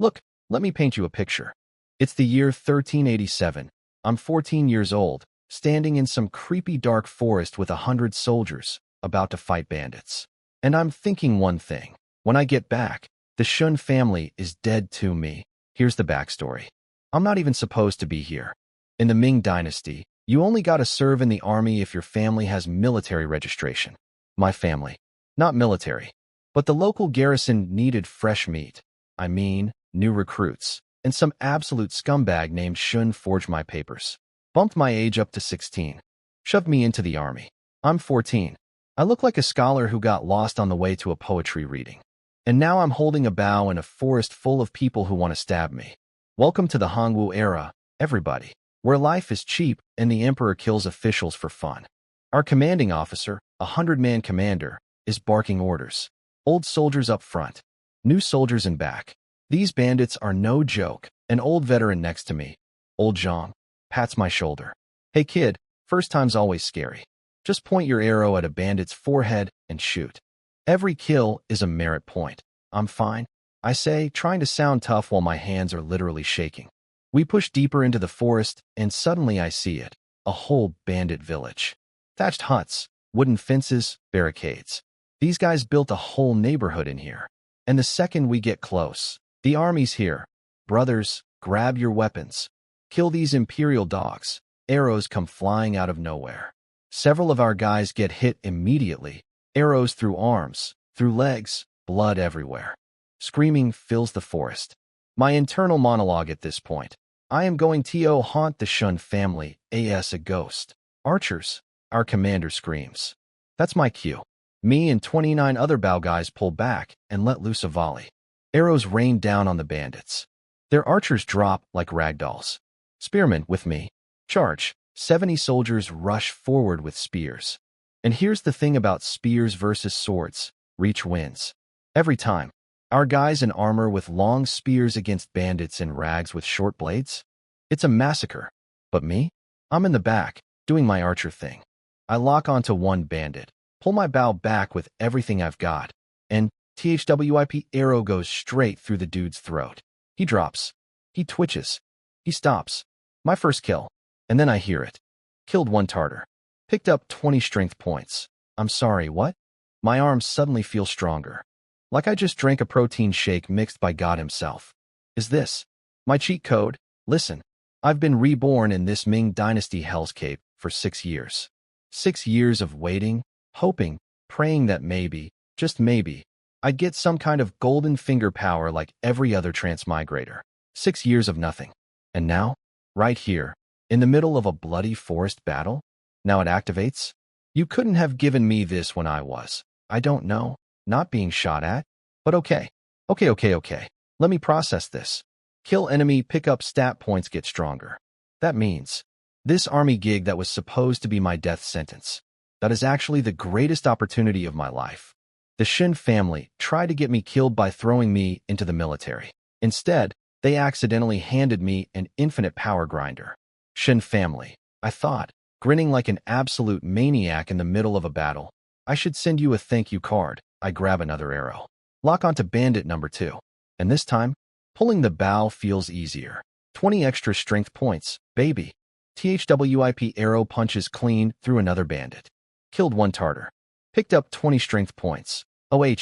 Look, let me paint you a picture. It's the year 1387. I'm 14 years old, standing in some creepy dark forest with 100 soldiers, about to fight bandits. And I'm thinking one thing. When I get back, the Shun family is dead to me. Here's the backstory. I'm not even supposed to be here. In the Ming Dynasty, you only gotta serve in the army if your family has military registration. My family. Not military. But the local garrison needed fresh meat. I mean, new recruits. And some absolute scumbag named Shun forged my papers. Bumped my age up to 16. Shoved me into the army. I'm 14. I look like a scholar who got lost on the way to a poetry reading. And now I'm holding a bow in a forest full of people who want to stab me. Welcome to the Hongwu era, everybody, where life is cheap and the emperor kills officials for fun. Our commanding officer, a 100-man commander, is barking orders. Old soldiers up front, new soldiers in back. These bandits are no joke. An old veteran next to me, old Zhang, pats my shoulder. Hey kid, first time's always scary. Just point your arrow at a bandit's forehead and shoot. Every kill is a merit point. I'm fine, I say, trying to sound tough while my hands are literally shaking. We push deeper into the forest, and suddenly I see it. A whole bandit village. Thatched huts, wooden fences, barricades. These guys built a whole neighborhood in here. And the second we get close, the army's here. Brothers, grab your weapons. Kill these imperial dogs. Arrows come flying out of nowhere. Several of our guys get hit immediately. Arrows through arms, through legs, blood everywhere. Screaming fills the forest. My internal monologue at this point. I am going to haunt the Shun family, as a ghost. Archers, our commander screams. That's my cue. Me and 29 other Bao guys pull back and let loose a volley. Arrows rain down on the bandits. Their archers drop like ragdolls. Spearmen with me. Charge. 70 soldiers rush forward with spears. And here's the thing about spears versus swords. Reach wins. Every time. Our guys in armor with long spears against bandits in rags with short blades? It's a massacre. But me? I'm in the back, doing my archer thing. I lock onto one bandit, pull my bow back with everything I've got, and THWIP arrow goes straight through the dude's throat. He drops. He twitches. He stops. My first kill. And then I hear it. Killed one Tartar. Picked up 20 strength points. I'm sorry, what? My arms suddenly feel stronger. Like I just drank a protein shake mixed by God himself. Is this my cheat code? Listen, I've been reborn in this Ming Dynasty hellscape for 6 years. 6 years of waiting, hoping, praying that maybe, just maybe, I'd get some kind of golden finger power like every other transmigrator. 6 years of nothing. And now, right here, in the middle of a bloody forest battle, now it activates? You couldn't have given me this when I was, I don't know, not being shot at? But okay. Okay. Let me process this. Kill enemy, pick up stat points, get stronger. That means, this army gig that was supposed to be my death sentence, that is actually the greatest opportunity of my life. The Shin family tried to get me killed by throwing me into the military. Instead, they accidentally handed me an infinite power grinder. Shin family, I thought, grinning like an absolute maniac in the middle of a battle. I should send you a thank you card. I grab another arrow. Lock onto bandit number 2. And this time, pulling the bow feels easier. 20 extra strength points, baby. THWIP arrow punches clean through another bandit. Killed one Tartar. Picked up 20 strength points.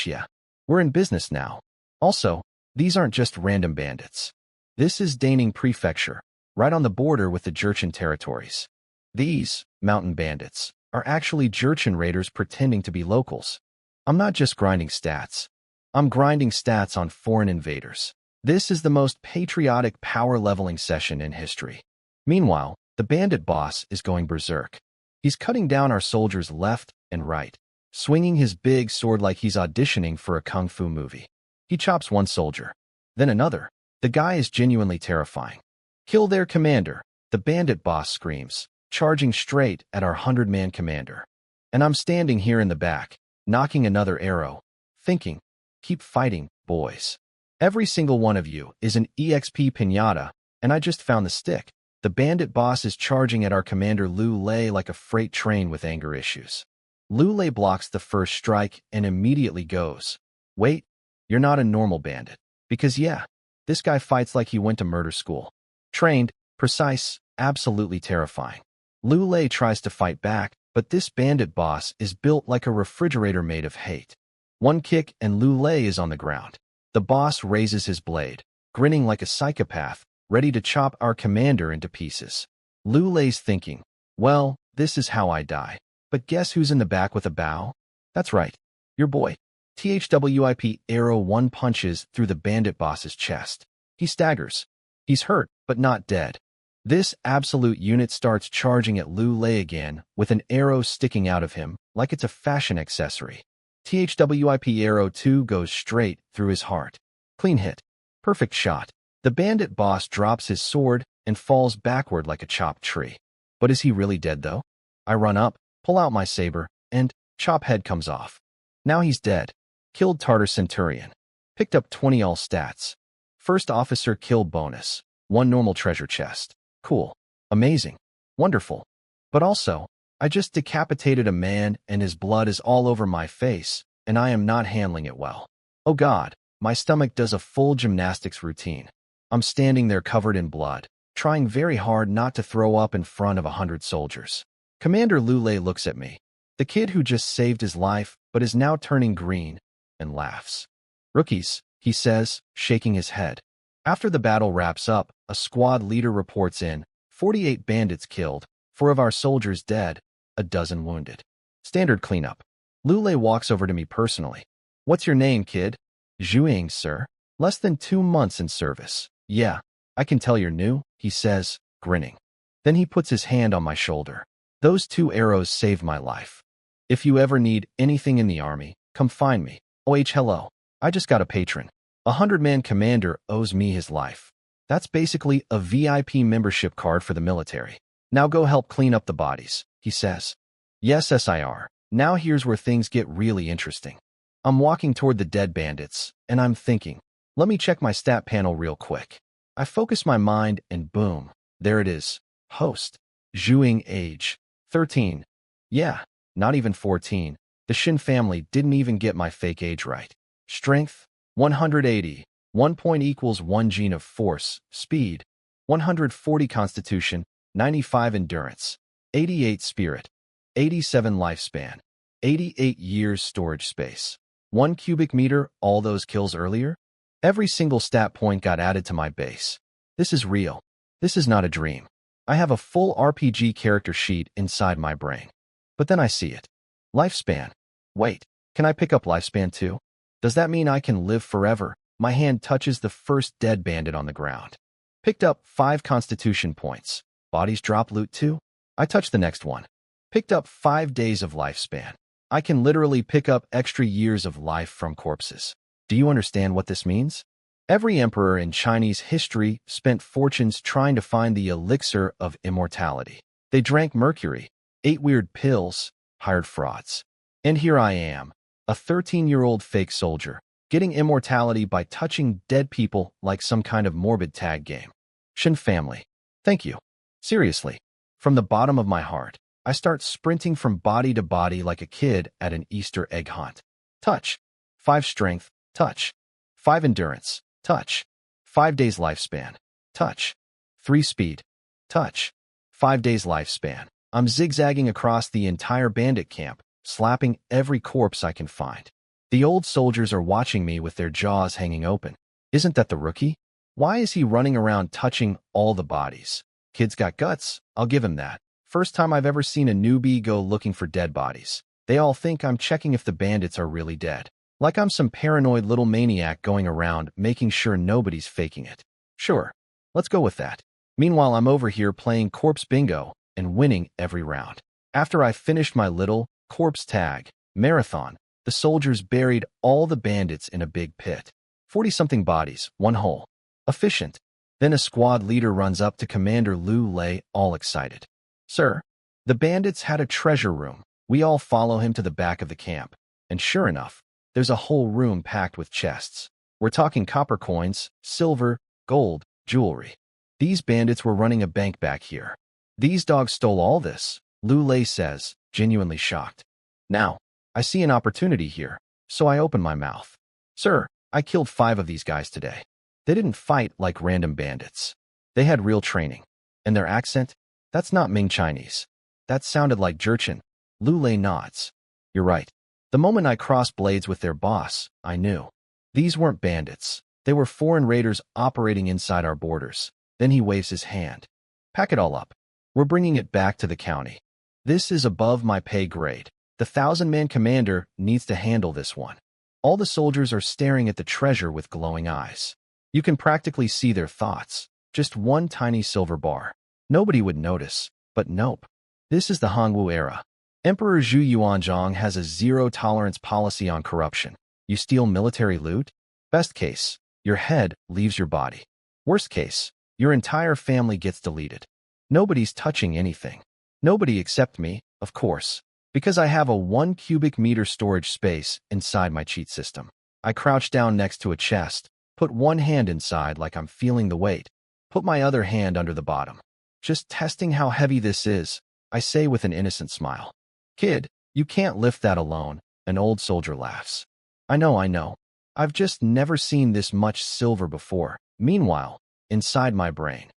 Yeah. We're in business now. Also, these aren't just random bandits. This is Daning Prefecture, right on the border with the Jurchen territories. These, mountain bandits, are actually Jurchen raiders pretending to be locals. I'm not just grinding stats. I'm grinding stats on foreign invaders. This is the most patriotic power leveling session in history. Meanwhile, the bandit boss is going berserk. He's cutting down our soldiers left and right, swinging his big sword like he's auditioning for a kung fu movie. He chops one soldier, then another. The guy is genuinely terrifying. Kill their commander, the bandit boss screams, charging straight at our 100-man commander. And I'm standing here in the back, knocking another arrow, thinking, keep fighting, boys. Every single one of you is an EXP piñata, and I just found the stick. The bandit boss is charging at our commander Lu Lei like a freight train with anger issues. Lu Lei blocks the first strike and immediately goes, wait, you're not a normal bandit. Because yeah, This guy fights like he went to murder school. Trained, precise, absolutely terrifying. Lu Lei tries to fight back, but this bandit boss is built like a refrigerator made of hate. One kick and Lu Lei is on the ground. The boss raises his blade, grinning like a psychopath, ready to chop our commander into pieces. Lu Lei's thinking, well, this is how I die. But guess who's in the back with a bow? That's right, your boy. THWIP arrow one punches through the bandit boss's chest. He staggers. He's hurt, but not dead. This absolute unit starts charging at Lu Lei again, with an arrow sticking out of him, like it's a fashion accessory. THWIP arrow 2 goes straight through his heart. Clean hit. Perfect shot. The bandit boss drops his sword and falls backward like a chopped tree. But is he really dead, though? I run up, pull out my saber, and chop head comes off. Now he's dead. Killed Tartar Centurion. Picked up 20 all stats. First officer kill bonus. 1 normal treasure chest. Cool. Amazing. Wonderful. But also, I just decapitated a man and his blood is all over my face, and I am not handling it well. Oh God, my stomach does a full gymnastics routine. I'm standing there covered in blood, trying very hard not to throw up in front of 100 soldiers. Commander Lu Lei looks at me, the kid who just saved his life but is now turning green, and laughs. Rookies, he says, shaking his head. After the battle wraps up, a squad leader reports in, 48 bandits killed, 4 of our soldiers dead, a dozen wounded. Standard cleanup. Lu Lei walks over to me personally. What's your name, kid? Zhu Ying, sir. Less than 2 months in service. Yeah, I can tell you're new, he says, grinning. Then he puts his hand on my shoulder. Those 2 arrows saved my life. If you ever need anything in the army, come find me. Oh, hello. I just got a patron. 100-man commander owes me his life. That's basically a VIP membership card for the military. Now go help clean up the bodies, he says. Yes, SIR. Now here's where things get really interesting. I'm walking toward the dead bandits, and I'm thinking, let me check my stat panel real quick. I focus my mind, and boom, there it is. Host. Zhu Ying age. 13. Yeah, not even 14. The Shin family didn't even get my fake age right. Strength, 180. 1 point equals 1 gene of force. Speed, 140 constitution, 95 endurance, 88 spirit, 87 lifespan, 88 years storage space. 1 cubic meter, all those kills earlier? Every single stat point got added to my base. This is real. This is not a dream. I have a full RPG character sheet inside my brain. But then I see it. Lifespan. Wait, can I pick up lifespan too? Does that mean I can live forever? My hand touches the first dead bandit on the ground. Picked up 5 constitution points. Bodies drop loot too? I touch the next one. Picked up 5 days of lifespan. I can literally pick up extra years of life from corpses. Do you understand what this means? Every emperor in Chinese history spent fortunes trying to find the elixir of immortality. They drank mercury, ate weird pills, hired frauds. And here I am, a 13-year-old fake soldier, getting immortality by touching dead people like some kind of morbid tag game. Shin family. Thank you. Seriously. From the bottom of my heart, I start sprinting from body to body like a kid at an Easter egg hunt. Touch. 5 strength. Touch. 5 endurance. Touch. 5 days lifespan. Touch. 3 speed. Touch. 5 days lifespan. I'm zigzagging across the entire bandit camp, slapping every corpse I can find. The old soldiers are watching me with their jaws hanging open. Isn't that the rookie? Why is he running around touching all the bodies? Kid's got guts, I'll give him that. First time I've ever seen a newbie go looking for dead bodies. They all think I'm checking if the bandits are really dead. Like I'm some paranoid little maniac going around making sure nobody's faking it. Sure, let's go with that. Meanwhile, I'm over here playing corpse bingo and winning every round. After I finished my little corpse tag marathon, the soldiers buried all the bandits in a big pit. 40-something bodies, 1 hole. Efficient. Then a squad leader runs up to Commander Lu Lei, all excited. Sir, the bandits had a treasure room. We all follow him to the back of the camp. And sure enough, there's a whole room packed with chests. We're talking copper coins, silver, gold, jewelry. These bandits were running a bank back here. These dogs stole all this, Lu Lei says, genuinely shocked. Now, I see an opportunity here, so I open my mouth. Sir, I killed 5 of these guys today. They didn't fight like random bandits. They had real training. And their accent? That's not Ming Chinese. That sounded like Jurchen. Lu Lei nods. You're right. The moment I crossed blades with their boss, I knew. These weren't bandits. They were foreign raiders operating inside our borders. Then he waves his hand. Pack it all up. We're bringing it back to the county. This is above my pay grade. The 1,000-man commander needs to handle this one. All the soldiers are staring at the treasure with glowing eyes. You can practically see their thoughts. Just one tiny silver bar. Nobody would notice, but nope. This is the Hongwu era. Emperor Zhu Yuanzhang has a zero-tolerance policy on corruption. You steal military loot? Best case, your head leaves your body. Worst case, your entire family gets deleted. Nobody's touching anything. Nobody except me, of course, because I have a 1 cubic meter storage space inside my cheat system. I crouch down next to a chest, put one hand inside like I'm feeling the weight, put my other hand under the bottom. Just testing how heavy this is, I say with an innocent smile. Kid, you can't lift that alone, an old soldier laughs. I know. I've just never seen this much silver before. Meanwhile, inside my brain,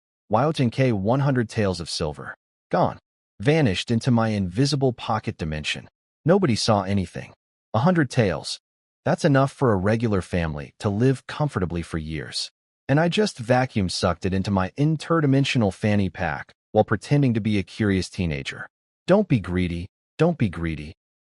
K 100 taels of silver. Gone. Vanished into my invisible pocket dimension. Nobody saw anything. 100 taels. That's enough for a regular family to live comfortably for years. And I just vacuum sucked it into my interdimensional fanny pack while pretending to be a curious teenager. Don't be greedy,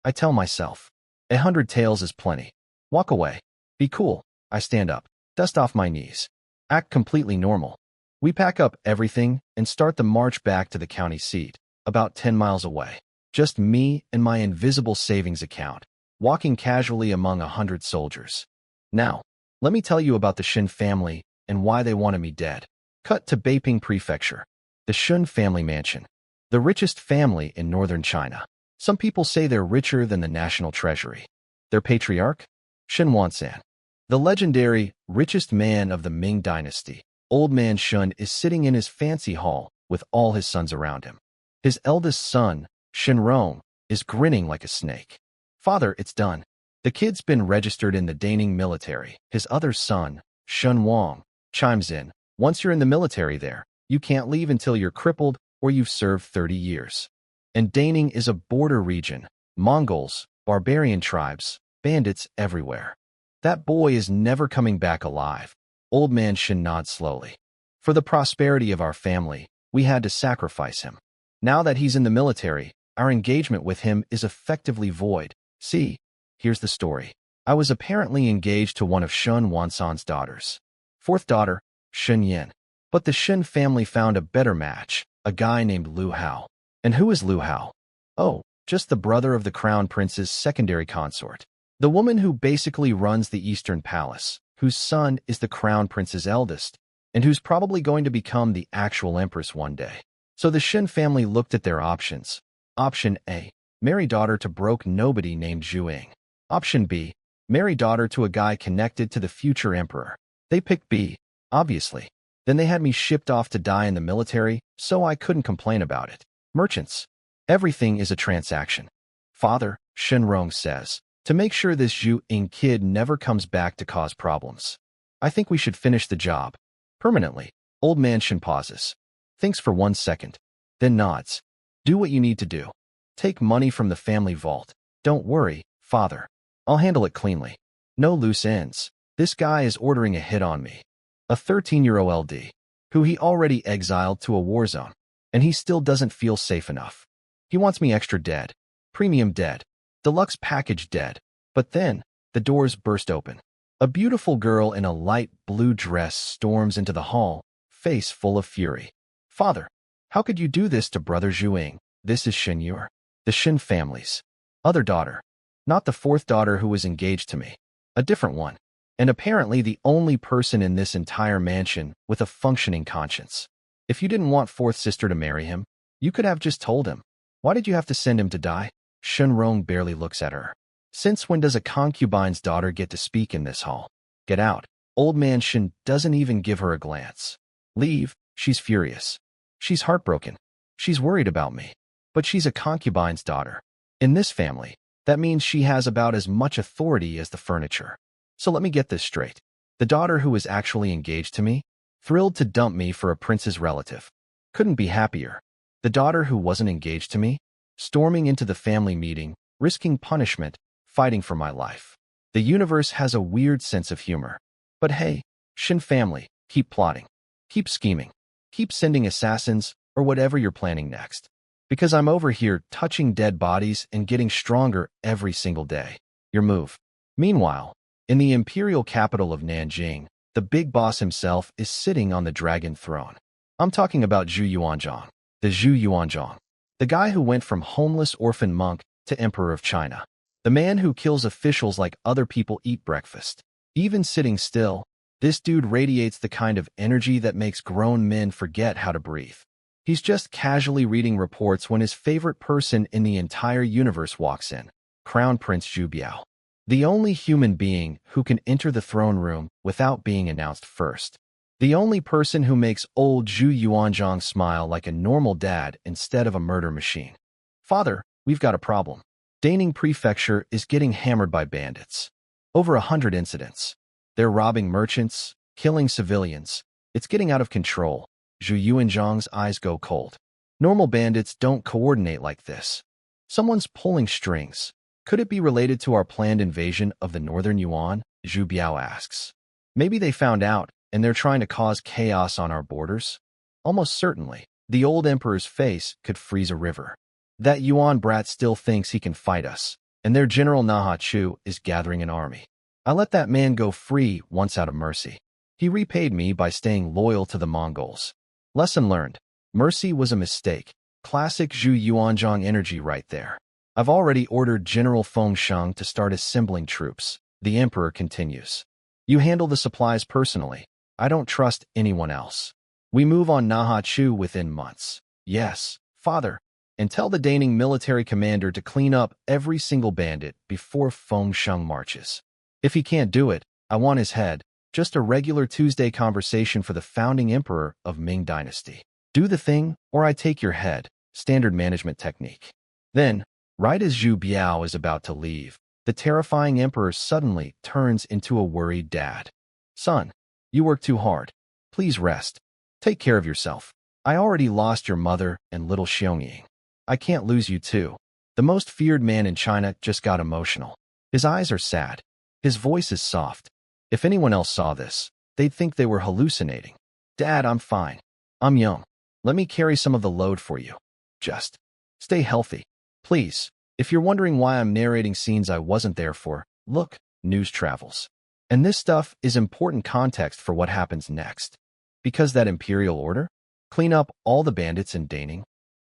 I tell myself. 100 taels is plenty. Walk away. Be cool. I stand up, dust off my knees. Act completely normal. We pack up everything and start the march back to the county seat, about 10 miles away. Just me and my invisible savings account, walking casually among 100 soldiers. Now, let me tell you about the Shin family and why they wanted me dead. Cut to Beiping Prefecture. The Shun family mansion. The richest family in northern China. Some people say they're richer than the national treasury. Their patriarch? Shen Wansan. The legendary, richest man of the Ming dynasty, Old Man Shun, is sitting in his fancy hall with all his sons around him. His eldest son, Shen Rong, is grinning like a snake. Father, it's done. The kid's been registered in the Daning military. His other son, Shun Wang, chimes in. Once you're in the military there, you can't leave until you're crippled or you've served 30 years. And Daning is a border region. Mongols, barbarian tribes, bandits everywhere. That boy is never coming back alive. Old Man Shin nods slowly. For the prosperity of our family, we had to sacrifice him. Now that he's in the military, our engagement with him is effectively void. See, here's the story. I was apparently engaged to one of Shun Wansan's daughters. Fourth daughter, Shun Yin. But the Shin family found a better match, a guy named Lu Hao. And who is Lu Hao? Oh, just the brother of the crown prince's secondary consort. The woman who basically runs the Eastern Palace, whose son is the crown prince's eldest, and who's probably going to become the actual empress one day. So the Shin family looked at their options. Option A, marry daughter to broke nobody named Zhu Ying. Option B, marry daughter to a guy connected to the future emperor. They picked B, obviously. Then they had me shipped off to die in the military, so I couldn't complain about it. Merchants. Everything is a transaction. Father, Shen Rong says, to make sure this Zhu Ying kid never comes back to cause problems. I think we should finish the job. Permanently. Old Man Shen pauses. Thinks for 1 second. Then nods. Do what you need to do. Take money from the family vault. Don't worry, Father. I'll handle it cleanly. No loose ends. This guy is ordering a hit on me. A 13-year-old LD, who he already exiled to a war zone, and he still doesn't feel safe enough. He wants me extra dead, premium dead, deluxe package dead. But then, the doors burst open. A beautiful girl in a light blue dress storms into the hall, face full of fury. Father, how could you do this to Brother Zhu Ying? This is Shen Yur, the Shin family's other daughter. Not the fourth daughter who was engaged to me. A different one. And apparently the only person in this entire mansion with a functioning conscience. If you didn't want fourth sister to marry him, you could have just told him. Why did you have to send him to die? Shen Rong barely looks at her. Since when does a concubine's daughter get to speak in this hall? Get out. Old Man Shen doesn't even give her a glance. Leave. She's furious. She's heartbroken. She's worried about me. But she's a concubine's daughter. In this family, that means she has about as much authority as the furniture. So let me get this straight. The daughter who was actually engaged to me, thrilled to dump me for a prince's relative. Couldn't be happier. The daughter who wasn't engaged to me, storming into the family meeting, risking punishment, fighting for my life. The universe has a weird sense of humor. But hey, Shin family, keep plotting. Keep scheming. Keep sending assassins or whatever you're planning next. Because I'm over here touching dead bodies and getting stronger every single day. Your move. Meanwhile, in the imperial capital of Nanjing, the big boss himself is sitting on the dragon throne. I'm talking about Zhu Yuanzhang. The Zhu Yuanzhang. The guy who went from homeless orphan monk to emperor of China. The man who kills officials like other people eat breakfast. Even sitting still, this dude radiates the kind of energy that makes grown men forget how to breathe. He's just casually reading reports when his favorite person in the entire universe walks in, Crown Prince Zhu Biao. The only human being who can enter the throne room without being announced first. The only person who makes old Zhu Yuanzhang smile like a normal dad instead of a murder machine. Father, we've got a problem. Daning Prefecture is getting hammered by bandits. Over 100 incidents. They're robbing merchants, killing civilians. It's getting out of control. Zhu Yuanzhang's eyes go cold. Normal bandits don't coordinate like this. Someone's pulling strings. Could it be related to our planned invasion of the northern Yuan? Zhu Biao asks. Maybe they found out, and they're trying to cause chaos on our borders? Almost certainly. The old emperor's face could freeze a river. That Yuan brat still thinks he can fight us, and their general Naha Chu is gathering an army. I let that man go free once out of mercy. He repaid me by staying loyal to the Mongols. Lesson learned. Mercy was a mistake. Classic Zhu Yuanzhang energy right there. I've already ordered General Feng Sheng to start assembling troops. The emperor continues. You handle the supplies personally. I don't trust anyone else. We move on Naha Chu within months. Yes, father. And tell the Daning military commander to clean up every single bandit before Feng Sheng marches. If he can't do it, I want his head. Just a regular Tuesday conversation for the founding emperor of Ming Dynasty. Do the thing, or I take your head. Standard management technique. Then, right as Zhu Biao is about to leave, the terrifying emperor suddenly turns into a worried dad. Son, you work too hard. Please rest. Take care of yourself. I already lost your mother and little Xiong. I can't lose you too. The most feared man in China just got emotional. His eyes are sad. His voice is soft. If anyone else saw this, they'd think they were hallucinating. Dad, I'm fine. I'm young. Let me carry some of the load for you. Just stay healthy. Please. If you're wondering why I'm narrating scenes I wasn't there for, look, news travels. And this stuff is important context for what happens next. Because that imperial order? Clean up all the bandits in Daning?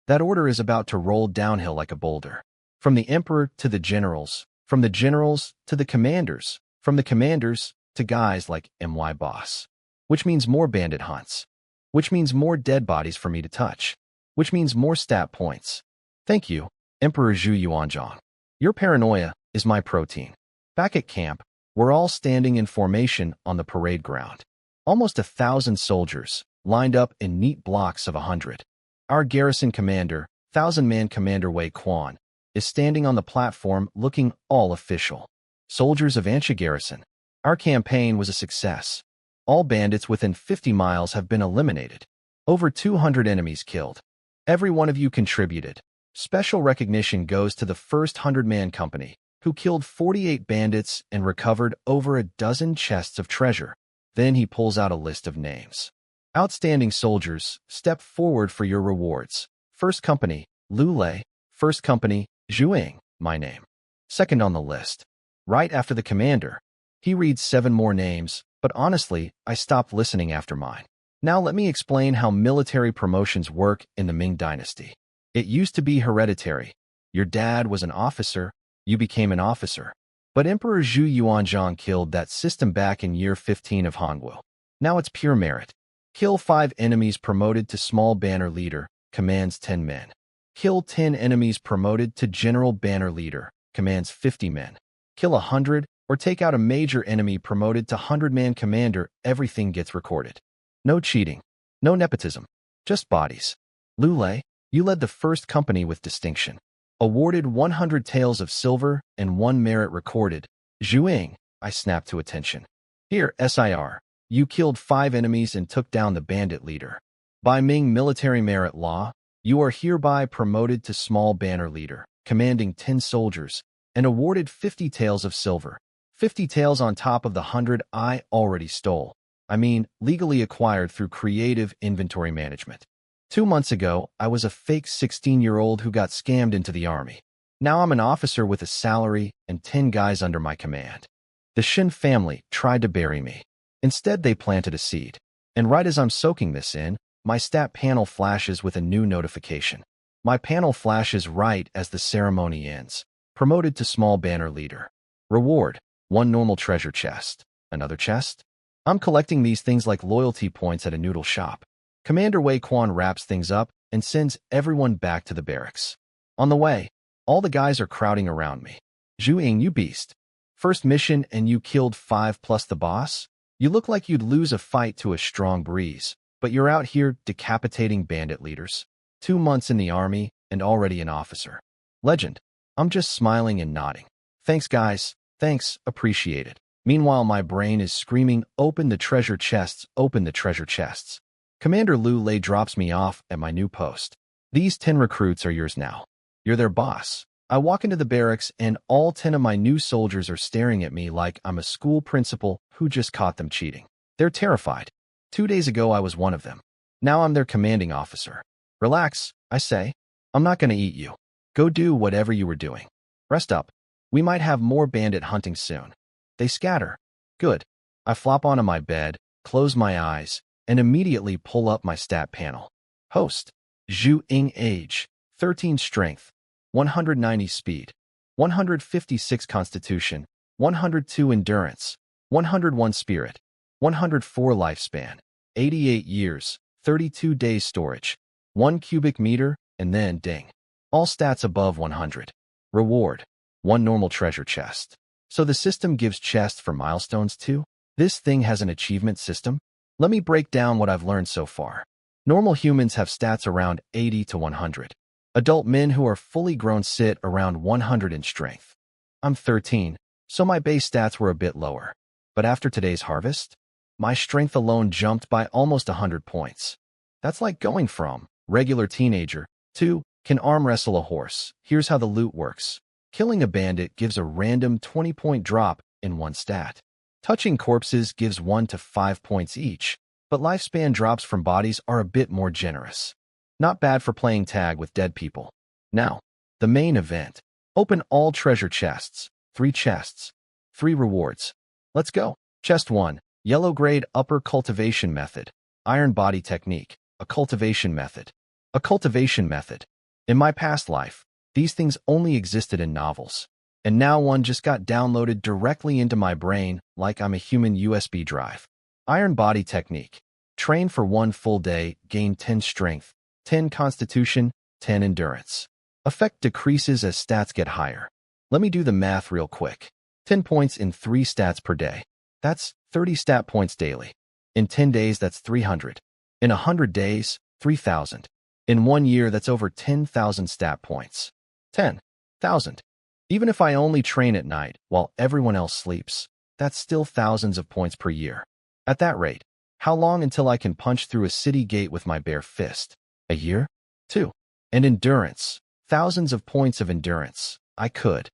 That order is about to roll downhill like a boulder. From the emperor to the generals, from the generals to the commanders, from the commanders to guys like MY Boss. Which means more bandit hunts. Which means more dead bodies for me to touch. Which means more stat points. Thank you, Emperor Zhu Yuanzhang. Your paranoia is my protein. Back at camp, we're all standing in formation on the parade ground. Almost 1,000 soldiers, lined up in neat blocks of 100. Our garrison commander, 1,000-man Commander Wei Quan, is standing on the platform looking all official. Soldiers of Ansha Garrison. Our campaign was a success. All bandits within 50 miles have been eliminated. Over 200 enemies killed. Every one of you contributed. Special recognition goes to the first 100-man company, who killed 48 bandits and recovered over a dozen chests of treasure. Then he pulls out a list of names. Outstanding soldiers, step forward for your rewards. First company, Lu Lei. First company, Zhu Ying, my name. Second on the list. Right after the commander. He reads 7 more names, but honestly, I stopped listening after mine. Now let me explain how military promotions work in the Ming Dynasty. It used to be hereditary. Your dad was an officer, you became an officer. But Emperor Zhu Yuanzhang killed that system back in year 15 of Hongwu. Now it's pure merit. Kill 5 enemies promoted to small banner leader, commands 10 men. Kill 10 enemies promoted to general banner leader, commands 50 men. Kill 100 or take out a major enemy promoted to 100-man commander, everything gets recorded. No cheating. No nepotism. Just bodies. Lu Lei, you led the first company with distinction. Awarded 100 taels of silver and 1 merit recorded. Zhu Ying, I snapped to attention. Here, SIR. You killed 5 enemies and took down the bandit leader. By Ming military merit law, you are hereby promoted to small banner leader, commanding 10 soldiers, and awarded 50 taels of silver. 50 taels on top of the 100 I already stole. I mean, legally acquired through creative inventory management. 2 months ago, I was a fake 16-year-old who got scammed into the army. Now I'm an officer with a salary and 10 guys under my command. The Shin family tried to bury me. Instead, they planted a seed. And right as I'm soaking this in, my stat panel flashes with a new notification. My panel flashes right as the ceremony ends. Promoted to small banner leader. Reward, 1 normal treasure chest. Another chest? I'm collecting these things like loyalty points at a noodle shop. Commander Wei Quan wraps things up and sends everyone back to the barracks. On the way, all the guys are crowding around me. Zhu Ying, you beast. First mission and you killed 5 plus the boss? You look like you'd lose a fight to a strong breeze, but you're out here decapitating bandit leaders. 2 months in the army and already an officer. Legend. I'm just smiling and nodding. Thanks, guys. Thanks, appreciate it. Meanwhile, my brain is screaming, open the treasure chests, open the treasure chests. Commander Lu Lei drops me off at my new post. These 10 recruits are yours now. You're their boss. I walk into the barracks and all 10 of my new soldiers are staring at me like I'm a school principal who just caught them cheating. They're terrified. 2 days ago, I was one of them. Now I'm their commanding officer. Relax, I say. I'm not going to eat you. Go do whatever you were doing. Rest up. We might have more bandit hunting soon. They scatter. Good. I flop onto my bed, close my eyes, and immediately pull up my stat panel. Host. Zhu Ying age. 13 strength. 190 speed. 156 constitution. 102 endurance. 101 spirit. 104 lifespan. 88 years. 32 days storage. 1 cubic meter, and then ding. All stats above 100. Reward. 1 normal treasure chest. So the system gives chests for milestones too? This thing has an achievement system? Let me break down what I've learned so far. Normal humans have stats around 80 to 100. Adult men who are fully grown sit around 100 in strength. I'm 13, so my base stats were a bit lower. But after today's harvest, my strength alone jumped by almost 100 points. That's like going from regular teenager to can arm wrestle a horse. Here's how the loot works. Killing a bandit gives a random 20-point drop in one stat. Touching corpses gives 1 to 5 points each, but lifespan drops from bodies are a bit more generous. Not bad for playing tag with dead people. Now, the main event. Open all treasure chests. 3 chests. 3 rewards. Let's go. Chest 1. Yellow grade upper cultivation method. Iron body technique. A cultivation method. A cultivation method. In my past life, these things only existed in novels. And now one just got downloaded directly into my brain like I'm a human USB drive. Iron body technique. Train for 1 full day, gain 10 strength, 10 constitution, 10 endurance. Effect decreases as stats get higher. Let me do the math real quick. 10 points in 3 stats per day. That's 30 stat points daily. In 10 days, that's 300. In 100 days, 3,000. In 1 year, that's over 10,000 stat points. 10,000. Even if I only train at night while everyone else sleeps, that's still thousands of points per year. At that rate, how long until I can punch through a city gate with my bare fist? A year? 2. And endurance. Thousands of points of endurance. I could.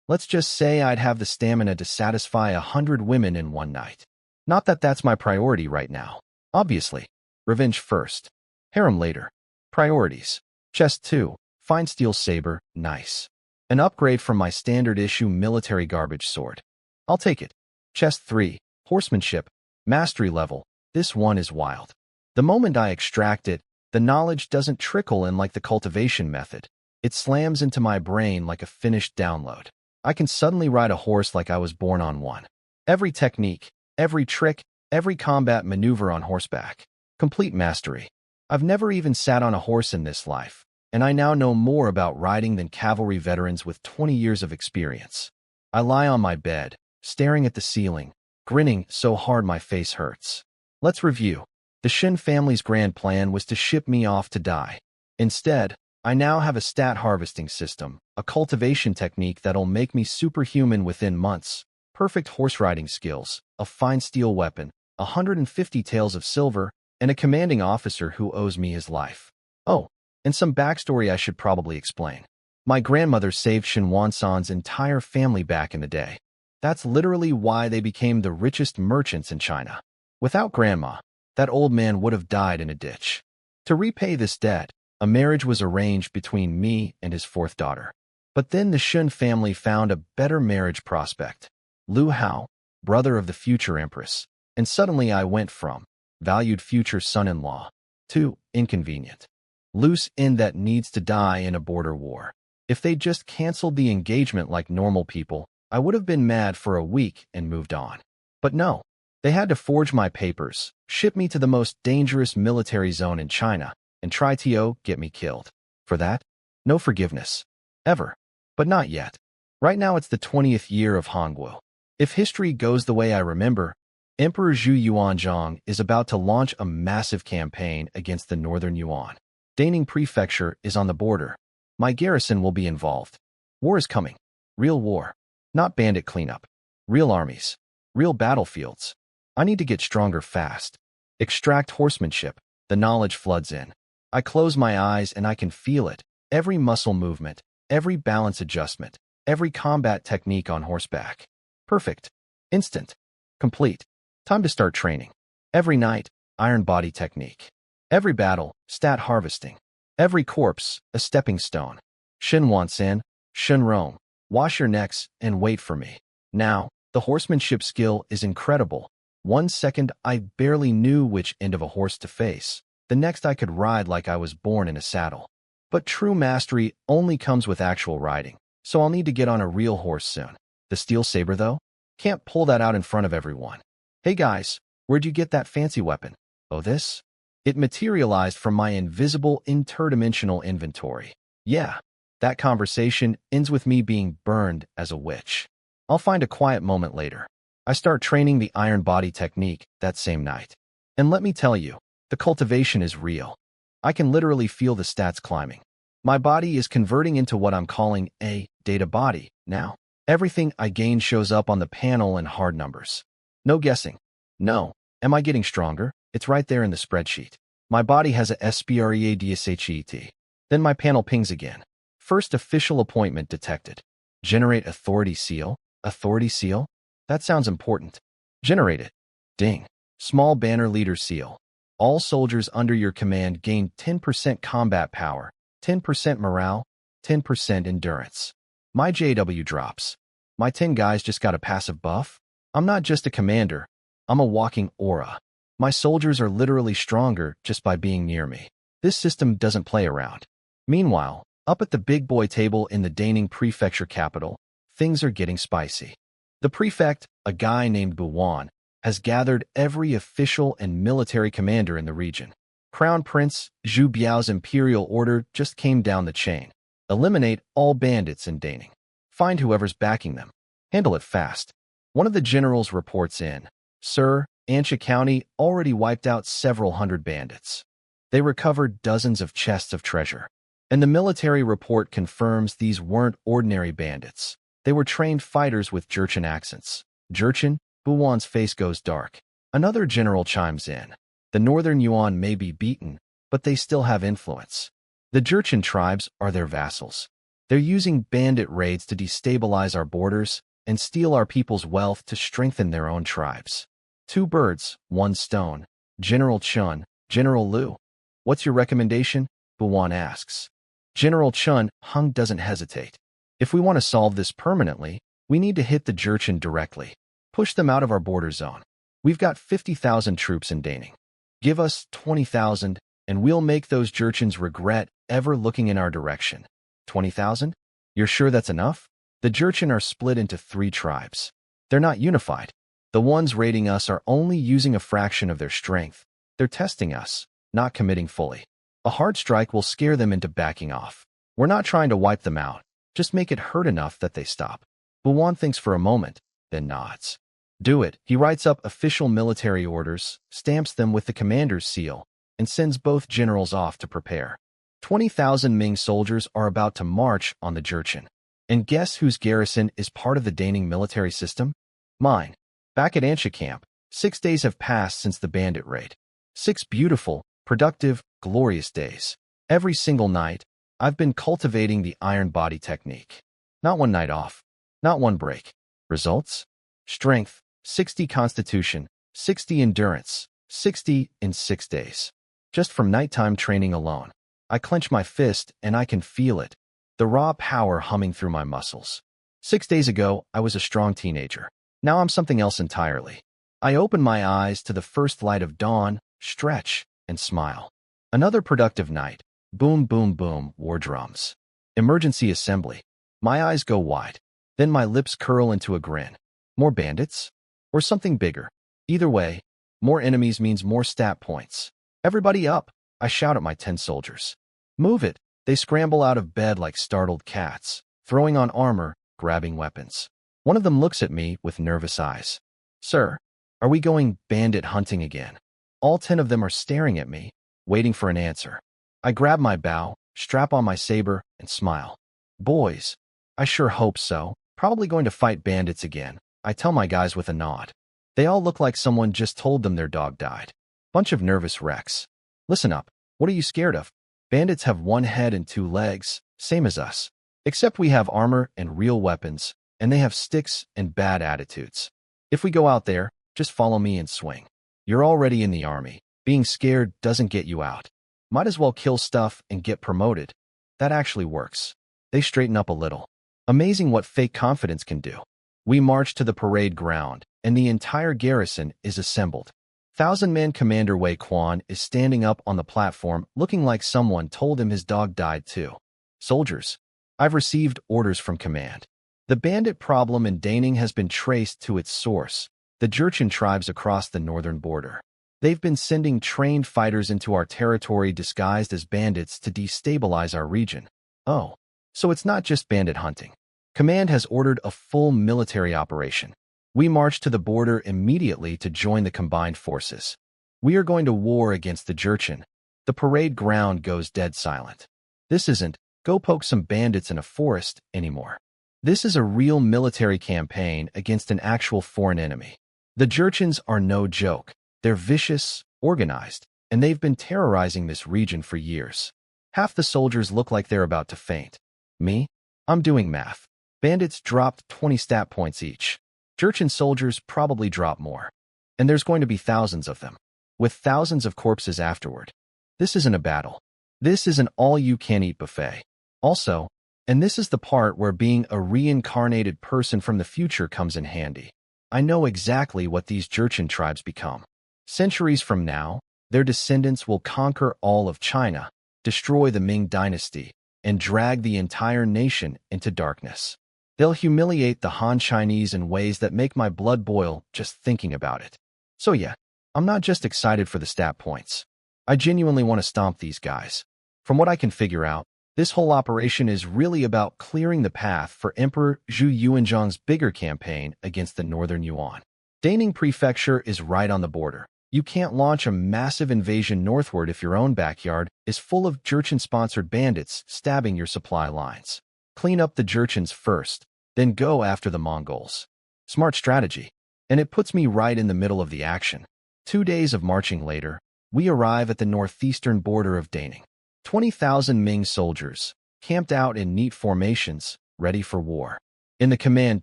Let's just say I'd have the stamina to satisfy 100 women in one night. Not that that's my priority right now. Obviously. Revenge first. Harem later. Priorities. Chest 2. Fine steel saber. Nice. An upgrade from my standard issue military garbage sword. I'll take it. Chest 3. Horsemanship. Mastery level. This one is wild. The moment I extract it, the knowledge doesn't trickle in like the cultivation method. It slams into my brain like a finished download. I can suddenly ride a horse like I was born on one. Every technique, every trick, every combat maneuver on horseback. Complete mastery. I've never even sat on a horse in this life, and I now know more about riding than cavalry veterans with 20 years of experience. I lie on my bed, staring at the ceiling, grinning so hard my face hurts. Let's review. The Shin family's grand plan was to ship me off to die. Instead, I now have a stat harvesting system, a cultivation technique that'll make me superhuman within months, perfect horse riding skills, a fine steel weapon, 150 taels of silver, and a commanding officer who owes me his life. Oh, and some backstory I should probably explain. My grandmother saved Shen Wansan's entire family back in the day. That's literally why they became the richest merchants in China. Without Grandma, that old man would have died in a ditch. To repay this debt, a marriage was arranged between me and his fourth daughter. But then the Shen family found a better marriage prospect. Liu Hao, brother of the future empress, and suddenly I went from valued future son-in-law to inconvenient loose end that needs to die in a border war. If they just canceled the engagement like normal people, I would have been mad for a week and moved on. But no, they had to forge my papers, ship me to the most dangerous military zone in China, and try to get me killed. For that, no forgiveness. Ever. But not yet. Right now it's the 20th year of Hongwu. If history goes the way I remember, Emperor Zhu Yuanzhang is about to launch a massive campaign against the northern Yuan. Daning Prefecture is on the border. My garrison will be involved. War is coming. Real war. Not bandit cleanup. Real armies. Real battlefields. I need to get stronger fast. Extract horsemanship. The knowledge floods in. I close my eyes and I can feel it. Every muscle movement, every balance adjustment, every combat technique on horseback. Perfect. Instant. Complete. Time to start training. Every night, iron body technique. Every battle, stat harvesting. Every corpse, a stepping stone. Shen Wansan, Shen Rome. Wash your necks and wait for me. Now, the horsemanship skill is incredible. 1 second, I barely knew which end of a horse to face. The next, I could ride like I was born in a saddle. But true mastery only comes with actual riding, so I'll need to get on a real horse soon. The steel saber, though? Can't pull that out in front of everyone. Hey guys, where'd you get that fancy weapon? Oh, this? It materialized from my invisible interdimensional inventory. Yeah, that conversation ends with me being burned as a witch. I'll find a quiet moment later. I start training the iron body technique that same night. And let me tell you, the cultivation is real. I can literally feel the stats climbing. My body is converting into what I'm calling a data body now. Everything I gain shows up on the panel in hard numbers. No guessing. No. Am I getting stronger? It's right there in the spreadsheet. My body has a SPREADSHET. Then my panel pings again. First official appointment detected. Generate authority seal. Authority seal? That sounds important. Generate it. Ding. Small banner leader seal. All soldiers under your command gain 10% combat power, 10% morale, 10% endurance. My JW drops. My 10 guys just got a passive buff? I'm not just a commander. I'm a walking aura. My soldiers are literally stronger just by being near me. This system doesn't play around. Meanwhile, up at the big boy table in the Daning Prefecture capital, things are getting spicy. The prefect, a guy named Buwan, has gathered every official and military commander in the region. Crown Prince Zhu Biao's imperial order just came down the chain. Eliminate all bandits in Daning. Find whoever's backing them. Handle it fast. One of the generals reports in. Sir, Ansha County already wiped out several hundred bandits. They recovered dozens of chests of treasure. And the military report confirms these weren't ordinary bandits. They were trained fighters with Jurchen accents. Jurchen? Buwan's face goes dark. Another general chimes in. The northern Yuan may be beaten, but they still have influence. The Jurchen tribes are their vassals. They're using bandit raids to destabilize our borders and steal our people's wealth to strengthen their own tribes. 2 birds, 1 stone. General Chun, General Liu. What's your recommendation? Buwan asks. General Chun Hung doesn't hesitate. If we want to solve this permanently, we need to hit the Jurchen directly. Push them out of our border zone. We've got 50,000 troops in Daning. Give us 20,000, and we'll make those Jurchens regret ever looking in our direction. 20,000? You're sure that's enough? The Jurchen are split into 3 tribes. They're not unified. The ones raiding us are only using a fraction of their strength. They're testing us, not committing fully. A hard strike will scare them into backing off. We're not trying to wipe them out. Just make it hurt enough that they stop. Buwan thinks for a moment, then nods. Do it. He writes up official military orders, stamps them with the commander's seal, and sends both generals off to prepare. 20,000 Ming soldiers are about to march on the Jurchen. And guess whose garrison is part of the Daning military system? Mine. Back at Ansha camp, 6 days have passed since the bandit raid. 6 beautiful, productive, glorious days. Every single night, I've been cultivating the iron body technique. Not one night off. Not one break. Results? Strength, 60 constitution, 60 endurance, 60 in 6 days. Just from nighttime training alone. I clench my fist and I can feel it. The raw power humming through my muscles. 6 days ago, I was a strong teenager. Now I'm something else entirely. I open my eyes to the first light of dawn, stretch, and smile. Another productive night. Boom, boom, boom, war drums. Emergency assembly. My eyes go wide. Then my lips curl into a grin. More bandits? Or something bigger? Either way, more enemies means more stat points. Everybody up! I shout at my 10 soldiers. Move it! They scramble out of bed like startled cats, throwing on armor, grabbing weapons. One of them looks at me with nervous eyes. Sir, are we going bandit hunting again? All 10 of them are staring at me, waiting for an answer. I grab my bow, strap on my saber, and smile. Boys, I sure hope so. Probably going to fight bandits again, I tell my guys with a nod. They all look like someone just told them their dog died. Bunch of nervous wrecks. Listen up, what are you scared of? Bandits have 1 head and 2 legs, same as us. Except we have armor and real weapons, and they have sticks and bad attitudes. If we go out there, just follow me and swing. You're already in the army. Being scared doesn't get you out. Might as well kill stuff and get promoted. That actually works. They straighten up a little. Amazing what fake confidence can do. We march to the parade ground, and the entire garrison is assembled. 1,000-man Commander Wei Quan is standing up on the platform looking like someone told him his dog died too. Soldiers, I've received orders from command. The bandit problem in Daning has been traced to its source, the Jurchen tribes across the northern border. They've been sending trained fighters into our territory disguised as bandits to destabilize our region. Oh, so it's not just bandit hunting. Command has ordered a full military operation. We march to the border immediately to join the combined forces. We are going to war against the Jurchen. The parade ground goes dead silent. This isn't, go poke some bandits in a forest, anymore. This is a real military campaign against an actual foreign enemy. The Jurchens are no joke. They're vicious, organized, and they've been terrorizing this region for years. Half the soldiers look like they're about to faint. Me? I'm doing math. Bandits dropped 20 stat points each. Jurchen soldiers probably drop more. And there's going to be thousands of them, with thousands of corpses afterward. This isn't a battle. This is an all-you-can-eat buffet. Also, and this is the part where being a reincarnated person from the future comes in handy. I know exactly what these Jurchen tribes become. Centuries from now, their descendants will conquer all of China, destroy the Ming dynasty, and drag the entire nation into darkness. They'll humiliate the Han Chinese in ways that make my blood boil just thinking about it. So yeah, I'm not just excited for the stat points. I genuinely want to stomp these guys. From what I can figure out, this whole operation is really about clearing the path for Emperor Zhu Yuanzhang's bigger campaign against the northern Yuan. Daning Prefecture is right on the border. You can't launch a massive invasion northward if your own backyard is full of Jurchen-sponsored bandits stabbing your supply lines. Clean up the Jurchens first, then go after the Mongols. Smart strategy. And it puts me right in the middle of the action. 2 days of marching later, we arrive at the northeastern border of Daning. 20,000 Ming soldiers, camped out in neat formations, ready for war. In the command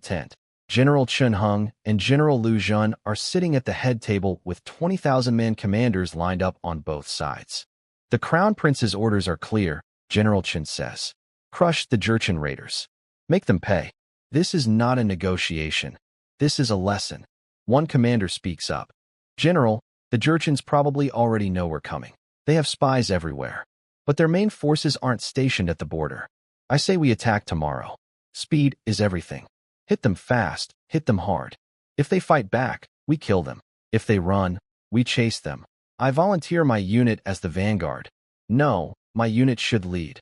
tent, General Chen Hung and General Lu Zhun are sitting at the head table with 20,000-man commanders lined up on both sides. The Crown Prince's orders are clear, General Chen says. Crush the Jurchen raiders. Make them pay. This is not a negotiation. This is a lesson. One commander speaks up. General, the Jurchens probably already know we're coming. They have spies everywhere. But their main forces aren't stationed at the border. I say we attack tomorrow. Speed is everything. Hit them fast, hit them hard. If they fight back, we kill them. If they run, we chase them. I volunteer my unit as the vanguard. No, my unit should lead.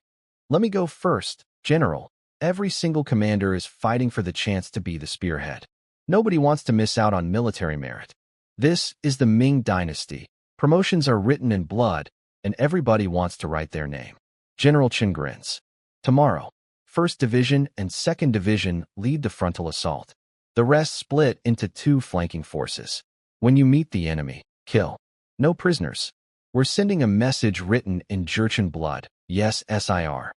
Let me go first, General. Every single commander is fighting for the chance to be the spearhead. Nobody wants to miss out on military merit. This is the Ming dynasty. Promotions are written in blood, and everybody wants to write their name. General Chen grins. Tomorrow, 1st Division and 2nd Division lead the frontal assault. The rest split into two flanking forces. When you meet the enemy, kill. No prisoners. We're sending a message written in Jurchen blood. Yes, SIR.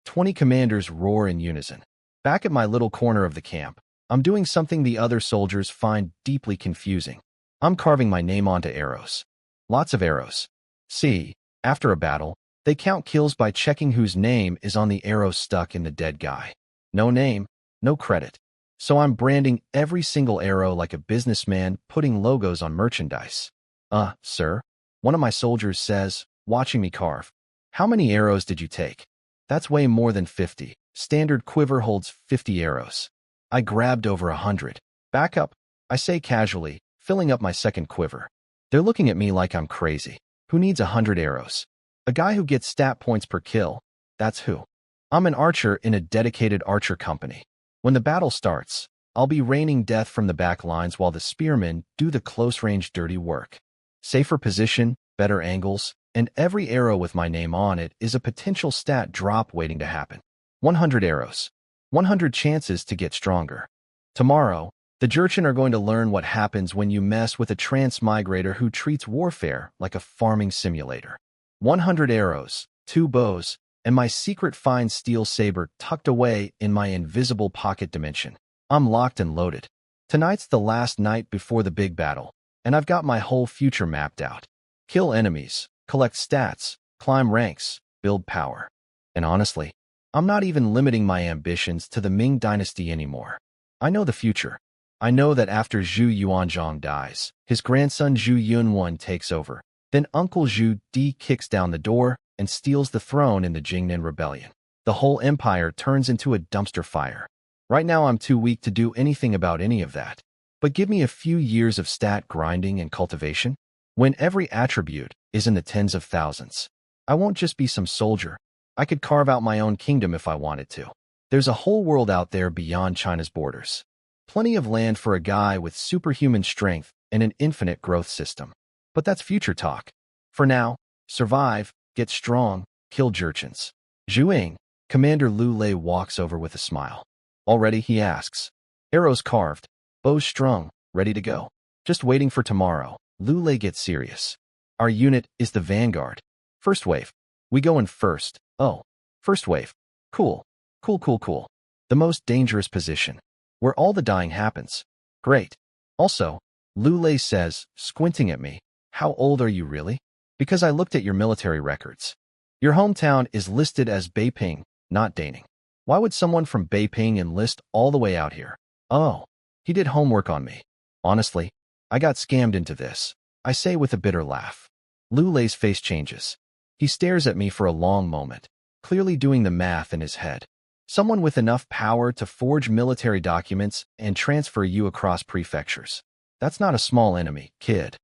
20 commanders roar in unison. Back at my little corner of the camp, I'm doing something the other soldiers find deeply confusing. I'm carving my name onto arrows. Lots of arrows. See, after a battle, they count kills by checking whose name is on the arrow stuck in the dead guy. No name, no credit. So I'm branding every single arrow like a businessman putting logos on merchandise. Sir, one of my soldiers says, watching me carve. How many arrows did you take? That's way more than 50. Standard quiver holds 50 arrows. I grabbed over 100. Back up, I say casually, filling up my second quiver. They're looking at me like I'm crazy. Who needs 100 arrows? A guy who gets stat points per kill. That's who. I'm an archer in a dedicated archer company. When the battle starts, I'll be raining death from the back lines while the spearmen do the close-range dirty work. Safer position, better angles, and every arrow with my name on it is a potential stat drop waiting to happen. 100 arrows. 100 chances to get stronger. Tomorrow, the Jurchen are going to learn what happens when you mess with a transmigrator who treats warfare like a farming simulator. 100 arrows, 2 bows, and my secret fine steel saber tucked away in my invisible pocket dimension. I'm locked and loaded. Tonight's the last night before the big battle, and I've got my whole future mapped out. Kill enemies, collect stats, climb ranks, build power. And honestly, I'm not even limiting my ambitions to the Ming Dynasty anymore. I know the future. I know that after Zhu Yuanzhang dies, his grandson Zhu Yunwan takes over. Then Uncle Zhu Di kicks down the door and steals the throne in the Jingnan Rebellion. The whole empire turns into a dumpster fire. Right now I'm too weak to do anything about any of that. But give me a few years of stat grinding and cultivation, when every attribute is in the tens of thousands. I won't just be some soldier. I could carve out my own kingdom if I wanted to. There's a whole world out there beyond China's borders. Plenty of land for a guy with superhuman strength and an infinite growth system. But that's future talk. For now, survive, get strong, kill Jurchens. Zhu Ying, Commander Lu Lei walks over with a smile. Already, he asks. Arrows carved, bows strung, ready to go. Just waiting for tomorrow. Lu Lei gets serious. Our unit is the vanguard. First wave. We go in first. Oh, first wave. Cool. Cool. The most dangerous position. Where all the dying happens. Great. Also, Lu Lei says, squinting at me, how old are you really? Because I looked at your military records. Your hometown is listed as Beiping, not Daning. Why would someone from Beiping enlist all the way out here? Oh, he did homework on me. Honestly, I got scammed into this, I say with a bitter laugh. Lu Lei's face changes. He stares at me for a long moment, clearly doing the math in his head. Someone with enough power to forge military documents and transfer you across prefectures. That's not a small enemy, kid.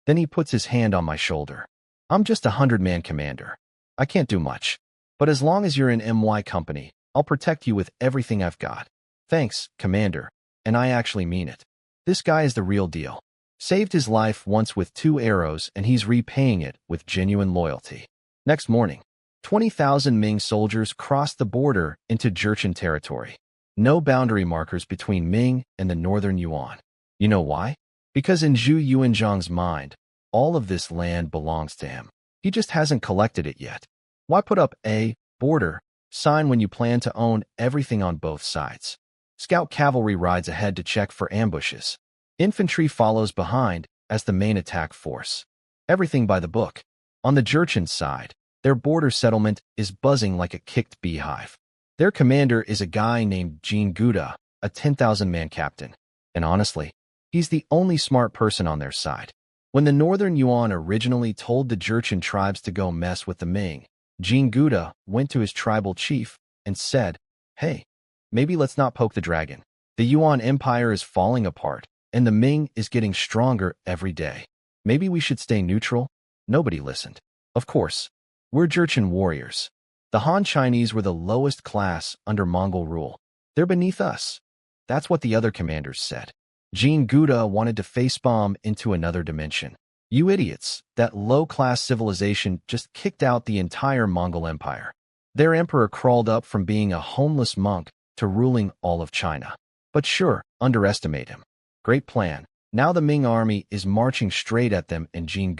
Then he puts his hand on my shoulder. I'm just a 100-man commander. I can't do much. But as long as you're in MY company, I'll protect you with everything I've got. Thanks, Commander. And I actually mean it. This guy is the real deal. Saved his life once with 2 arrows and he's repaying it with genuine loyalty. Next morning, 20,000 Ming soldiers crossed the border into Jurchen territory. No boundary markers between Ming and the northern Yuan. You know why? Because in Zhu Yuanzhang's mind, all of this land belongs to him. He just hasn't collected it yet. Why put up a border sign when you plan to own everything on both sides? Scout cavalry rides ahead to check for ambushes. Infantry follows behind as the main attack force. Everything by the book. On the Jurchen side, their border settlement is buzzing like a kicked beehive. Their commander is a guy named Jean Gouda, a 10,000-man captain. And honestly, he's the only smart person on their side. When the Northern Yuan originally told the Jurchen tribes to go mess with the Ming, Jean Gouda went to his tribal chief and said, hey, maybe let's not poke the dragon. The Yuan Empire is falling apart, and the Ming is getting stronger every day. Maybe we should stay neutral? Nobody listened. Of course, we're Jurchen warriors. The Han Chinese were the lowest class under Mongol rule. They're beneath us. That's what the other commanders said. Jean Gouda wanted to facepalm into another dimension. You idiots, that low-class civilization just kicked out the entire Mongol Empire. Their emperor crawled up from being a homeless monk to ruling all of China. But sure, underestimate him. Great plan. Now the Ming army is marching straight at them and Jin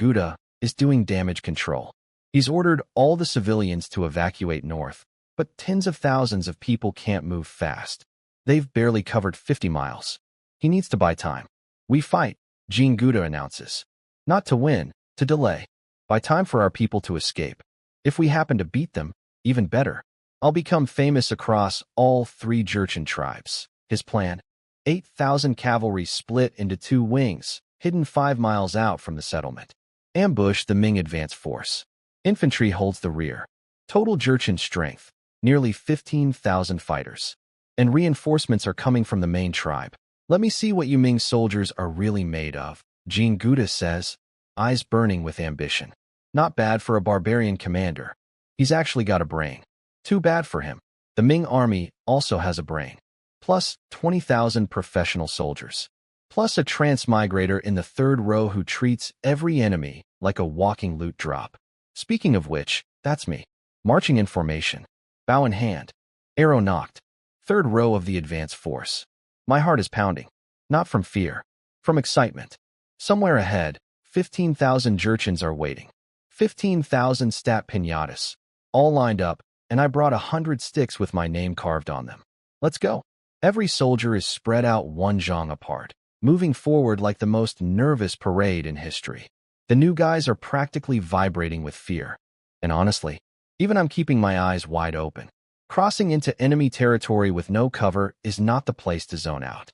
is doing damage control. He's ordered all the civilians to evacuate north, but tens of thousands of people can't move fast. They've barely covered 50 miles. He needs to buy time. We fight, Jin announces. Not to win, to delay. Buy time for our people to escape. If we happen to beat them, even better. I'll become famous across all 3 Jurchen tribes. His plan? 8,000 cavalry split into 2 wings, hidden 5 miles out from the settlement. Ambush the Ming advance force. Infantry holds the rear. Total Jurchen strength, nearly 15,000 fighters. And reinforcements are coming from the main tribe. Let me see what you Ming soldiers are really made of, Jin says, eyes burning with ambition. Not bad for a barbarian commander. He's actually got a brain. Too bad for him. The Ming army also has a brain. Plus 20,000 professional soldiers. Plus a transmigrator in the 3rd row who treats every enemy like a walking loot drop. Speaking of which, that's me. Marching in formation. Bow in hand. Arrow knocked. 3rd row of the advance force. My heart is pounding. Not from fear. From excitement. Somewhere ahead, 15,000 Jurchens are waiting. 15,000 stat pinatas. All lined up, and I brought 100 sticks with my name carved on them. Let's go. Every soldier is spread out 1 zhang apart, moving forward like the most nervous parade in history. The new guys are practically vibrating with fear. And honestly, even I'm keeping my eyes wide open. Crossing into enemy territory with no cover is not the place to zone out.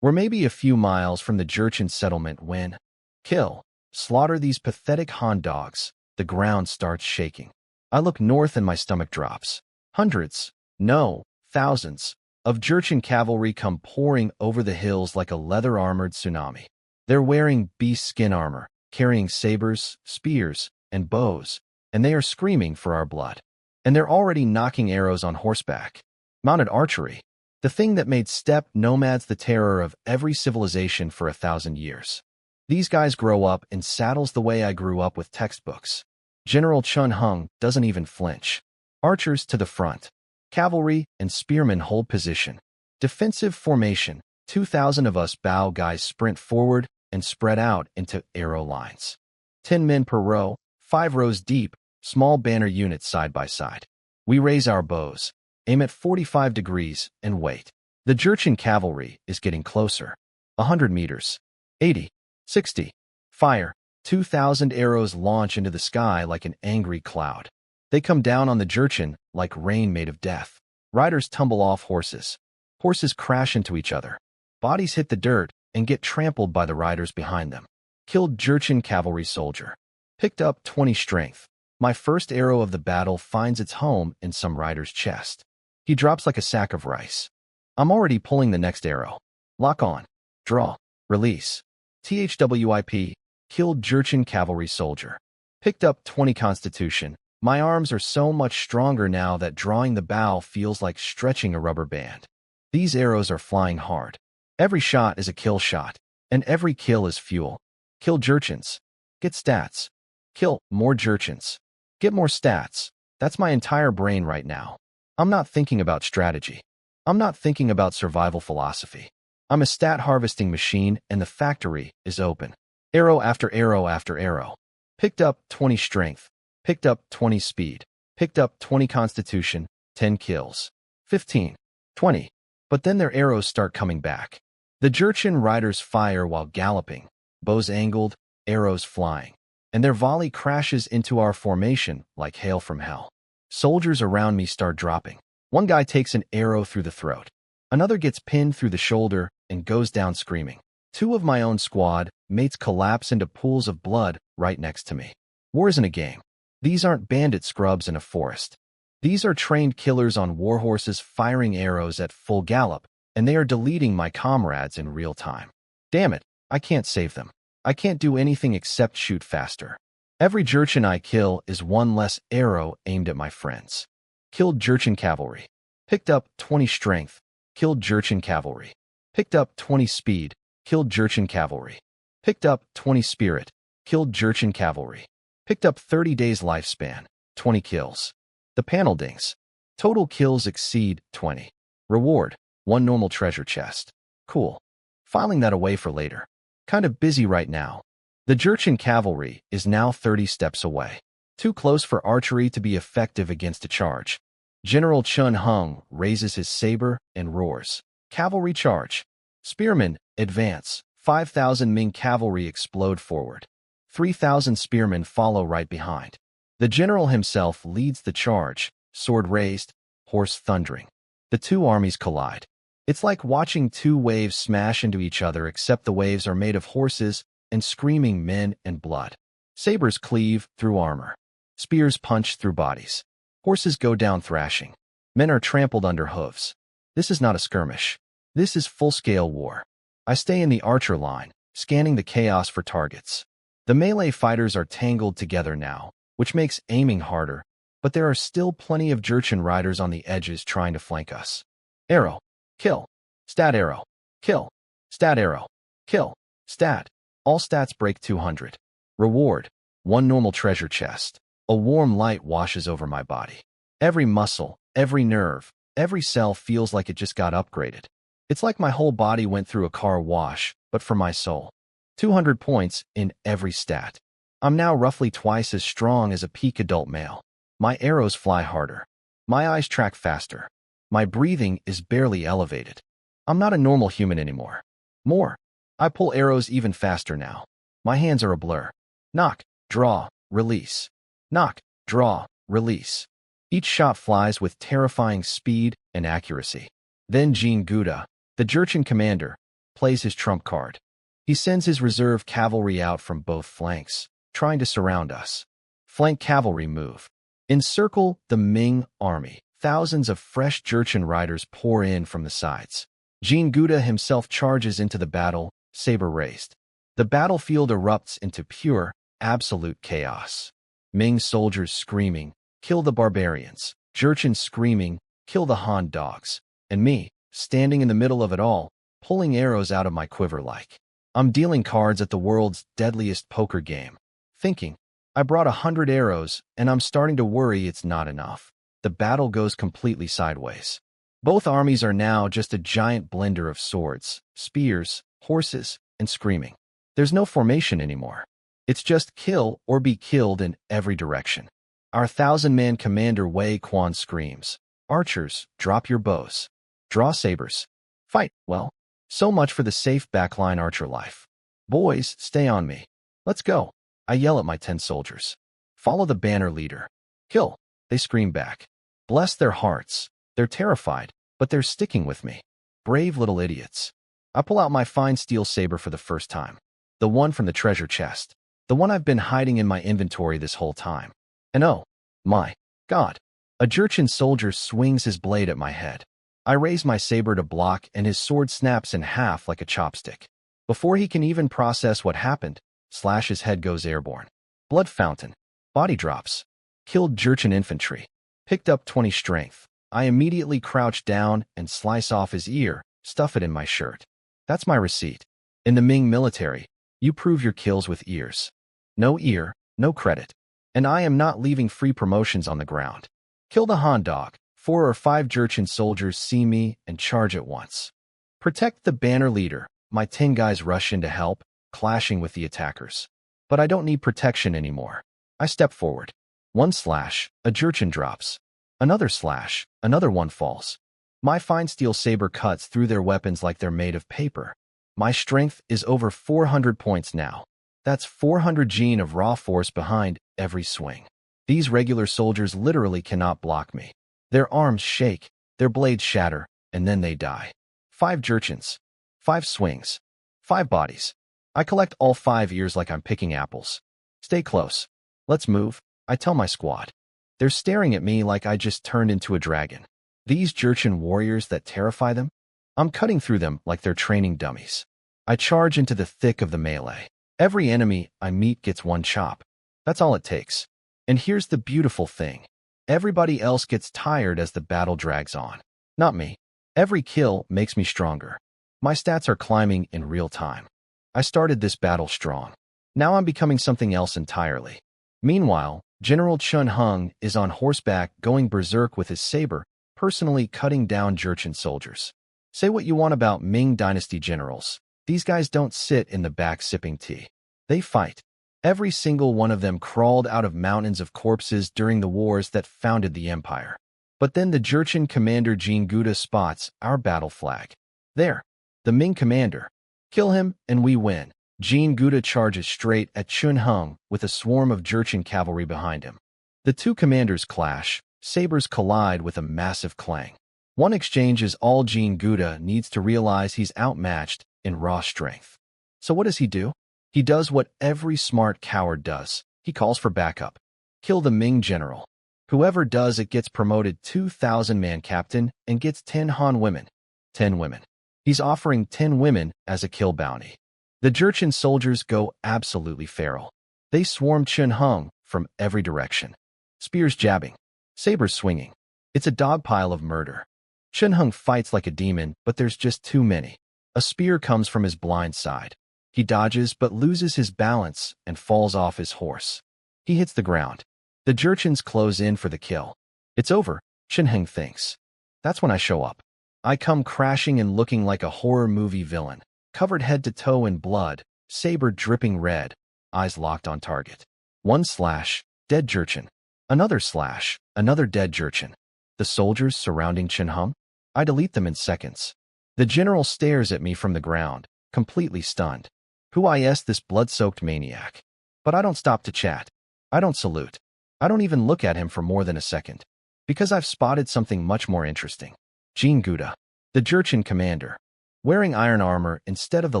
We're maybe a few miles from the Jurchen settlement when, kill, slaughter these pathetic Han dogs, the ground starts shaking. I look north and my stomach drops. Hundreds, no, thousands, of Jurchen cavalry come pouring over the hills like a leather-armored tsunami. They're wearing beast skin armor, carrying sabers, spears, and bows, and they are screaming for our blood. And they're already knocking arrows on horseback. Mounted archery, the thing that made steppe nomads the terror of every civilization for 1,000 years. These guys grow up in saddles the way I grew up with textbooks. General Chun Hung doesn't even flinch. Archers to the front. Cavalry and spearmen hold position. Defensive formation. 2,000 of us bow guys sprint forward and spread out into arrow lines. 10 men per row, 5 rows deep, small banner units side by side. We raise our bows, aim at 45 degrees, and wait. The Jurchen cavalry is getting closer. 100 meters. 80. 60. Fire. 2,000 arrows launch into the sky like an angry cloud. They come down on the Jurchen like rain made of death. Riders tumble off horses. Horses crash into each other. Bodies hit the dirt and get trampled by the riders behind them. Killed Jurchen cavalry soldier. Picked up 20 strength. My first arrow of the battle finds its home in some rider's chest. He drops like a sack of rice. I'm already pulling the next arrow. Lock on. Draw. Release. THWIP. Killed Jurchen cavalry soldier. Picked up 20 constitution. My arms are so much stronger now that drawing the bow feels like stretching a rubber band. These arrows are flying hard. Every shot is a kill shot, and every kill is fuel. Kill Jurchens. Get stats. Kill more Jurchens. Get more stats. That's my entire brain right now. I'm not thinking about strategy. I'm not thinking about survival philosophy. I'm a stat harvesting machine and the factory is open. Arrow after arrow after arrow. Picked up 20 strength. Picked up 20 speed. Picked up 20 constitution. 10 kills. 15. 20. But then their arrows start coming back. The Jurchen riders fire while galloping, bows angled, arrows flying. And their volley crashes into our formation like hail from hell. Soldiers around me start dropping. One guy takes an arrow through the throat. Another gets pinned through the shoulder and goes down screaming. 2 of my own squad mates collapse into pools of blood right next to me. War isn't a game. These aren't bandit scrubs in a forest. These are trained killers on warhorses firing arrows at full gallop, and they are deleting my comrades in real time. Damn it, I can't save them. I can't do anything except shoot faster. Every Jurchen I kill is 1 less arrow aimed at my friends. Killed Jurchen cavalry. Picked up 20 strength. Killed Jurchen cavalry. Picked up 20 speed. Killed Jurchen cavalry. Picked up 20 spirit. Killed Jurchen cavalry. Picked up 30 days lifespan. 20 kills. The panel dings. Total kills exceed 20. Reward. 1 normal treasure chest. Cool. Filing that away for later. Kind of busy right now. The Jurchen cavalry is now 30 steps away. Too close for archery to be effective against a charge. General Chun Hung raises his saber and roars. Cavalry charge. Spearmen, advance. 5,000 Ming cavalry explode forward. 3,000 spearmen follow right behind. The general himself leads the charge, sword raised, horse thundering. The two armies collide. It's like watching two waves smash into each other, except the waves are made of horses and screaming men and blood. Sabers cleave through armor. Spears punch through bodies. Horses go down thrashing. Men are trampled under hooves. This is not a skirmish. This is full-scale war. I stay in the archer line, scanning the chaos for targets. The melee fighters are tangled together now, which makes aiming harder, but there are still plenty of Jurchen riders on the edges trying to flank us. Arrow. Kill. Stat arrow. Kill. Stat arrow. Kill. Stat. All stats break 200. Reward. 1 normal treasure chest. A warm light washes over my body. Every muscle, every nerve, every cell feels like it just got upgraded. It's like my whole body went through a car wash, but for my soul. 200 points in every stat. I'm now roughly twice as strong as a peak adult male. My arrows fly harder. My eyes track faster. My breathing is barely elevated. I'm not a normal human anymore. More. I pull arrows even faster now. My hands are a blur. Knock, draw, release. Knock, draw, release. Each shot flies with terrifying speed and accuracy. Then Jean Gouda, the Jurchen commander, plays his trump card. He sends his reserve cavalry out from both flanks, trying to surround us. Flank cavalry move. Encircle the Ming army. Thousands of fresh Jurchen riders pour in from the sides. Jean Gouda himself charges into the battle, saber raised. The battlefield erupts into pure, absolute chaos. Ming soldiers screaming, "Kill the barbarians." Jurchen screaming, "Kill the Han dogs." And me, standing in the middle of it all, pulling arrows out of my quiver like I'm dealing cards at the world's deadliest poker game. Thinking, I brought 100 arrows, and I'm starting to worry it's not enough. The battle goes completely sideways. Both armies are now just a giant blender of swords, spears, horses, and screaming. There's no formation anymore. It's just kill or be killed in every direction. Our 1,000-man commander Wei Quan screams, "Archers, drop your bows. Draw sabers. Fight." Well, so much for the safe backline archer life. Boys, stay on me. Let's go. I yell at my 10 soldiers. Follow the banner leader. Kill. They scream back. Bless their hearts. They're terrified, but they're sticking with me. Brave little idiots. I pull out my fine steel saber for the first time. The one from the treasure chest. The one I've been hiding in my inventory this whole time. And oh, my God. A Jurchen soldier swings his blade at my head. I raise my saber to block, and his sword snaps in half like a chopstick. Before he can even process what happened, slash, his head goes airborne. Blood fountain. Body drops. Killed Jurchen infantry. Picked up 20 strength. I immediately crouch down and slice off his ear, stuff it in my shirt. That's my receipt. In the Ming military, you prove your kills with ears. No ear, no credit. And I am not leaving free promotions on the ground. Kill the Han dog. 4 or 5 Jurchen soldiers see me and charge at once. Protect the banner leader. My 10 guys rush in to help, clashing with the attackers. But I don't need protection anymore. I step forward. One slash, a Jurchen drops. Another slash, another one falls. My fine steel saber cuts through their weapons like they're made of paper. My strength is over 400 points now. That's 400 gene of raw force behind every swing. These regular soldiers literally cannot block me. Their arms shake, their blades shatter, and then they die. 5 Jurchens. 5 swings. 5 bodies. I collect all 5 ears like I'm picking apples. Stay close. Let's move, I tell my squad. They're staring at me like I just turned into a dragon. These Jurchen warriors that terrify them? I'm cutting through them like they're training dummies. I charge into the thick of the melee. Every enemy I meet gets one chop. That's all it takes. And here's the beautiful thing. Everybody else gets tired as the battle drags on. Not me. Every kill makes me stronger. My stats are climbing in real time. I started this battle strong. Now I'm becoming something else entirely. Meanwhile, General Chun Hung is on horseback going berserk with his saber, personally cutting down Jurchen soldiers. Say what you want about Ming Dynasty generals. These guys don't sit in the back sipping tea. They fight. Every single one of them crawled out of mountains of corpses during the wars that founded the empire. But then the Jurchen commander Jin Guda spots our battle flag. There, the Ming commander. Kill him and we win. Jin Guda charges straight at Chun Hung with a swarm of Jurchen cavalry behind him. The two commanders clash. Sabers collide with a massive clang. One exchange is all Jin Guda needs to realize he's outmatched in raw strength. So what does he do? He does what every smart coward does. He calls for backup. Kill the Ming general. Whoever does it gets promoted 2,000-man captain and gets 10 Han women. 10 women. He's offering 10 women as a kill bounty. The Jurchen soldiers go absolutely feral. They swarm Chun Hung from every direction. Spears jabbing. Sabers swinging. It's a dogpile of murder. Chun Hung fights like a demon, but there's just too many. A spear comes from his blind side. He dodges but loses his balance and falls off his horse. He hits the ground. The Jurchens close in for the kill. It's over, Chun Hung thinks. That's when I show up. I come crashing and looking like a horror movie villain, covered head to toe in blood, saber dripping red, eyes locked on target. One slash, dead Jurchen. Another slash, another dead Jurchen. The soldiers surrounding Chun Hung? I delete them in seconds. The general stares at me from the ground, completely stunned. Who is this blood-soaked maniac? But I don't stop to chat. I don't salute. I don't even look at him for more than a second. Because I've spotted something much more interesting. Jin Guda, the Jurchen commander, wearing iron armor instead of the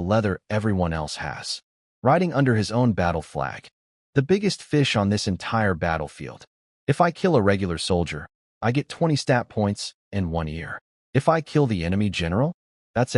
leather everyone else has. Riding under his own battle flag. The biggest fish on this entire battlefield. If I kill a regular soldier, I get 20 stat points in 1 year. If I kill the enemy general, that's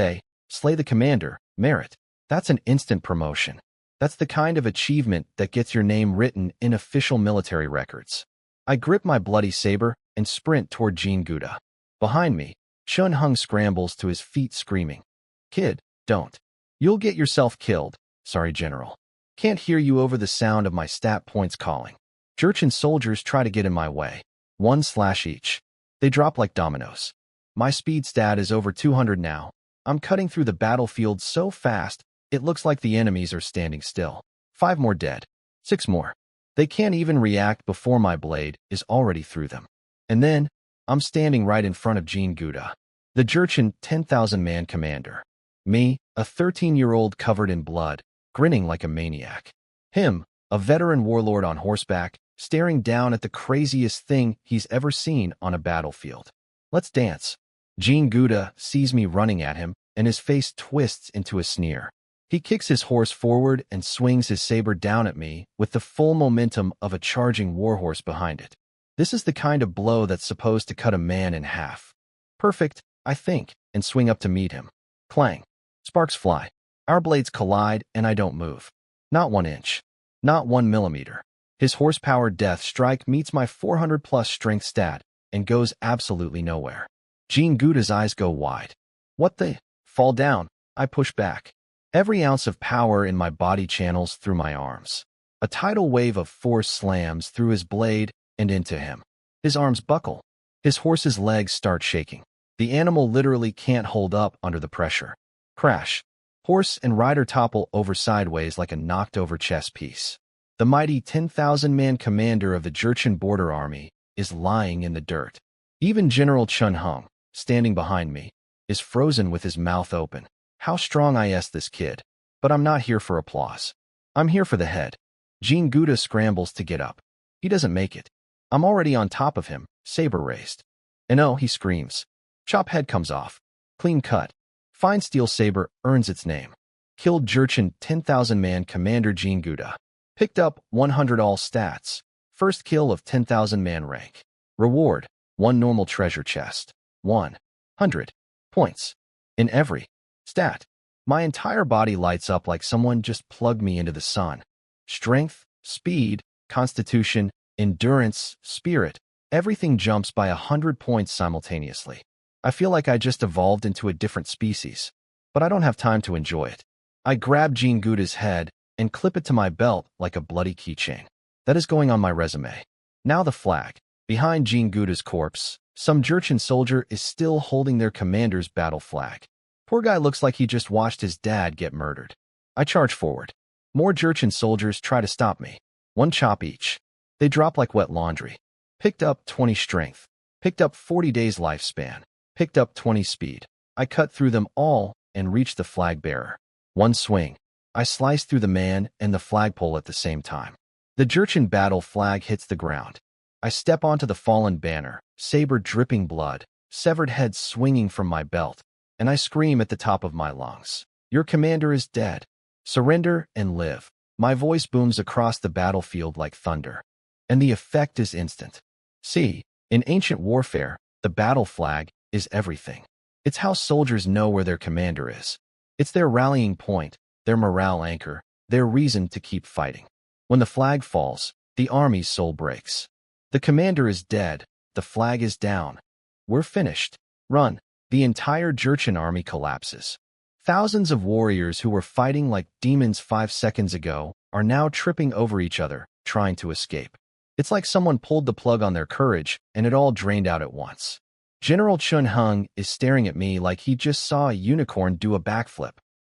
slay the commander, merit. That's an instant promotion. That's the kind of achievement that gets your name written in official military records. I grip my bloody saber and sprint toward Jin Guda. Behind me, Chun Hung scrambles to his feet screaming. Kid, don't. You'll get yourself killed. Sorry, General. Can't hear you over the sound of my stat points calling. Jurchen soldiers try to get in my way. 1 slash each. They drop like dominoes. My speed stat is over 200 now. I'm cutting through the battlefield so fast, it looks like the enemies are standing still. 5 more dead. 6 more. They can't even react before my blade is already through them. And then, I'm standing right in front of Jin Guda, the Jurchen 10,000-man commander. Me, a 13-year-old covered in blood, grinning like a maniac. Him, a veteran warlord on horseback, staring down at the craziest thing he's ever seen on a battlefield. Let's dance. Jin Guda sees me running at him, and his face twists into a sneer. He kicks his horse forward and swings his saber down at me with the full momentum of a charging warhorse behind it. This is the kind of blow that's supposed to cut a man in half. Perfect, I think, and swing up to meet him. Clang. Sparks fly. Our blades collide, and I don't move. Not 1 inch. Not 1 millimeter. His horsepower death strike meets my 400-plus strength stat and goes absolutely nowhere. Jin Guda's eyes go wide. What the? Fall down. I push back. Every ounce of power in my body channels through my arms. A tidal wave of force slams through his blade and into him. His arms buckle. His horse's legs start shaking. The animal literally can't hold up under the pressure. Crash. Horse and rider topple over sideways like a knocked-over chess piece. The mighty 10,000-man commander of the Jurchen border army is lying in the dirt. Even General Chun Hung, standing behind me, is frozen with his mouth open. How strong is this kid? But I'm not here for applause. I'm here for the head. Jin Guda scrambles to get up. He doesn't make it. I'm already on top of him, saber raised. And oh, he screams. Chop head comes off. Clean cut. Fine steel saber earns its name. Killed Jurchen 10,000-man commander Jin Guda. Picked up 100 all stats. First kill of 10,000-man rank. Reward, 1 normal treasure chest. 100 points. In every stat. My entire body lights up like someone just plugged me into the sun. Strength, speed, constitution, endurance, spirit, everything jumps by 100 points simultaneously. I feel like I just evolved into a different species, but I don't have time to enjoy it. I grab Jin Guda's head and clip it to my belt like a bloody keychain. That is going on my resume. Now the flag. Behind Jin Guda's corpse, Some Jurchen soldier is still holding their commander's battle flag. Poor guy looks like he just watched his dad get murdered. I charge forward. More Jurchen soldiers try to stop me. One chop each. They drop like wet laundry. Picked up 20 strength. Picked up 40 days lifespan. Picked up 20 speed. I cut through them all and reach the flag bearer. One swing. I slice through the man and the flagpole at the same time. The Jurchen battle flag hits the ground. I step onto the fallen banner, saber dripping blood, severed head swinging from my belt, and I scream at the top of my lungs. Your commander is dead. Surrender and live. My voice booms across the battlefield like thunder. And the effect is instant. See, in ancient warfare, the battle flag is everything. It's how soldiers know where their commander is. It's their rallying point, their morale anchor, their reason to keep fighting. When the flag falls, the army's soul breaks. The commander is dead. The flag is down. We're finished. Run. The entire Jurchen army collapses. Thousands of warriors who were fighting like demons 5 seconds ago are now tripping over each other, trying to escape. It's like someone pulled the plug on their courage and it all drained out at once. General Chun Hung is staring at me like he just saw a unicorn do a backflip.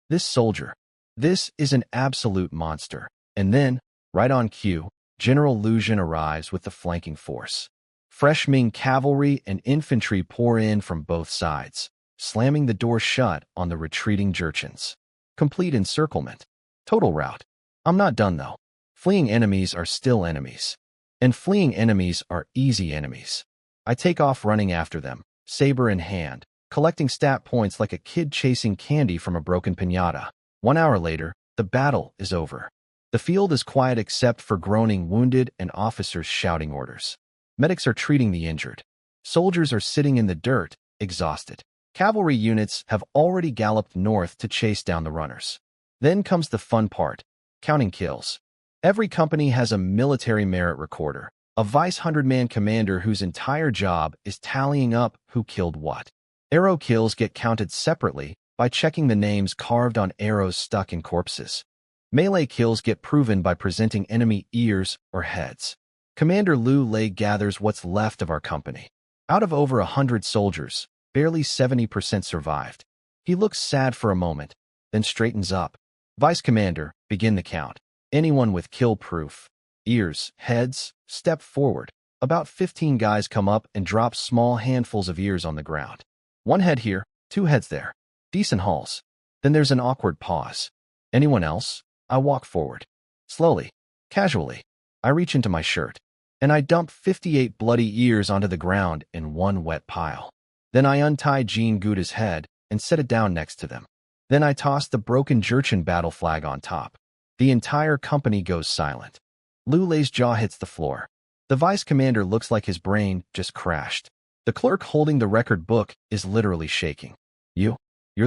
This soldier. This is an absolute monster. And then, right on cue, General Lu Jin arrives with the flanking force. Fresh Ming cavalry and infantry pour in from both sides, slamming the door shut on the retreating Jurchens. Complete encirclement. Total rout. I'm not done though. Fleeing enemies are still enemies. And fleeing enemies are easy enemies. I take off running after them, saber in hand, collecting stat points like a kid chasing candy from a broken piñata. 1 hour later, the battle is over. The field is quiet except for groaning wounded and officers shouting orders. Medics are treating the injured. Soldiers are sitting in the dirt, exhausted. Cavalry units have already galloped north to chase down the runners. Then comes the fun part, counting kills. Every company has a military merit recorder, a vice 100-man commander whose entire job is tallying up who killed what. Arrow kills get counted separately by checking the names carved on arrows stuck in corpses. Melee kills get proven by presenting enemy ears or heads. Commander Lu Lei gathers what's left of our company. Out of over 100 soldiers, barely 70% survived. He looks sad for a moment, then straightens up. Vice Commander, begin the count. Anyone with kill proof, ears, heads, step forward. About 15 guys come up and drop small handfuls of ears on the ground. 1 head here, 2 heads there. Decent hauls. Then there's an awkward pause. Anyone else? I walk forward. Slowly, casually. I reach into my shirt, and I dump 58 bloody ears onto the ground in one wet pile. Then I untie Jean Gouda's head and set it down next to them. Then I toss the broken Jurchen battle flag on top. The entire company goes silent. Lu Lei's jaw hits the floor. The vice commander looks like his brain just crashed. The clerk holding the record book is literally shaking. You're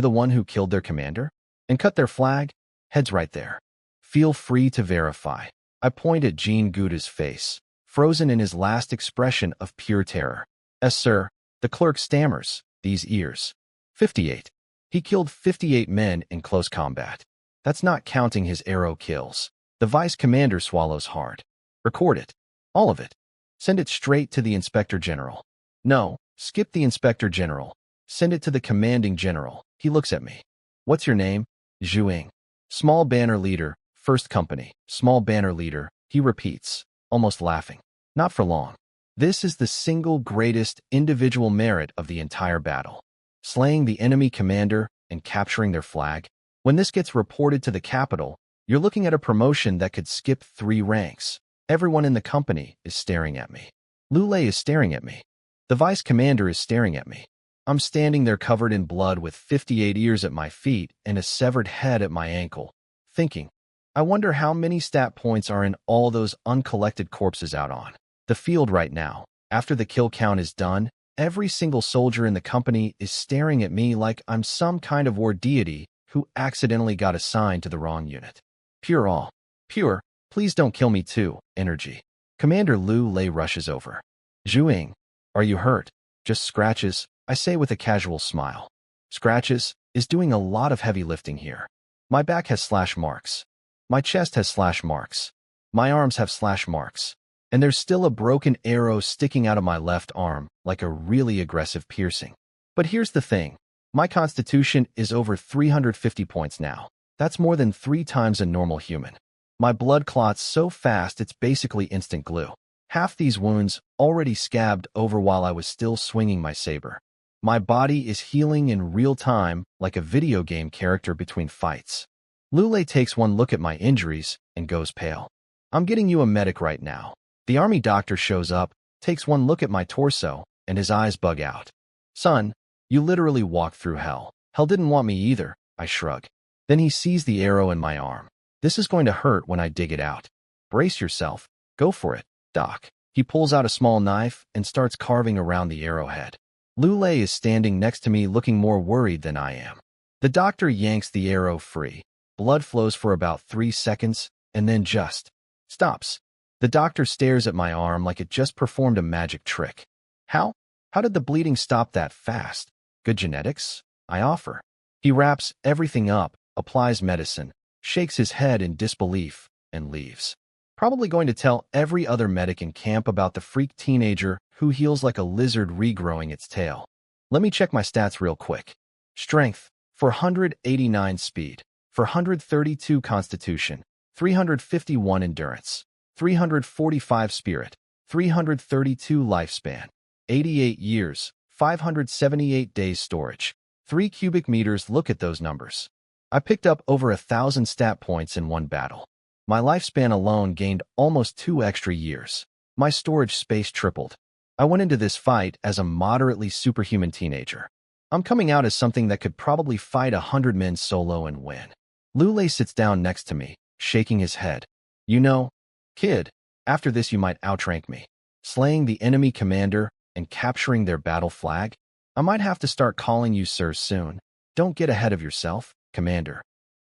the one who killed their commander? And cut their flag? Head's right there. Feel free to verify. I point at Jean Gouda's face, frozen in his last expression of pure terror. Yes, sir. The clerk stammers. These ears. 58. He killed 58 men in close combat. That's not counting his arrow kills. The vice commander swallows hard. Record it. All of it. Send it straight to the inspector general. No, skip the inspector general. Send it to the commanding general. He looks at me. What's your name? Zhu Ying. Small banner leader, first company. Small banner leader, he repeats, almost laughing. Not for long. This is the single greatest individual merit of the entire battle. Slaying the enemy commander and capturing their flag. When this gets reported to the capital, you're looking at a promotion that could skip 3 ranks. Everyone in the company is staring at me. Lu Lei is staring at me. The vice commander is staring at me. I'm standing there covered in blood with 58 ears at my feet and a severed head at my ankle, thinking, I wonder how many stat points are in all those uncollected corpses out on the field right now. After the kill count is done, every single soldier in the company is staring at me like I'm some kind of war deity who accidentally got assigned to the wrong unit. Pure all. Pure, please don't kill me too, energy. Commander Lu Lei rushes over. Zhu Ying, are you hurt? Just scratches, I say with a casual smile. Scratches is doing a lot of heavy lifting here. My back has slash marks. My chest has slash marks. My arms have slash marks. And there's still a broken arrow sticking out of my left arm, like a really aggressive piercing. But here's the thing. My constitution is over 350 points now. That's more than 3 times a normal human. My blood clots so fast it's basically instant glue. Half these wounds already scabbed over while I was still swinging my saber. My body is healing in real time like a video game character between fights. Lule takes one look at my injuries and goes pale. I'm getting you a medic right now. The army doctor shows up, takes one look at my torso, and his eyes bug out. Son, you literally walked through hell. Hell didn't want me either, I shrug. Then he sees the arrow in my arm. This is going to hurt when I dig it out. Brace yourself. Go for it, Doc. He pulls out a small knife and starts carving around the arrowhead. Lule is standing next to me looking more worried than I am. The doctor yanks the arrow free. Blood flows for about 3 seconds and then just stops. The doctor stares at my arm like it just performed a magic trick. How? How did the bleeding stop that fast? Good genetics? I offer. He wraps everything up, applies medicine, shakes his head in disbelief, and leaves. Probably going to tell every other medic in camp about the freak teenager who heals like a lizard regrowing its tail. Let me check my stats real quick. Strength, 489 speed, 432 constitution, 351 endurance, 345 spirit, 332 lifespan, 88 years, 578 days storage, 3 cubic meters. Look at those numbers. I picked up over 1,000 stat points in one battle. My lifespan alone gained almost 2 extra years. My storage space tripled. I went into this fight as a moderately superhuman teenager. I'm coming out as something that could probably fight 100 men solo and win. Lule sits down next to me, shaking his head. You know, kid, after this you might outrank me. Slaying the enemy commander and capturing their battle flag? I might have to start calling you sir soon. Don't get ahead of yourself, Commander.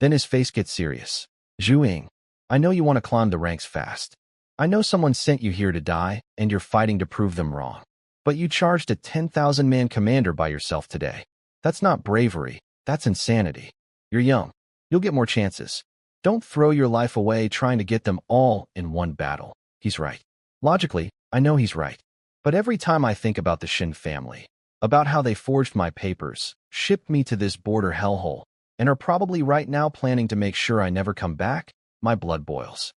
Then his face gets serious. Zhu Ying, I know you want to climb the ranks fast. I know someone sent you here to die, and you're fighting to prove them wrong. But you charged a 10,000-man commander by yourself today. That's not bravery, that's insanity. You're young. You'll get more chances. Don't throw your life away trying to get them all in one battle. He's right. Logically, I know he's right. But every time I think about the Shin family, about how they forged my papers, shipped me to this border hellhole, and are probably right now planning to make sure I never come back, my blood boils.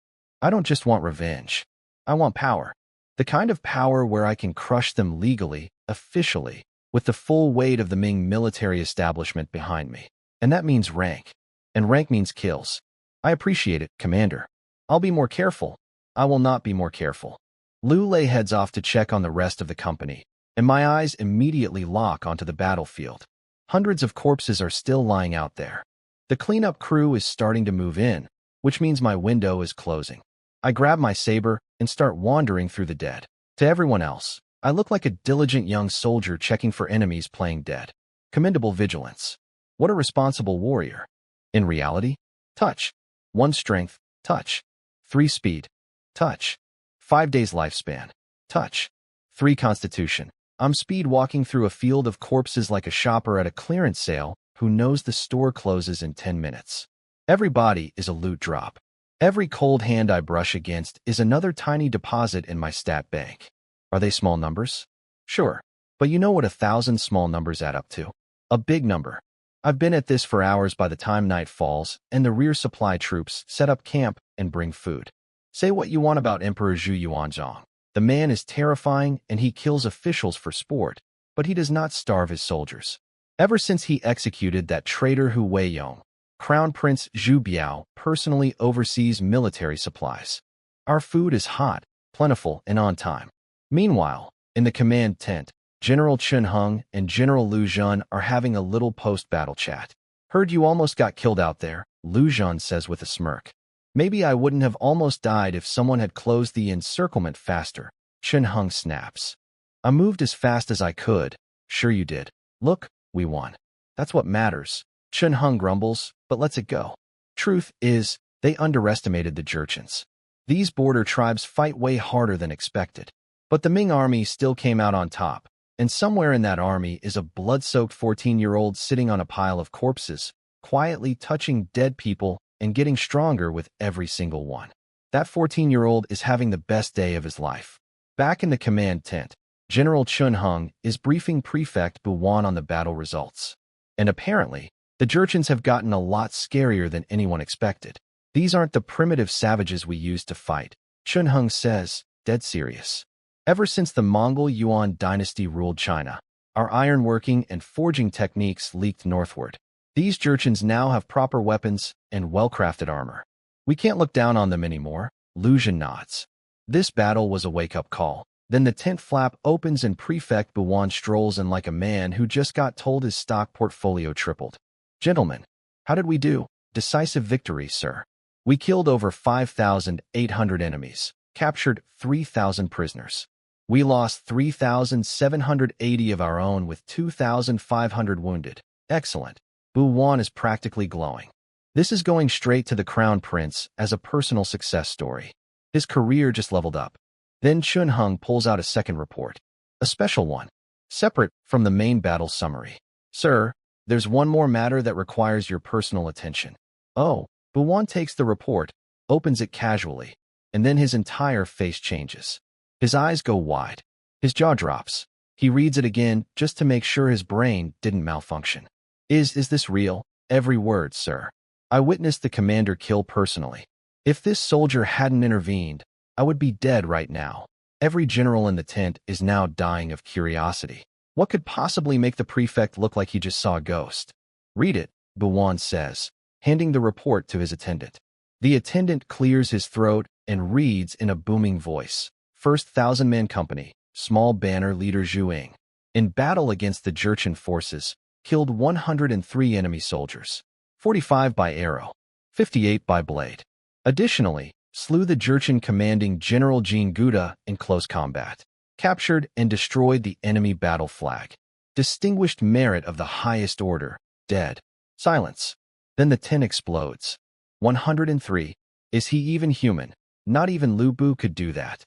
I don't just want revenge. I want power. The kind of power where I can crush them legally, officially, with the full weight of the Ming military establishment behind me. And that means rank. And rank means kills. I appreciate it, Commander. I'll be more careful. I will not be more careful. Lule heads off to check on the rest of the company, and my eyes immediately lock onto the battlefield. Hundreds of corpses are still lying out there. The cleanup crew is starting to move in, which means my window is closing. I grab my saber and start wandering through the dead. To everyone else, I look like a diligent young soldier checking for enemies playing dead. Commendable vigilance. What a responsible warrior. In reality, touch. 1 strength, touch. 3 speed, touch. 5 days lifespan, touch. 3 constitution. I'm speed walking through a field of corpses like a shopper at a clearance sale who knows the store closes in 10 minutes. Every body is a loot drop. Every cold hand I brush against is another tiny deposit in my stat bank. Are they small numbers? Sure. But you know what 1,000 small numbers add up to? A big number. I've been at this for hours by the time night falls, and the rear supply troops set up camp and bring food. Say what you want about Emperor Zhu Yuanzhang. The man is terrifying and he kills officials for sport, but he does not starve his soldiers. Ever since he executed that traitor Hu Weiyong, Crown Prince Zhu Biao personally oversees military supplies. Our food is hot, plentiful, and on time. Meanwhile, in the command tent, General Chen Hung and General Lu Zhan are having a little post-battle chat. Heard you almost got killed out there, Lu Zhan says with a smirk. Maybe I wouldn't have almost died if someone had closed the encirclement faster, Chen Hung snaps. I moved as fast as I could. Sure you did. Look, we won. That's what matters. Chen Hung grumbles, but lets it go. Truth is, they underestimated the Jurchens. These border tribes fight way harder than expected. But the Ming army still came out on top, and somewhere in that army is a blood-soaked 14-year-old sitting on a pile of corpses, quietly touching dead people and getting stronger with every single one. That 14-year-old is having the best day of his life. Back in the command tent, General Chun Hung is briefing Prefect Bu Wan on the battle results. And apparently, the Jurchens have gotten a lot scarier than anyone expected. These aren't the primitive savages we used to fight, Chun Hung says, dead serious. Ever since the Mongol Yuan dynasty ruled China, our ironworking and forging techniques leaked northward. These Jurchens now have proper weapons and well-crafted armor. We can't look down on them anymore, Lu Zhen nods. This battle was a wake-up call. Then the tent flap opens and Prefect Bu Wan strolls in like a man who just got told his stock portfolio tripled. Gentlemen, how did we do? Decisive victory, sir. We killed over 5,800 enemies, captured 3,000 prisoners. We lost 3,780 of our own with 2,500 wounded. Excellent. Bu Wan is practically glowing. This is going straight to the Crown Prince as a personal success story. His career just leveled up. Then Chun Hung pulls out a second report. A special one. Separate from the main battle summary. Sir, there's one more matter that requires your personal attention. Oh, Bu Wan takes the report, opens it casually, and then his entire face changes. His eyes go wide. His jaw drops. He reads it again just to make sure his brain didn't malfunction. Is this real? Every word, sir. I witnessed the commander kill personally. If this soldier hadn't intervened, I would be dead right now. Every general in the tent is now dying of curiosity. What could possibly make the prefect look like he just saw a ghost? Read it, Bu Wan says, handing the report to his attendant. The attendant clears his throat and reads in a booming voice. 1st 1,000-man company, small banner leader Zhu Ying. In battle against the Jurchen forces, killed 103 enemy soldiers, 45 by arrow, 58 by blade. Additionally, slew the Jurchen commanding General Jin Guda in close combat, captured and destroyed the enemy battle flag. Distinguished merit of the highest order, dead. Silence. Then the tent explodes. 103. Is he even human? Not even Lu Bu could do that.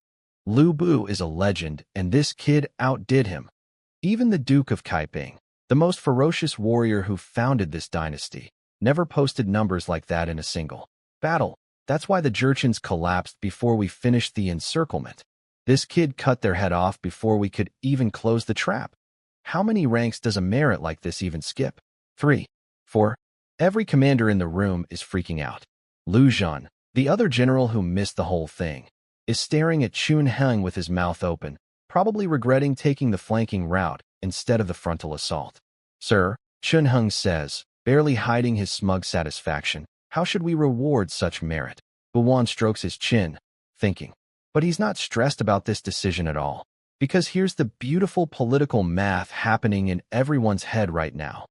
Lu Bu is a legend, and this kid outdid him. Even the Duke of Kaiping, the most ferocious warrior who founded this dynasty, never posted numbers like that in a single battle. That's why the Jurchens collapsed before we finished the encirclement. This kid cut their head off before we could even close the trap. How many ranks does a merit like this even skip? 3, 4. Every commander in the room is freaking out. Lu Zhen, the other general who missed the whole thing, is staring at Chun Hung with his mouth open, probably regretting taking the flanking route instead of the frontal assault. Sir, Chun Hung says, barely hiding his smug satisfaction, how should we reward such merit? Bu Wan strokes his chin, thinking. But he's not stressed about this decision at all, because here's the beautiful political math happening in everyone's head right now.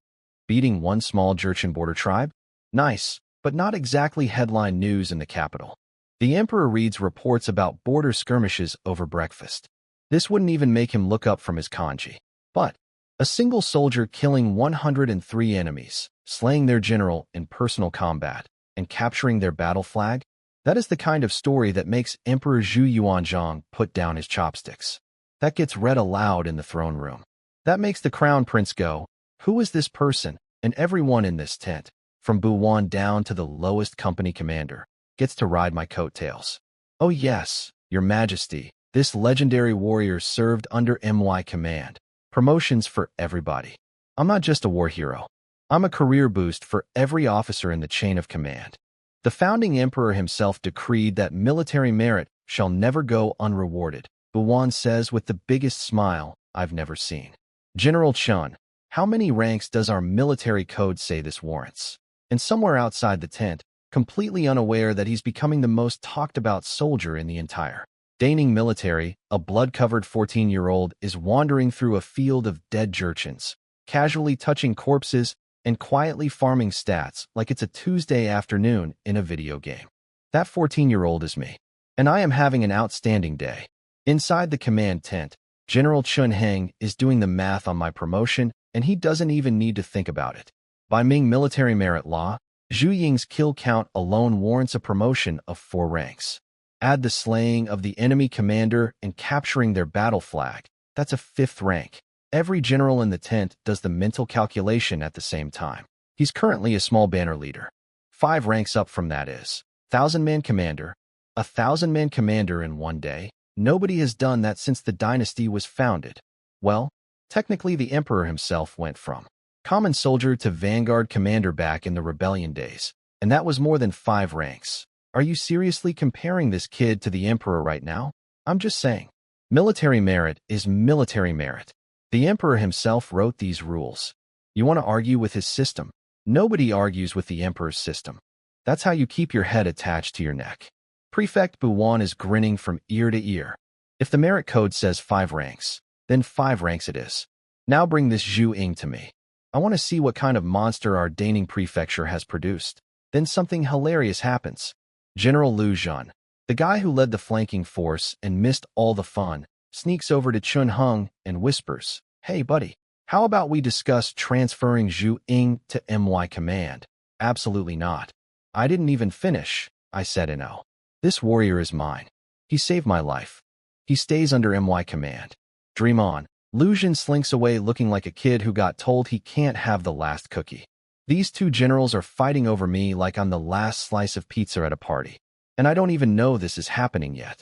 Beating one small Jurchen border tribe? Nice, but not exactly headline news in the capital. The emperor reads reports about border skirmishes over breakfast. This wouldn't even make him look up from his kanji. But a single soldier killing 103 enemies, slaying their general in personal combat, and capturing their battle flag? That is the kind of story that makes Emperor Zhu Yuanzhang put down his chopsticks. That gets read aloud in the throne room. That makes the crown prince go, who is this person? And everyone in this tent, from Bu Wan down to the lowest company commander, gets to ride my coattails. Oh yes, your majesty, this legendary warrior served under MY command. Promotions for everybody. I'm not just a war hero. I'm a career boost for every officer in the chain of command. The founding emperor himself decreed that military merit shall never go unrewarded, Bu Wan says with the biggest smile I've never seen. General Chun, how many ranks does our military code say this warrants? And somewhere outside the tent, completely unaware that he's becoming the most talked about soldier in the entire Daning military, a blood-covered 14-year-old is wandering through a field of dead Jurchens, casually touching corpses and quietly farming stats like it's a Tuesday afternoon in a video game. That 14-year-old is me, and I am having an outstanding day. Inside the command tent, General Chun Heng is doing the math on my promotion, and he doesn't even need to think about it. By Ming military merit law, Zhu Ying's kill count alone warrants a promotion of 4 ranks. Add the slaying of the enemy commander and capturing their battle flag, that's a 5th rank. Every general in the tent does the mental calculation at the same time. He's currently a small banner leader. 5 ranks up from that is 1,000-man commander, 1,000-man commander in one day. Nobody has done that since the dynasty was founded. Well, technically the emperor himself went from common soldier to vanguard commander back in the rebellion days, and that was more than 5 ranks. Are you seriously comparing this kid to the emperor right now? I'm just saying. Military merit is military merit. The emperor himself wrote these rules. You want to argue with his system? Nobody argues with the emperor's system. That's how you keep your head attached to your neck. Prefect Buwan is grinning from ear to ear. If the merit code says 5 ranks, then 5 ranks it is. Now bring this Zhu Ying to me. I want to see what kind of monster our Daning prefecture has produced. Then something hilarious happens. General Lu Zhan, the guy who led the flanking force and missed all the fun, sneaks over to Chun Hung and whispers, "Hey buddy, how about we discuss transferring Zhu Ying to MY command?" Absolutely not. I didn't even finish, I said in O. This warrior is mine. He saved my life. He stays under MY command. Dream on. Lu Zhan slinks away looking like a kid who got told he can't have the last cookie. These 2 generals are fighting over me like I'm the last slice of pizza at a party. And I don't even know this is happening yet.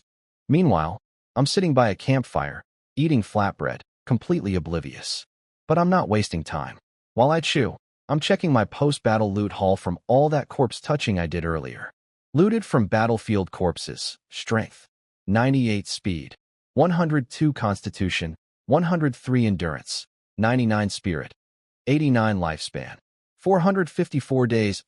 Meanwhile, I'm sitting by a campfire, eating flatbread, completely oblivious. But I'm not wasting time. While I chew, I'm checking my post-battle loot haul from all that corpse touching I did earlier. Looted from battlefield corpses: strength, 98 speed, 102 constitution, 103 endurance, 99 spirit, 89 lifespan, 454 days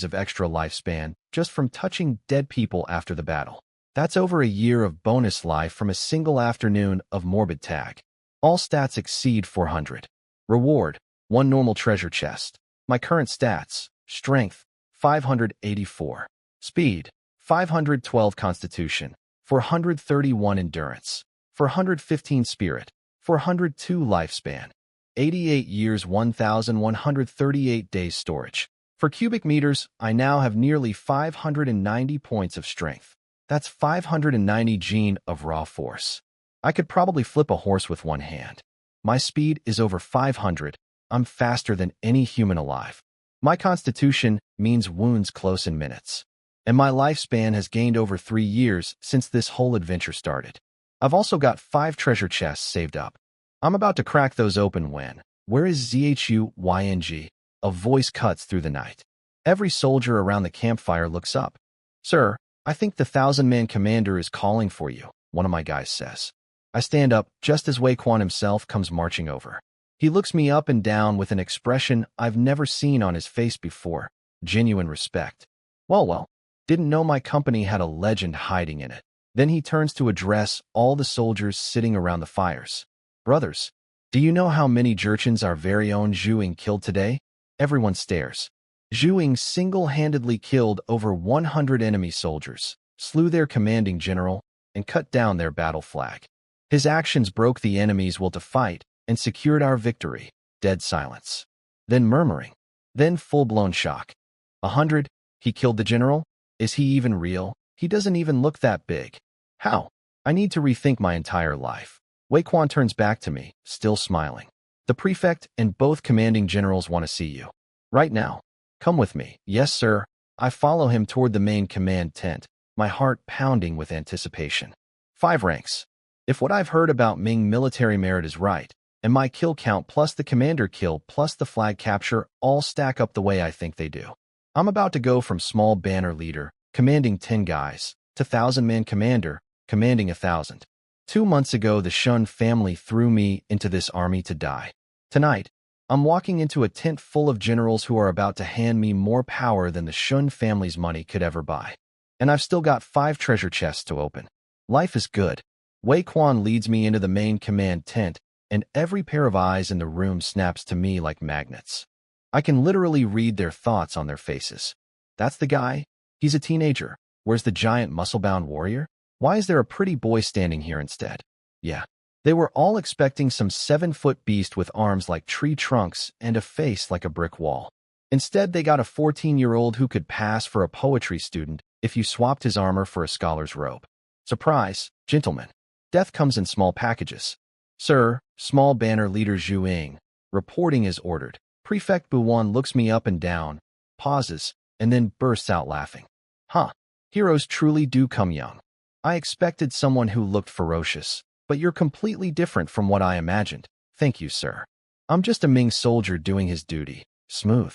of extra lifespan just from touching dead people after the battle. That's over a year of bonus life from a single afternoon of morbid tag. All stats exceed 400. Reward: 1 normal treasure chest. My current stats: strength, 584. Speed, 512 constitution, 431 endurance, 415 spirit, 402 lifespan, 88 years 1,138 days storage. For cubic meters, I now have nearly 590 points of strength. That's 590 gene of raw force. I could probably flip a horse with one hand. My speed is over 500. I'm faster than any human alive. My constitution means wounds close in minutes. And my lifespan has gained over 3 years since this whole adventure started. I've also got 5 treasure chests saved up. I'm about to crack those open when, where is ZHUYNG? A voice cuts through the night. Every soldier around the campfire looks up. "Sir, I think the 1,000-man commander is calling for you," one of my guys says. I stand up just as Wei Quan himself comes marching over. He looks me up and down with an expression I've never seen on his face before. Genuine respect. Well, didn't know my company had a legend hiding in it. Then he turns to address all the soldiers sitting around the fires. "Brothers, do you know how many Jurchens our very own Zhu Ying killed today?" Everyone stares. Zhu Ying single-handedly killed over 100 enemy soldiers, slew their commanding general, and cut down their battle flag. His actions broke the enemy's will to fight and secured our victory. Dead silence. Then murmuring. Then full-blown shock. 100? He killed the general? Is he even real? He doesn't even look that big. How? I need to rethink my entire life. Wei Quan turns back to me, still smiling. "The prefect and both commanding generals want to see you. Right now. Come with me." "Yes, sir." I follow him toward the main command tent, my heart pounding with anticipation. 5 ranks. If what I've heard about Ming military merit is right, and my kill count plus the commander kill plus the flag capture all stack up the way I think they do, I'm about to go from small banner leader, commanding 10 guys, to 1,000-man commander, commanding 1,000. 2 months ago, the Shun family threw me into this army to die. Tonight, I'm walking into a tent full of generals who are about to hand me more power than the Shun family's money could ever buy. And I've still got 5 treasure chests to open. Life is good. Wei Quan leads me into the main command tent, and every pair of eyes in the room snaps to me like magnets. I can literally read their thoughts on their faces. That's the guy? He's a teenager. Where's the giant muscle-bound warrior? Why is there a pretty boy standing here instead? Yeah. They were all expecting some 7-foot beast with arms like tree trunks and a face like a brick wall. Instead, they got a 14-year-old who could pass for a poetry student if you swapped his armor for a scholar's robe. Surprise, gentlemen. Death comes in small packages. "Sir, small banner leader Zhu Ying. Reporting is ordered." Prefect Buwan looks me up and down, pauses, and then bursts out laughing. "Huh. Heroes truly do come young. I expected someone who looked ferocious, but you're completely different from what I imagined. Thank you, sir. I'm just a Ming soldier doing his duty. Smooth.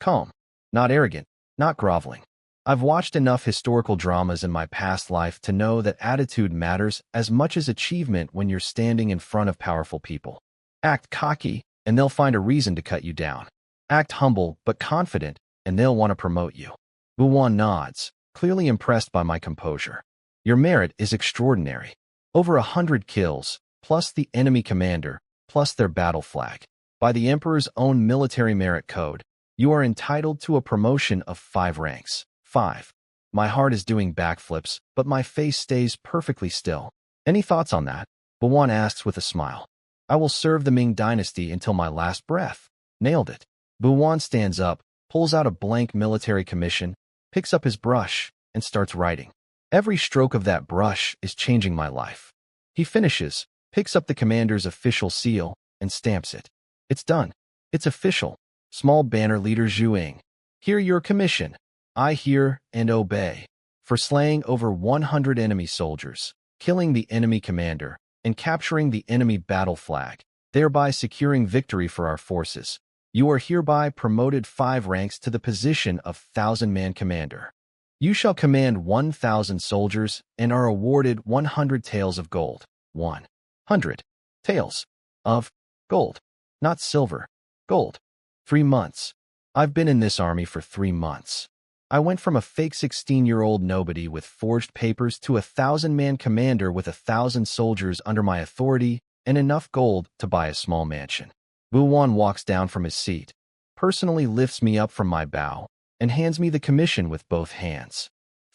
Calm. Not arrogant. Not groveling. I've watched enough historical dramas in my past life to know that attitude matters as much as achievement when you're standing in front of powerful people. Act cocky, and they'll find a reason to cut you down. Act humble but confident, and they'll want to promote you. Buwan nods, clearly impressed by my composure. Your merit is extraordinary. Over 100 kills, plus the enemy commander, plus their battle flag. By the Emperor's own military merit code, you are entitled to a promotion of 5 ranks. 5. My heart is doing backflips, but my face stays perfectly still. Any thoughts on that? Buwan asks with a smile. I will serve the Ming dynasty until my last breath. Nailed it. Buwan stands up, pulls out a blank military commission, picks up his brush, and starts writing. Every stroke of that brush is changing my life. He finishes, picks up the commander's official seal, and stamps it. It's done. It's official. Small banner leader Zhu Ying. Here your commission. I hear and obey. For slaying over 100 enemy soldiers, killing the enemy commander, and capturing the enemy battle flag, thereby securing victory for our forces. You are hereby promoted 5 ranks to the position of 1,000-man commander. You shall command 1,000 soldiers and are awarded 100 taels of gold. 100 taels of gold, not silver, gold. 3 months. I've been in this army for 3 months. I went from a fake 16-year-old nobody with forged papers to a 1,000-man commander with 1,000 soldiers under my authority and enough gold to buy a small mansion. Buwan walks down from his seat, personally lifts me up from my bow, and hands me the commission with both hands.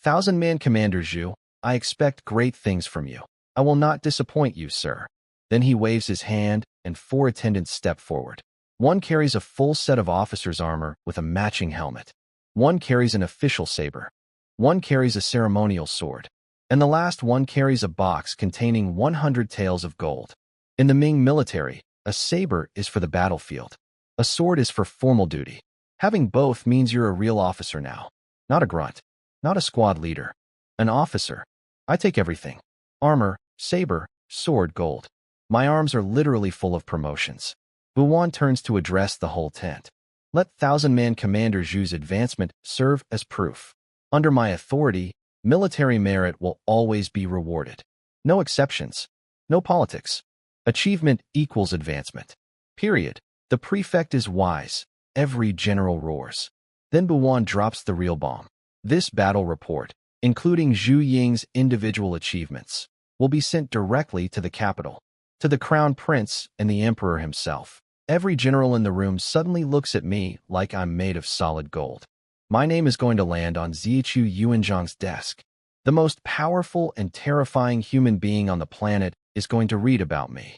1,000-man commander Zhu, I expect great things from you. I will not disappoint you, sir. Then he waves his hand, and 4 attendants step forward. One carries a full set of officer's armor with a matching helmet. One carries an official saber. One carries a ceremonial sword. And the last one carries a box containing 100 taels of gold. In the Ming military, a saber is for the battlefield. A sword is for formal duty. Having both means you're a real officer now. Not a grunt. Not a squad leader. An officer. I take everything. Armor, saber, sword, gold. My arms are literally full of promotions. Buwan turns to address the whole tent. Let 1,000-man commander Zhu's advancement serve as proof. Under my authority, military merit will always be rewarded. No exceptions. No politics. Achievement equals advancement. Period. The prefect is wise. Every general roars. Then Buwan drops the real bomb. This battle report, including Zhu Ying's individual achievements, will be sent directly to the capital, to the crown prince and the emperor himself. Every general in the room suddenly looks at me like I'm made of solid gold. My name is going to land on Zichu Yuanzhang's desk. The most powerful and terrifying human being on the planet is going to read about me.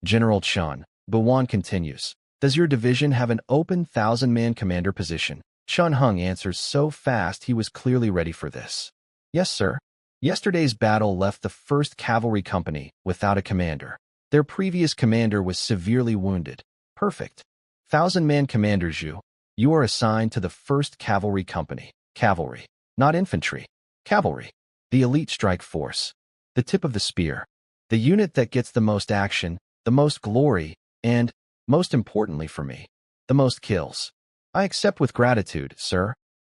General Chun, Buwan continues. Does your division have an open 1,000-man commander position? Chun Hung answers so fast he was clearly ready for this. Yes, sir. Yesterday's battle left the 1st Cavalry Company without a commander. Their previous commander was severely wounded. Perfect. 1,000-man commander Zhu, you are assigned to the 1st Cavalry Company. Cavalry. Not infantry. Cavalry. The elite strike force. The tip of the spear. The unit that gets the most action, the most glory, and, most importantly for me, the most kills. I accept with gratitude, sir.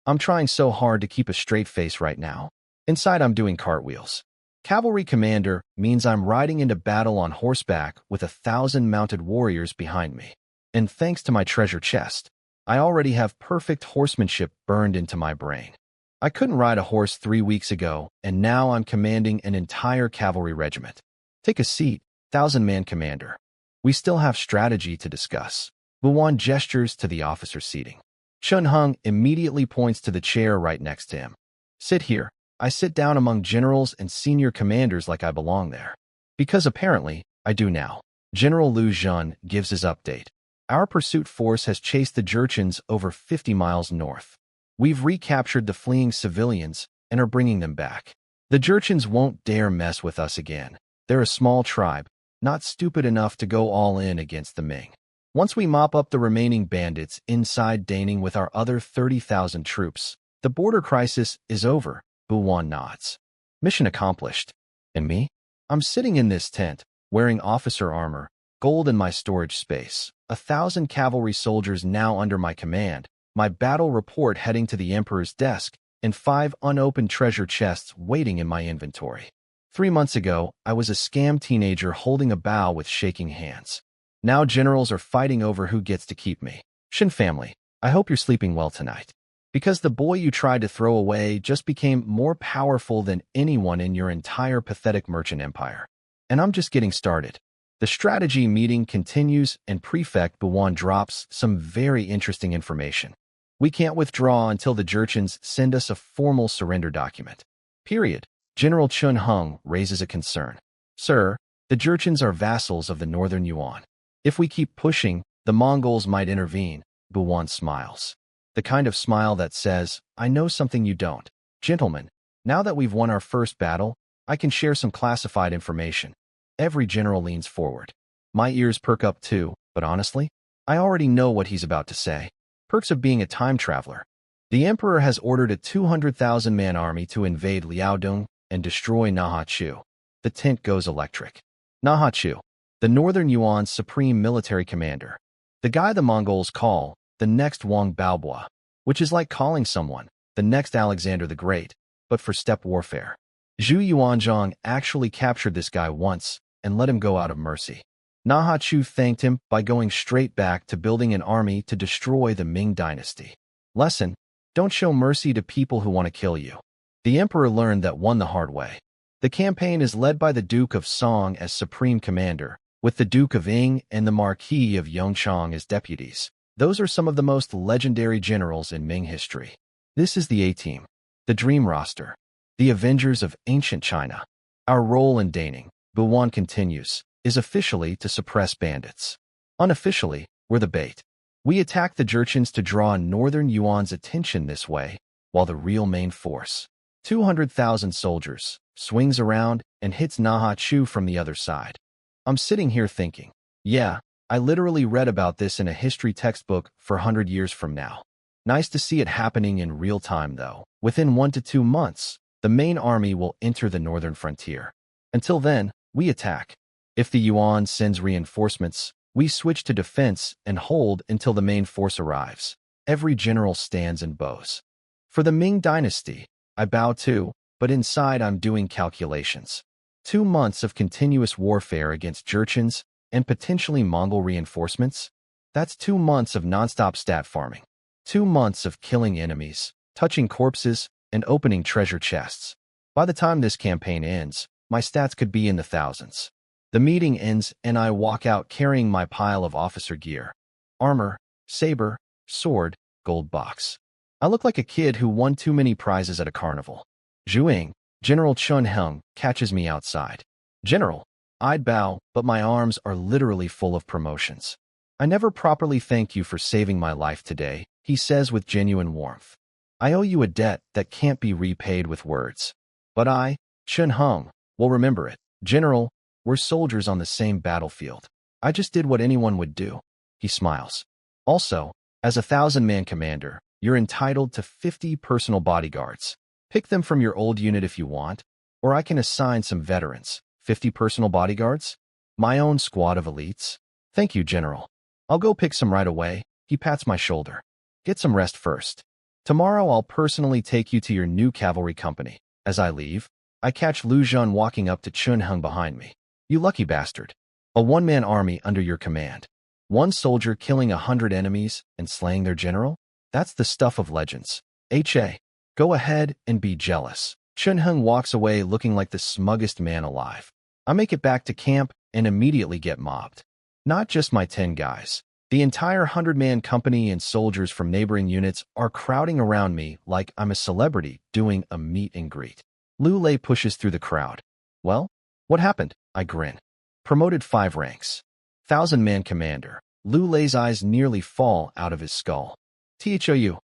I'm trying so hard to keep a straight face right now. Inside I'm doing cartwheels. Cavalry commander means I'm riding into battle on horseback with 1,000 mounted warriors behind me. And thanks to my treasure chest, I already have perfect horsemanship burned into my brain. I couldn't ride a horse 3 weeks ago, and now I'm commanding an entire cavalry regiment. Take a seat, 1,000-man commander. We still have strategy to discuss. Buwan gestures to the officer seating. Chun Hung immediately points to the chair right next to him. Sit here. I sit down among generals and senior commanders like I belong there. Because apparently, I do now. General Lu Zhun gives his update. Our pursuit force has chased the Jurchens over 50 miles north. We've recaptured the fleeing civilians and are bringing them back. The Jurchens won't dare mess with us again. They're a small tribe, not stupid enough to go all in against the Ming. Once we mop up the remaining bandits inside Daning with our other 30,000 troops, the border crisis is over, Buwan nods. Mission accomplished. And me? I'm sitting in this tent, wearing officer armor, gold in my storage space, 1,000 cavalry soldiers now under my command, my battle report heading to the Emperor's desk, and 5 unopened treasure chests waiting in my inventory. 3 months ago, I was a scam teenager holding a bow with shaking hands. Now generals are fighting over who gets to keep me. Shin family, I hope you're sleeping well tonight. Because the boy you tried to throw away just became more powerful than anyone in your entire pathetic merchant empire. And I'm just getting started. The strategy meeting continues and Prefect Buwan drops some very interesting information. We can't withdraw until the Jurchens send us a formal surrender document. Period. General Chun Hung raises a concern. Sir, the Jurchens are vassals of the Northern Yuan. If we keep pushing, the Mongols might intervene. Buwan smiles. The kind of smile that says, I know something you don't. Gentlemen, now that we've won our first battle, I can share some classified information. Every general leans forward. My ears perk up too, but honestly, I already know what he's about to say. Perks of being a time traveler. The Emperor has ordered a 200,000-man army to invade Liaodong and destroy Nahachu. The tent goes electric. Nahachu, the Northern Yuan's supreme military commander. The guy the Mongols call the next Wang Baobua, which is like calling someone the next Alexander the Great, but for steppe warfare. Zhu Yuanzhang actually captured this guy once and let him go out of mercy. Nahachu thanked him by going straight back to building an army to destroy the Ming dynasty. Lesson: don't show mercy to people who want to kill you. The Emperor learned that one the hard way. The campaign is led by the Duke of Song as supreme commander, with the Duke of Ying and the Marquis of Yongchang as deputies. Those are some of the most legendary generals in Ming history. This is the A-Team, the Dream Roster, the Avengers of ancient China. Our role in Daning, Buwan continues, is officially to suppress bandits. Unofficially, we're the bait. We attack the Jurchens to draw Northern Yuan's attention this way, while the real main force, 200,000 soldiers, swings around and hits Nahachu from the other side. I'm sitting here thinking, yeah, I literally read about this in a history textbook for 100 years from now. Nice to see it happening in real time, though. Within 1 to 2 months, the main army will enter the northern frontier. Until then, we attack. If the Yuan sends reinforcements, we switch to defense and hold until the main force arrives. Every general stands and bows. For the Ming dynasty, I bow too, but inside I'm doing calculations. 2 months of continuous warfare against Jurchens and potentially Mongol reinforcements? That's 2 months of nonstop stat farming. 2 months of killing enemies, touching corpses, and opening treasure chests. By the time this campaign ends, my stats could be in the thousands. The meeting ends and I walk out carrying my pile of officer gear. Armor, saber, sword, gold box. I look like a kid who won too many prizes at a carnival. Zhu Ying, General Chun Hung, catches me outside. General, I'd bow, but my arms are literally full of promotions. I never properly thank you for saving my life today, he says with genuine warmth. I owe you a debt that can't be repaid with words. But I, Chun Hung, will remember it. General, we're soldiers on the same battlefield. I just did what anyone would do. He smiles. Also, as a 1,000-man commander, you're entitled to 50 personal bodyguards. Pick them from your old unit if you want, or I can assign some veterans. 50 personal bodyguards? My own squad of elites? Thank you, General. I'll go pick some right away. He pats my shoulder. Get some rest first. Tomorrow I'll personally take you to your new cavalry company. As I leave, I catch Lu Zhan walking up to Chun Hung behind me. You lucky bastard. A one-man army under your command. One soldier killing 100 enemies and slaying their general? That's the stuff of legends. H.A. Go ahead and be jealous. Chun Hung walks away looking like the smuggest man alive. I make it back to camp and immediately get mobbed. Not just my 10 guys. The entire 100-man company and soldiers from neighboring units are crowding around me like I'm a celebrity doing a meet and greet. Lu Lei pushes through the crowd. Well, what happened? I grin. Promoted 5 ranks. 1,000-man commander. Lu Lei's eyes nearly fall out of his skull. THOU.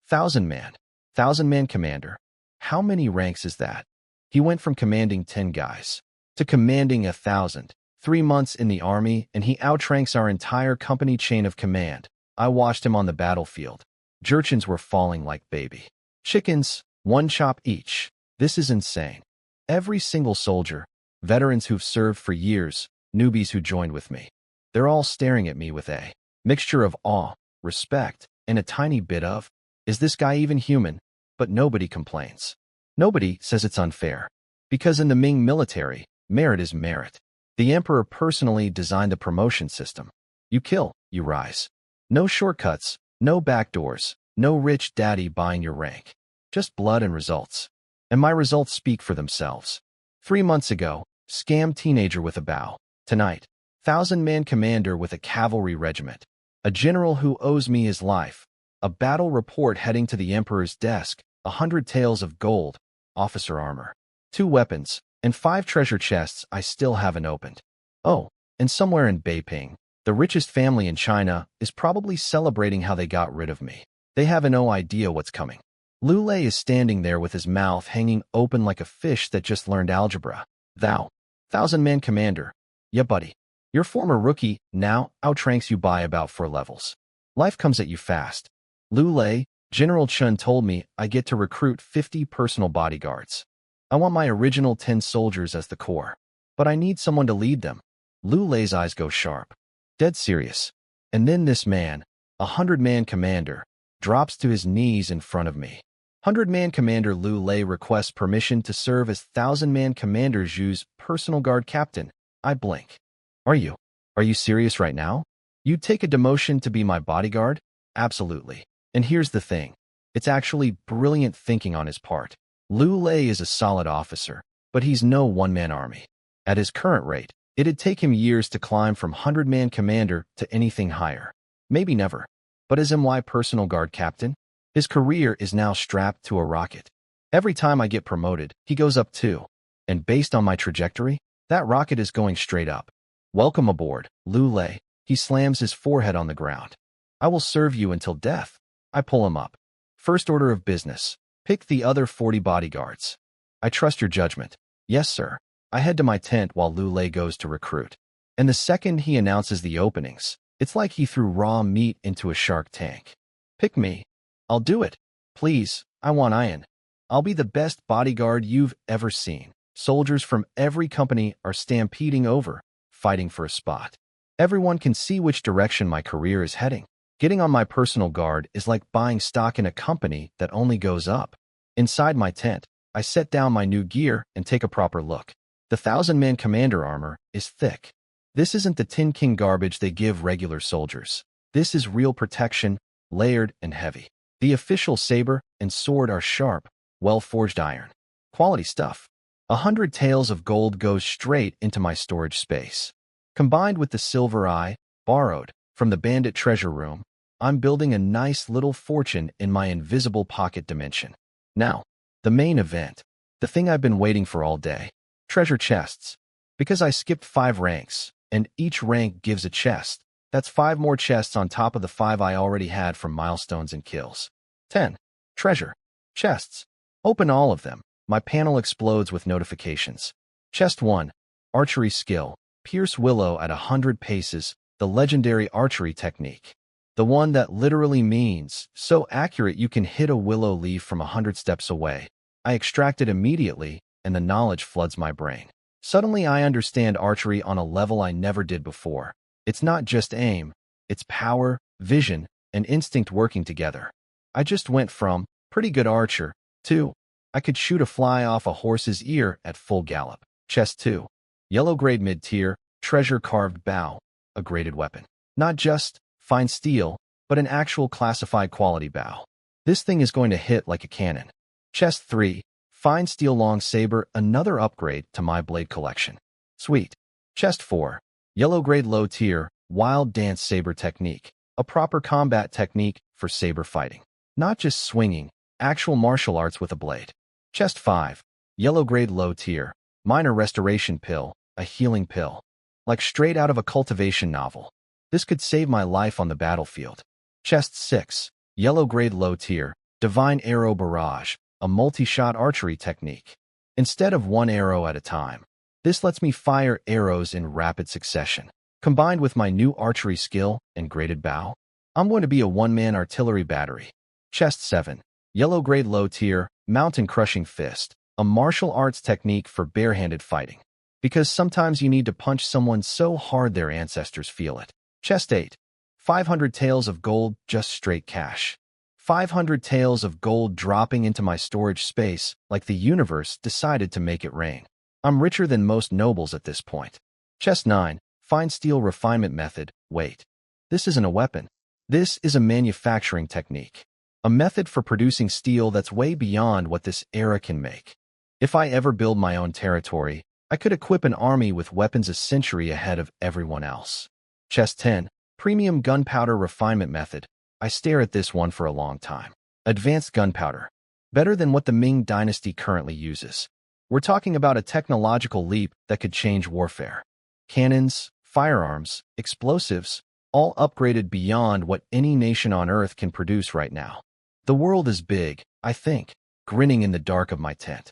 1,000-man. 1,000-man commander. How many ranks is that? He went from commanding 10 guys to commanding 1,000. 3 months in the army, and he outranks our entire company chain of command. I watched him on the battlefield. Jurchens were falling like baby chickens, 1 chop each. This is insane. Every single soldier, veterans who've served for years, newbies who joined with me, they're all staring at me with a mixture of awe, respect, and a tiny bit of, is this guy even human? But nobody complains. Nobody says it's unfair. Because in the Ming military, merit is merit. The emperor personally designed the promotion system. You kill, you rise. No shortcuts, no backdoors, no rich daddy buying your rank. Just blood and results. And my results speak for themselves. 3 months ago, scam teenager with a bow. Tonight, 1,000-man commander with a cavalry regiment. A general who owes me his life. A battle report heading to the emperor's desk. 100 taels of gold, officer armor. 2 weapons, and 5 treasure chests I still haven't opened. Oh, and somewhere in Beiping, the richest family in China is probably celebrating how they got rid of me. They have no idea what's coming. Lu Lei is standing there with his mouth hanging open like a fish that just learned algebra. Thou, 1,000-man commander. Yeah, buddy. Your former rookie now outranks you by about 4 levels. Life comes at you fast. Lu Lei, General Chun told me I get to recruit 50 personal bodyguards. I want my original 10 soldiers as the core. But I need someone to lead them. Lu Lei's eyes go sharp. Dead serious. And then this man, 100-man commander, drops to his knees in front of me. 100-man commander Lu Lei requests permission to serve as 1,000-man commander Zhu's personal guard captain. I blink. Are you serious right now? You'd take a demotion to be my bodyguard? Absolutely. And here's the thing. It's actually brilliant thinking on his part. Lu Lei is a solid officer, but he's no one-man army. At his current rate, it'd take him years to climb from 100-man commander to anything higher. Maybe never. But as MY personal guard captain, his career is now strapped to a rocket. Every time I get promoted, he goes up too. And based on my trajectory, that rocket is going straight up. Welcome aboard, Lu Lei. He slams his forehead on the ground. I will serve you until death. I pull him up. First order of business. Pick the other 40 bodyguards. I trust your judgment. Yes, sir. I head to my tent while Lu Lei goes to recruit. And the second he announces the openings, it's like he threw raw meat into a shark tank. Pick me. I'll do it. Please, I want iron. I'll be the best bodyguard you've ever seen. Soldiers from every company are stampeding over, fighting for a spot. Everyone can see which direction my career is heading. Getting on my personal guard is like buying stock in a company that only goes up. Inside my tent, I set down my new gear and take a proper look. The 1,000-man commander armor is thick. This isn't the Tin King garbage they give regular soldiers. This is real protection, layered and heavy. The official saber and sword are sharp, well-forged iron. Quality stuff. 100 taels of gold goes straight into my storage space. Combined with the silver I borrowed from the bandit treasure room, I'm building a nice little fortune in my invisible pocket dimension. Now, the main event. The thing I've been waiting for all day. Treasure chests. Because I skipped 5 ranks, and each rank gives a chest. That's 5 more chests on top of the 5 I already had from milestones and kills. 10. Treasure. Chests. Open all of them. My panel explodes with notifications. Chest 1. Archery skill. Pierce willow at 100 paces, the legendary archery technique. The one that literally means, so accurate you can hit a willow leaf from 100 steps away. I extract it immediately, and the knowledge floods my brain. Suddenly I understand archery on a level I never did before. It's not just aim, it's power, vision, and instinct working together. I just went from pretty good archer to I could shoot a fly off a horse's ear at full gallop. Chest 2. Yellow grade mid-tier, treasure carved bow, a graded weapon. Not just fine steel, but an actual classified quality bow. This thing is going to hit like a cannon. Chest 3. Fine steel long saber, another upgrade to my blade collection. Sweet. Chest 4. Yellow grade low tier, wild dance saber technique, a proper combat technique for saber fighting. Not just swinging, actual martial arts with a blade. Chest 5. Yellow grade low tier, minor restoration pill, a healing pill. Like straight out of a cultivation novel. This could save my life on the battlefield. Chest 6. Yellow grade low tier, divine arrow barrage, a multi-shot archery technique. Instead of 1 arrow at a time, this lets me fire arrows in rapid succession. Combined with my new archery skill and graded bow, I'm going to be a one-man artillery battery. Chest 7. Yellow grade low tier, mountain crushing fist, a martial arts technique for barehanded fighting. Because sometimes you need to punch someone so hard their ancestors feel it. Chest 8. 500 taels of gold, just straight cash. 500 taels of gold dropping into my storage space like the universe decided to make it rain. I'm richer than most nobles at this point. Chest 9. Fine steel refinement method. Wait. This isn't a weapon. This is a manufacturing technique. A method for producing steel that's way beyond what this era can make. If I ever build my own territory, I could equip an army with weapons a century ahead of everyone else. Chest 10. Premium gunpowder refinement method. I stare at this one for a long time. Advanced gunpowder. Better than what the Ming Dynasty currently uses. We're talking about a technological leap that could change warfare. Cannons, firearms, explosives, all upgraded beyond what any nation on Earth can produce right now. The world is big, I think, grinning in the dark of my tent.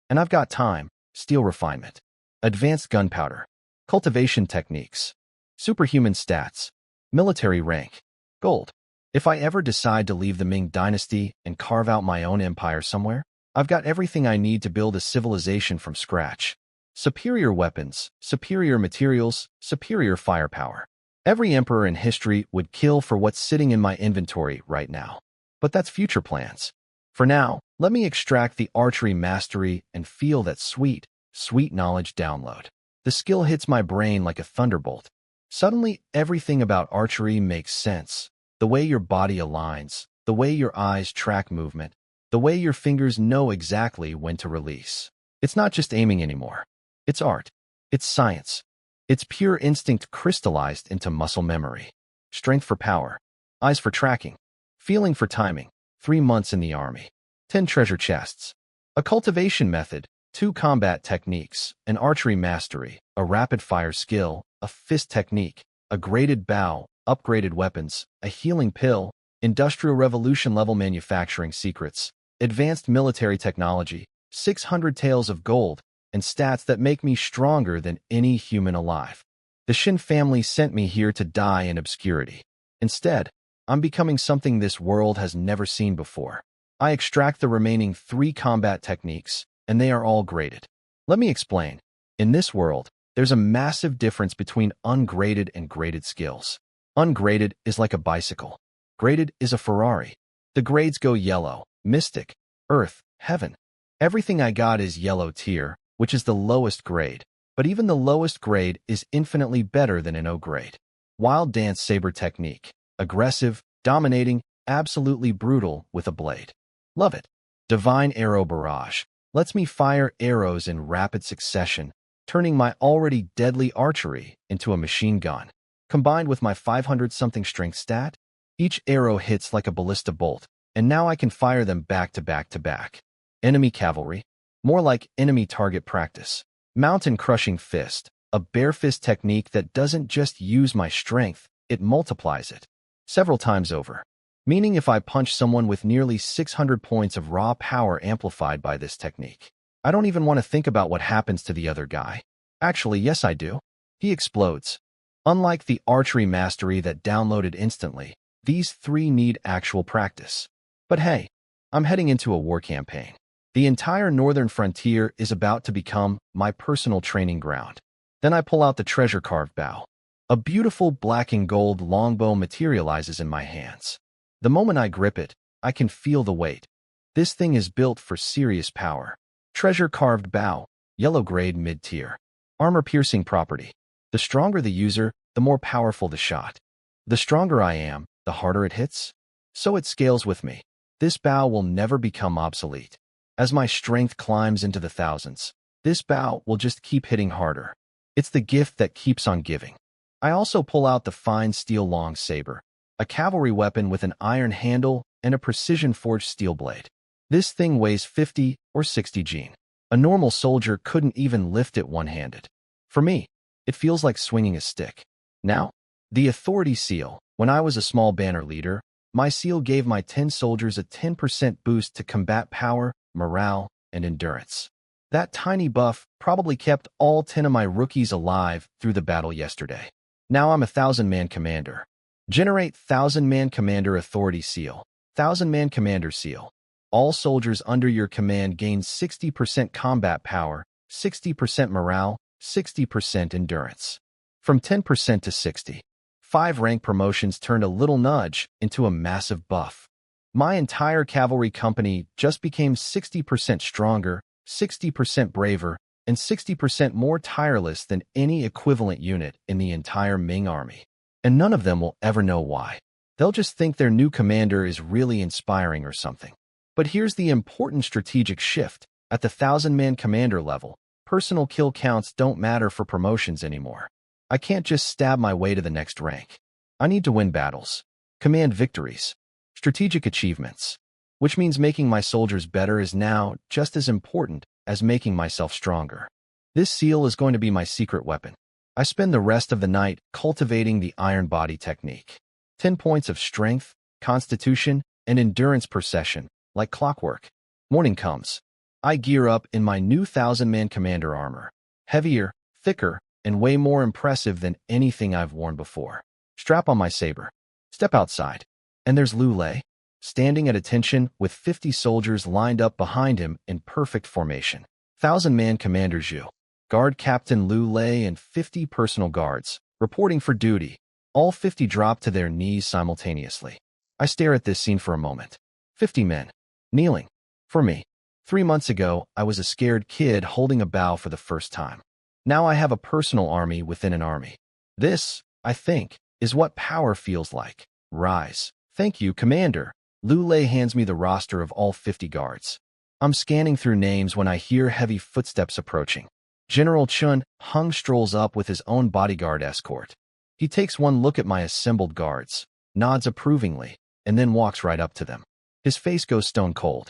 And I've got time. Steel refinement. Advanced gunpowder. Cultivation techniques. Superhuman stats. Military rank. Gold. If I ever decide to leave the Ming Dynasty and carve out my own empire somewhere, I've got everything I need to build a civilization from scratch. Superior weapons, superior materials, superior firepower. Every emperor in history would kill for what's sitting in my inventory right now. But that's future plans. For now, let me extract the archery mastery and feel that sweet, sweet knowledge download. The skill hits my brain like a thunderbolt. Suddenly, everything about archery makes sense. The way your body aligns, the way your eyes track movement, the way your fingers know exactly when to release. It's not just aiming anymore. It's art. It's science. It's pure instinct crystallized into muscle memory. Strength for power. Eyes for tracking. Feeling for timing. 3 months in the army. 10 treasure chests. A cultivation method. 2 combat techniques. An archery mastery. A rapid-fire skill. A fist technique. A graded bow. Upgraded weapons. A healing pill. Industrial Revolution-level manufacturing secrets. Advanced military technology. 600 taels of gold. And stats that make me stronger than any human alive. The Shin family sent me here to die in obscurity. Instead, I'm becoming something this world has never seen before. I extract the remaining 3 combat techniques, and they are all graded. Let me explain. In this world, there's a massive difference between ungraded and graded skills. Ungraded is like a bicycle. Graded is a Ferrari. The grades go yellow, mystic, earth, heaven. Everything I got is yellow tier, which is the lowest grade. But even the lowest grade is infinitely better than an O grade. Wild Dance Saber Technique. Aggressive, dominating, absolutely brutal with a blade. Love it. Divine Arrow Barrage. Lets me fire arrows in rapid succession, turning my already deadly archery into a machine gun. Combined with my 500-something strength stat, each arrow hits like a ballista bolt, and now I can fire them back to back to back. Enemy Cavalry. More like enemy target practice. Mountain Crushing Fist. A bare fist technique that doesn't just use my strength, it multiplies it. Several times over. Meaning if I punch someone with nearly 600 points of raw power amplified by this technique, I don't even want to think about what happens to the other guy. Actually, yes I do. He explodes. Unlike the archery mastery that downloaded instantly, these 3 need actual practice. But hey, I'm heading into a war campaign. The entire northern frontier is about to become my personal training ground. Then I pull out the treasure-carved bow. A beautiful black and gold longbow materializes in my hands. The moment I grip it, I can feel the weight. This thing is built for serious power. Treasure-carved bow, yellow grade mid-tier. Armor-piercing property. The stronger the user, the more powerful the shot. The stronger I am, the harder it hits. So it scales with me. This bow will never become obsolete. As my strength climbs into the thousands, this bow will just keep hitting harder. It's the gift that keeps on giving. I also pull out the fine steel long saber, a cavalry weapon with an iron handle and a precision-forged steel blade. This thing weighs 50 or 60 Gene. A normal soldier couldn't even lift it one-handed. For me, it feels like swinging a stick. Now, the authority seal. When I was a small banner leader, my seal gave my 10 soldiers a 10% boost to combat power, morale, and endurance. That tiny buff probably kept all 10 of my rookies alive through the battle yesterday. Now I'm a 1,000-man commander. Generate 1,000-man commander authority seal. 1,000-man commander seal. All soldiers under your command gain 60% combat power, 60% morale, 60% endurance. From 10% to 60. 5 rank promotions turned a little nudge into a massive buff. My entire cavalry company just became 60% stronger, 60% braver, and 60% more tireless than any equivalent unit in the entire Ming army. And none of them will ever know why. They'll just think their new commander is really inspiring or something. But here's the important strategic shift. At the 1,000-man commander level, personal kill counts don't matter for promotions anymore. I can't just stab my way to the next rank. I need to win battles, command victories, strategic achievements, which means making my soldiers better is now just as important as making myself stronger. This seal is going to be my secret weapon. I spend the rest of the night cultivating the iron body technique. 10 points of strength, constitution, and endurance per session, like clockwork. Morning comes. I gear up in my new 1,000-man commander armor. Heavier, thicker, and way more impressive than anything I've worn before. Strap on my saber. Step outside. And there's Lu Lei, standing at attention with 50 soldiers lined up behind him in perfect formation. 1,000-man commander Zhu, guard captain Lu Lei, and 50 personal guards, reporting for duty. All 50 drop to their knees simultaneously. I stare at this scene for a moment. 50 men, kneeling. For me. 3 months ago, I was a scared kid holding a bow for the first time. Now I have a personal army within an army. This, I think, is what power feels like. Rise. Thank you, Commander. Lu Lei hands me the roster of all 50 guards. I'm scanning through names when I hear heavy footsteps approaching. General Chun Hung strolls up with his own bodyguard escort. He takes one look at my assembled guards, nods approvingly, and then walks right up to them. His face goes stone cold.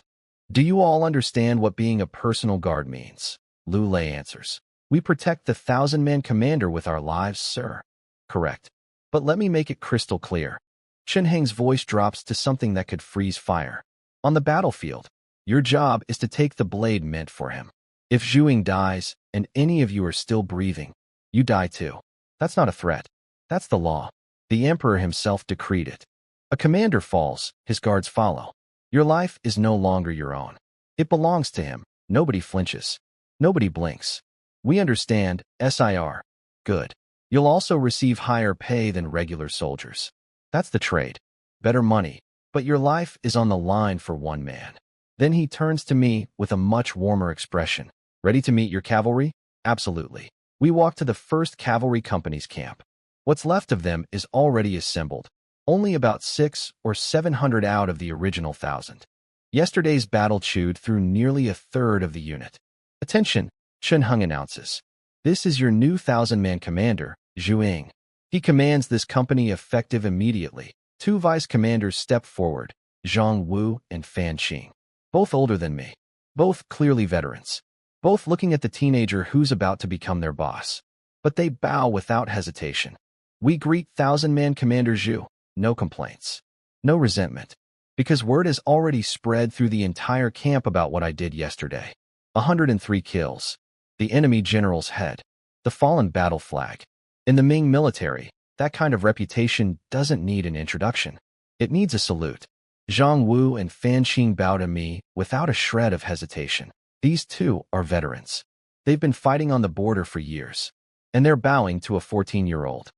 Do you all understand what being a personal guard means? Lu Lei answers. We protect the 1,000-man commander with our lives, sir. Correct. But let me make it crystal clear. Chen Heng's voice drops to something that could freeze fire. On the battlefield, your job is to take the blade meant for him. If Zhu Ying dies, and any of you are still breathing, you die too. That's not a threat. That's the law. The emperor himself decreed it. A commander falls, his guards follow. Your life is no longer your own. It belongs to him. Nobody flinches. Nobody blinks. We understand, SIR. Good. You'll also receive higher pay than regular soldiers. That's the trade. Better money, but your life is on the line for one man. Then he turns to me with a much warmer expression. Ready to meet your cavalry? Absolutely. We walk to the 1st Cavalry Company's camp. What's left of them is already assembled. Only about 600 or 700 out of the original 1,000. Yesterday's battle chewed through nearly a third of the unit. Attention, Chen Hung announces. This is your new 1,000-man commander, Zhu Ying. He commands this company effective immediately. 2 vice commanders step forward, Zhang Wu and Fan Qing. Both older than me. Both clearly veterans. Both looking at the teenager who's about to become their boss. But they bow without hesitation. We greet 1,000-man commander Zhu. No complaints. No resentment. Because word has already spread through the entire camp about what I did yesterday. 103 kills. The enemy general's head. The fallen battle flag. In the Ming military, that kind of reputation doesn't need an introduction. It needs a salute. Zhang Wu and Fan Qing bow to me without a shred of hesitation. These two are veterans. They've been fighting on the border for years. And they're bowing to a 14-year-old.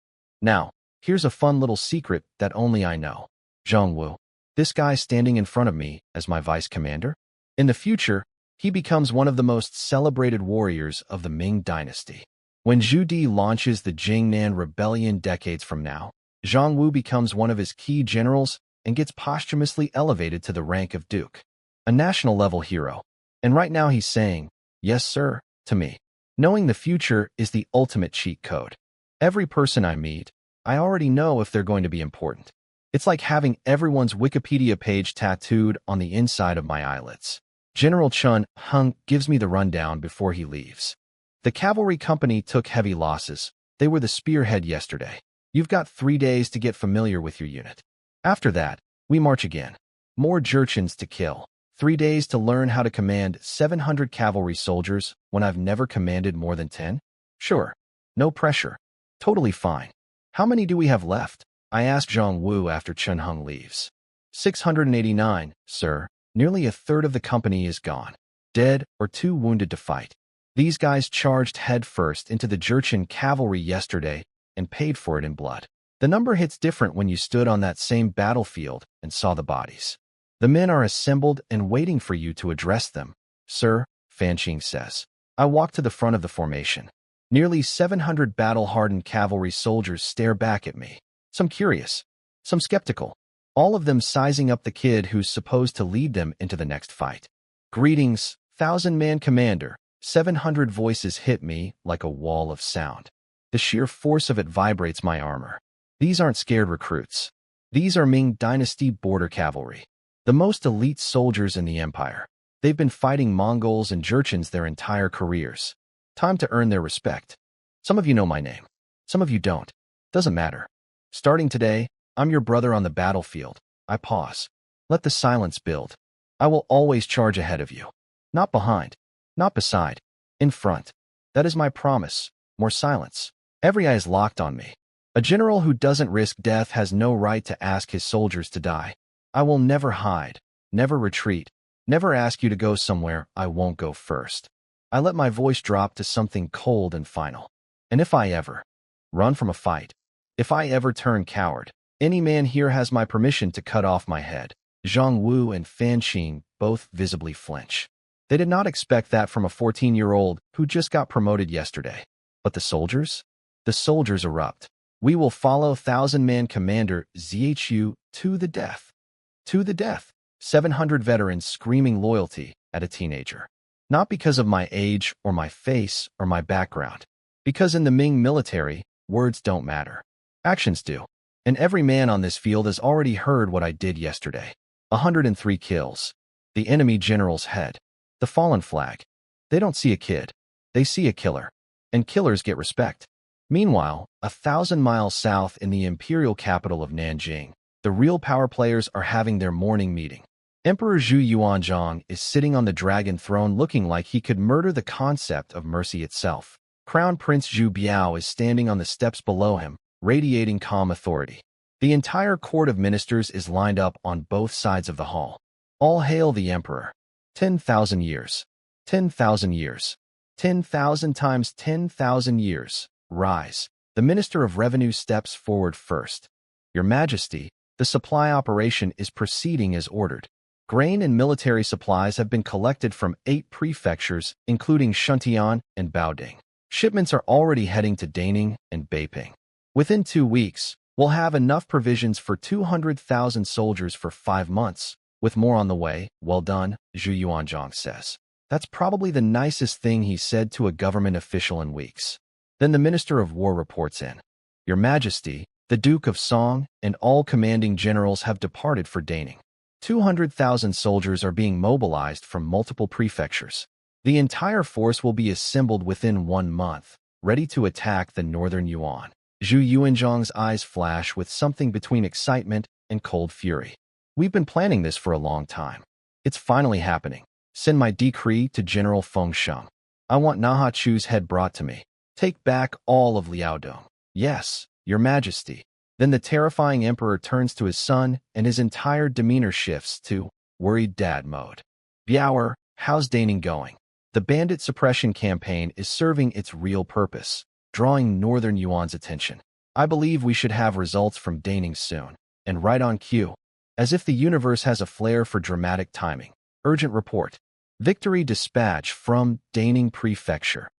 Now, here's a fun little secret that only I know. Zhang Wu. This guy standing in front of me as my vice commander? In the future, he becomes one of the most celebrated warriors of the Ming dynasty. When Zhu Di launches the Jingnan Rebellion decades from now, Zhang Wu becomes one of his key generals and gets posthumously elevated to the rank of duke. A national-level hero. And right now he's saying, yes, sir, to me. Knowing the future is the ultimate cheat code. Every person I meet, I already know if they're going to be important. It's like having everyone's Wikipedia page tattooed on the inside of my eyelids. General Chun Hung gives me the rundown before he leaves. The cavalry company took heavy losses. They were the spearhead yesterday. You've got 3 days to get familiar with your unit. After that, we march again. More Jurchens to kill. 3 days to learn how to command 700 cavalry soldiers when I've never commanded more than 10? Sure. No pressure. Totally fine. How many do we have left? I asked Zhang Wu after Chen Hung leaves. 689, sir. Nearly a third of the company is gone, dead or too wounded to fight. These guys charged headfirst into the Jurchen cavalry yesterday and paid for it in blood. The number hits different when you stood on that same battlefield and saw the bodies. The men are assembled and waiting for you to address them, sir, Fan Qing says. I walk to the front of the formation. Nearly 700 battle-hardened cavalry soldiers stare back at me. Some curious, some skeptical, all of them sizing up the kid who's supposed to lead them into the next fight. Greetings, 1,000-man commander. 700 voices hit me like a wall of sound. The sheer force of it vibrates my armor. These aren't scared recruits. These are Ming Dynasty border cavalry, the most elite soldiers in the empire. They've been fighting Mongols and Jurchens their entire careers. Time to earn their respect. Some of you know my name. Some of you don't. Doesn't matter. Starting today, I'm your brother on the battlefield. I pause. Let the silence build. I will always charge ahead of you. Not behind. Not beside. In front. That is my promise. More silence. Every eye is locked on me. A general who doesn't risk death has no right to ask his soldiers to die. I will never hide. Never retreat. Never ask you to go somewhere I won't go first. I let my voice drop to something cold and final. And if I ever run from a fight, if I ever turn coward, any man here has my permission to cut off my head. Zhang Wu and Fan Qing both visibly flinch. They did not expect that from a 14-year-old who just got promoted yesterday. But the soldiers? The soldiers erupt. We will follow 1,000-man commander Zhu to the death. To the death. 700 veterans screaming loyalty at a teenager. Not because of my age or my face or my background. Because in the Ming military, words don't matter. Actions do. And every man on this field has already heard what I did yesterday. 103 kills. The enemy general's head. The fallen flag. They don't see a kid. They see a killer. And killers get respect. Meanwhile, 1,000 miles south in the imperial capital of Nanjing, the real power players are having their morning meeting. Emperor Zhu Yuanzhang is sitting on the dragon throne looking like he could murder the concept of mercy itself. Crown Prince Zhu Biao is standing on the steps below him, radiating calm authority. The entire court of ministers is lined up on both sides of the hall. All hail the emperor. 10,000 years. 10,000 years. 10,000 times 10,000 years. Rise. The Minister of Revenue steps forward first. Your Majesty, the supply operation is proceeding as ordered. Grain and military supplies have been collected from 8 prefectures, including Shuntian and Baoding. Shipments are already heading to Daning and Beiping. Within 2 weeks, we'll have enough provisions for 200,000 soldiers for 5 months, with more on the way. Well done, Zhu Yuanzhang says. That's probably the nicest thing he said to a government official in weeks. Then the Minister of War reports in. Your Majesty, the Duke of Song and all commanding generals have departed for Daning. 200,000 soldiers are being mobilized from multiple prefectures. The entire force will be assembled within 1 month, ready to attack the northern Yuan. Zhu Yuanzhang's eyes flash with something between excitement and cold fury. We've been planning this for a long time. It's finally happening. Send my decree to General Feng Sheng. I want Naha Chu's head brought to me. Take back all of Liaodong. Yes, Your Majesty. Then the terrifying emperor turns to his son and his entire demeanor shifts to worried dad mode. Biaoer, how's Daning going? The bandit suppression campaign is serving its real purpose, drawing Northern Yuan's attention. I believe we should have results from Daning soon, and right on cue. As if the universe has a flair for dramatic timing. Urgent report. Victory dispatch from Daning Prefecture.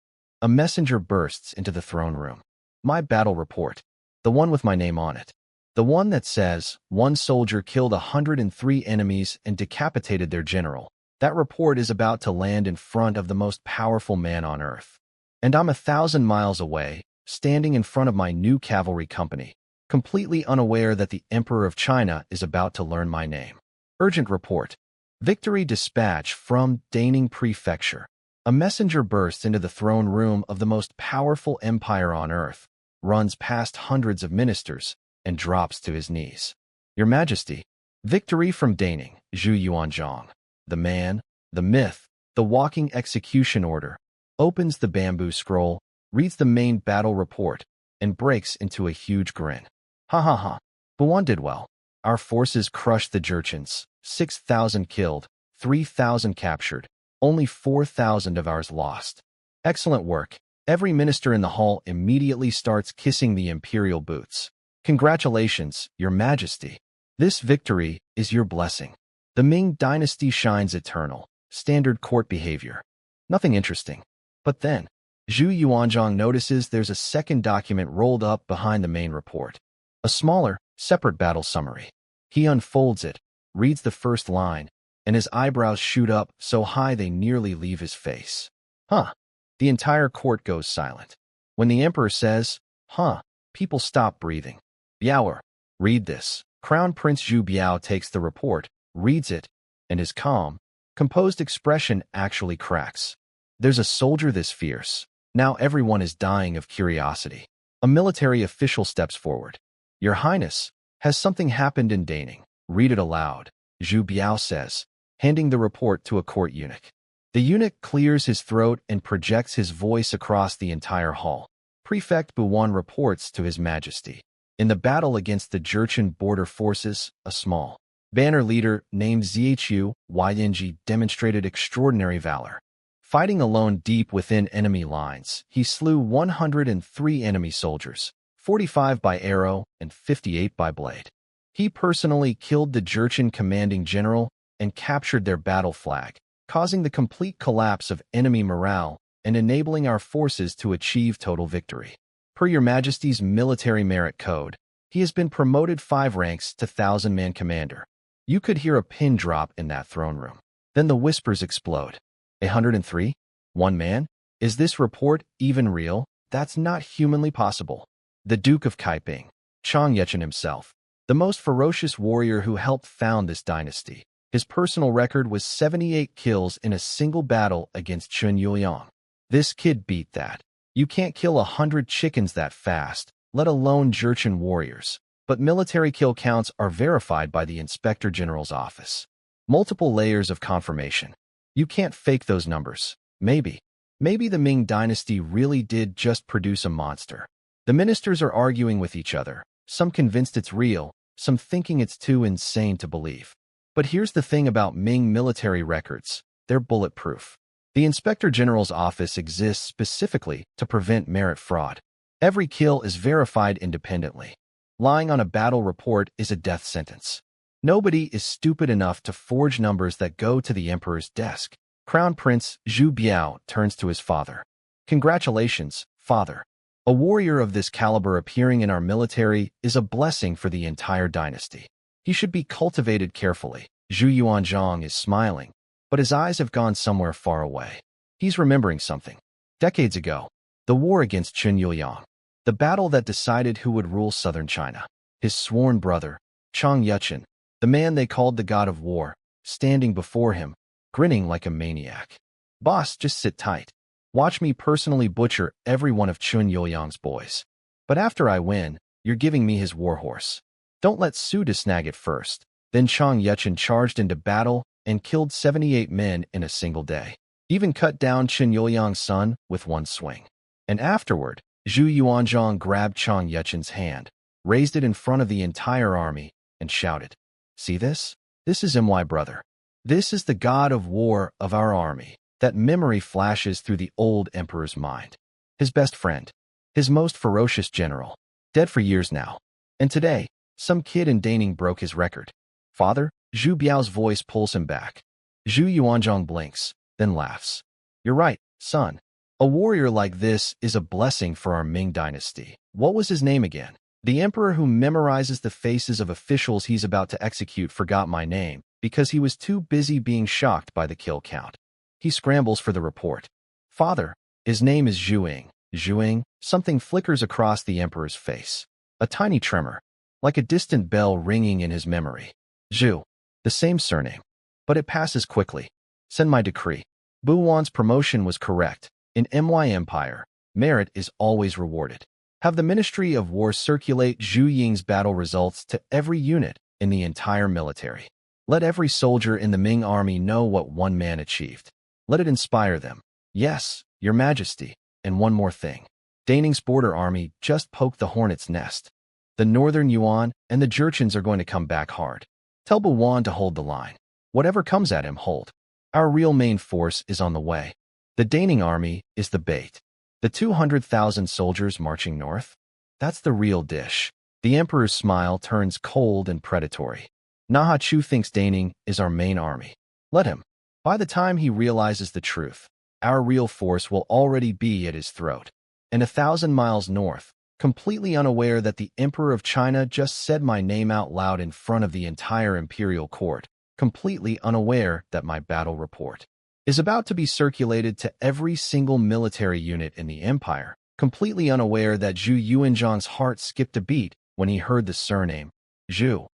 A messenger bursts into the throne room. My battle report. The one with my name on it. The one that says, 1 soldier killed 103 enemies and decapitated their general. That report is about to land in front of the most powerful man on earth. And I'm 1,000 miles away, standing in front of my new cavalry company, completely unaware that the Emperor of China is about to learn my name. Urgent report. Victory dispatch from Daning Prefecture. A messenger bursts into the throne room of the most powerful empire on earth, runs past hundreds of ministers, and drops to his knees. Your Majesty, victory from Daning, Zhu Yuanzhang. The man, the myth, the walking execution order, opens the bamboo scroll, reads the main battle report, and breaks into a huge grin. Ha ha ha. Buwan did well. Our forces crushed the Jurchens, 6,000 killed, 3,000 captured. Only 4,000 of ours lost. Excellent work. Every minister in the hall immediately starts kissing the imperial boots. Congratulations, Your Majesty. This victory is your blessing. The Ming dynasty shines eternal. Standard court behavior. Nothing interesting. But then, Zhu Yuanzhang notices there's a second document rolled up behind the main report. A smaller, separate battle summary. He unfolds it, reads the first line, and his eyebrows shoot up so high they nearly leave his face. Huh. The entire court goes silent. When the emperor says, huh, people stop breathing. Biao, read this. Crown Prince Zhu Biao takes the report, reads it, and his calm, composed expression actually cracks. There's a soldier this fierce. Now everyone is dying of curiosity. A military official steps forward. Your Highness, has something happened in Daning? Read it aloud, Zhu Biao says, handing the report to a court eunuch. The eunuch clears his throat and projects his voice across the entire hall. Prefect Buwan reports to His Majesty. In the battle against the Jurchen border forces, a small banner leader named Zhu Ying demonstrated extraordinary valor. Fighting alone deep within enemy lines, he slew 103 enemy soldiers, 45 by arrow and 58 by blade. He personally killed the Jurchen commanding general and captured their battle flag, causing the complete collapse of enemy morale and enabling our forces to achieve total victory. Per Your Majesty's military merit code, he has been promoted 5 ranks to 1,000-man commander. You could hear a pin drop in that throne room. Then the whispers explode. 103? One man? Is this report even real? That's not humanly possible. The Duke of Kaiping, Chang Yechen himself, the most ferocious warrior who helped found this dynasty. His personal record was 78 kills in a single battle against Chun Yuliang. This kid beat that. You can't kill 100 chickens that fast, let alone Jurchen warriors. But military kill counts are verified by the Inspector General's office. Multiple layers of confirmation. You can't fake those numbers. Maybe the Ming dynasty really did just produce a monster. The ministers are arguing with each other, some convinced it's real, some thinking it's too insane to believe. But here's the thing about Ming military records. They're bulletproof. The Inspector General's office exists specifically to prevent merit fraud. Every kill is verified independently. Lying on a battle report is a death sentence. Nobody is stupid enough to forge numbers that go to the emperor's desk. Crown Prince Zhu Biao turns to his father. Congratulations, father. A warrior of this caliber appearing in our military is a blessing for the entire dynasty. He should be cultivated carefully. Zhu Yuanzhang is smiling, but his eyes have gone somewhere far away. He's remembering something. Decades ago, the war against Chun Yuliang, the battle that decided who would rule southern China. His sworn brother, Chang Yechen, the man they called the god of war, standing before him, grinning like a maniac. Boss, just sit tight. Watch me personally butcher every one of Chun Yuliang's boys. But after I win, you're giving me his warhorse. Don't let Suda snag it first. Then Chang Yechen charged into battle and killed 78 men in a single day. Even cut down Chun Yuliang's son with one swing. And afterward, Zhu Yuanzhang grabbed Chang Yechen's hand, raised it in front of the entire army, and shouted, "See this? This is my brother. This is the god of war of our army." That memory flashes through the old emperor's mind. His best friend, his most ferocious general, dead for years now. And today, some kid in Daning broke his record. Father, Zhu Biao's voice pulls him back. Zhu Yuanzhang blinks, then laughs. You're right, son. A warrior like this is a blessing for our Ming dynasty. What was his name again? The emperor who memorizes the faces of officials he's about to execute forgot my name because he was too busy being shocked by the kill count. He scrambles for the report. Father, his name is Zhu Ying. Zhu Ying, something flickers across the emperor's face. A tiny tremor, like a distant bell ringing in his memory. Zhu, the same surname. But it passes quickly. Send my decree. Buwan's promotion was correct. In My Empire, merit is always rewarded. Have the Ministry of War circulate Zhu Ying's battle results to every unit in the entire military. Let every soldier in the Ming army know what one man achieved. Let it inspire them. Yes, Your Majesty. And one more thing. Daning's border army just poked the hornet's nest. The Northern Yuan and the Jurchens are going to come back hard. Tell Buwan to hold the line. Whatever comes at him, hold. Our real main force is on the way. The Daning army is the bait. The 200,000 soldiers marching north? That's the real dish. The emperor's smile turns cold and predatory. Naha Chu thinks Daning is our main army. Let him. By the time he realizes the truth, our real force will already be at his throat. And 1,000 miles north, completely unaware that the Emperor of China just said my name out loud in front of the entire imperial court, completely unaware that my battle report is about to be circulated to every single military unit in the empire, completely unaware that Zhu Yuanzhang's heart skipped a beat when he heard the surname, Zhu.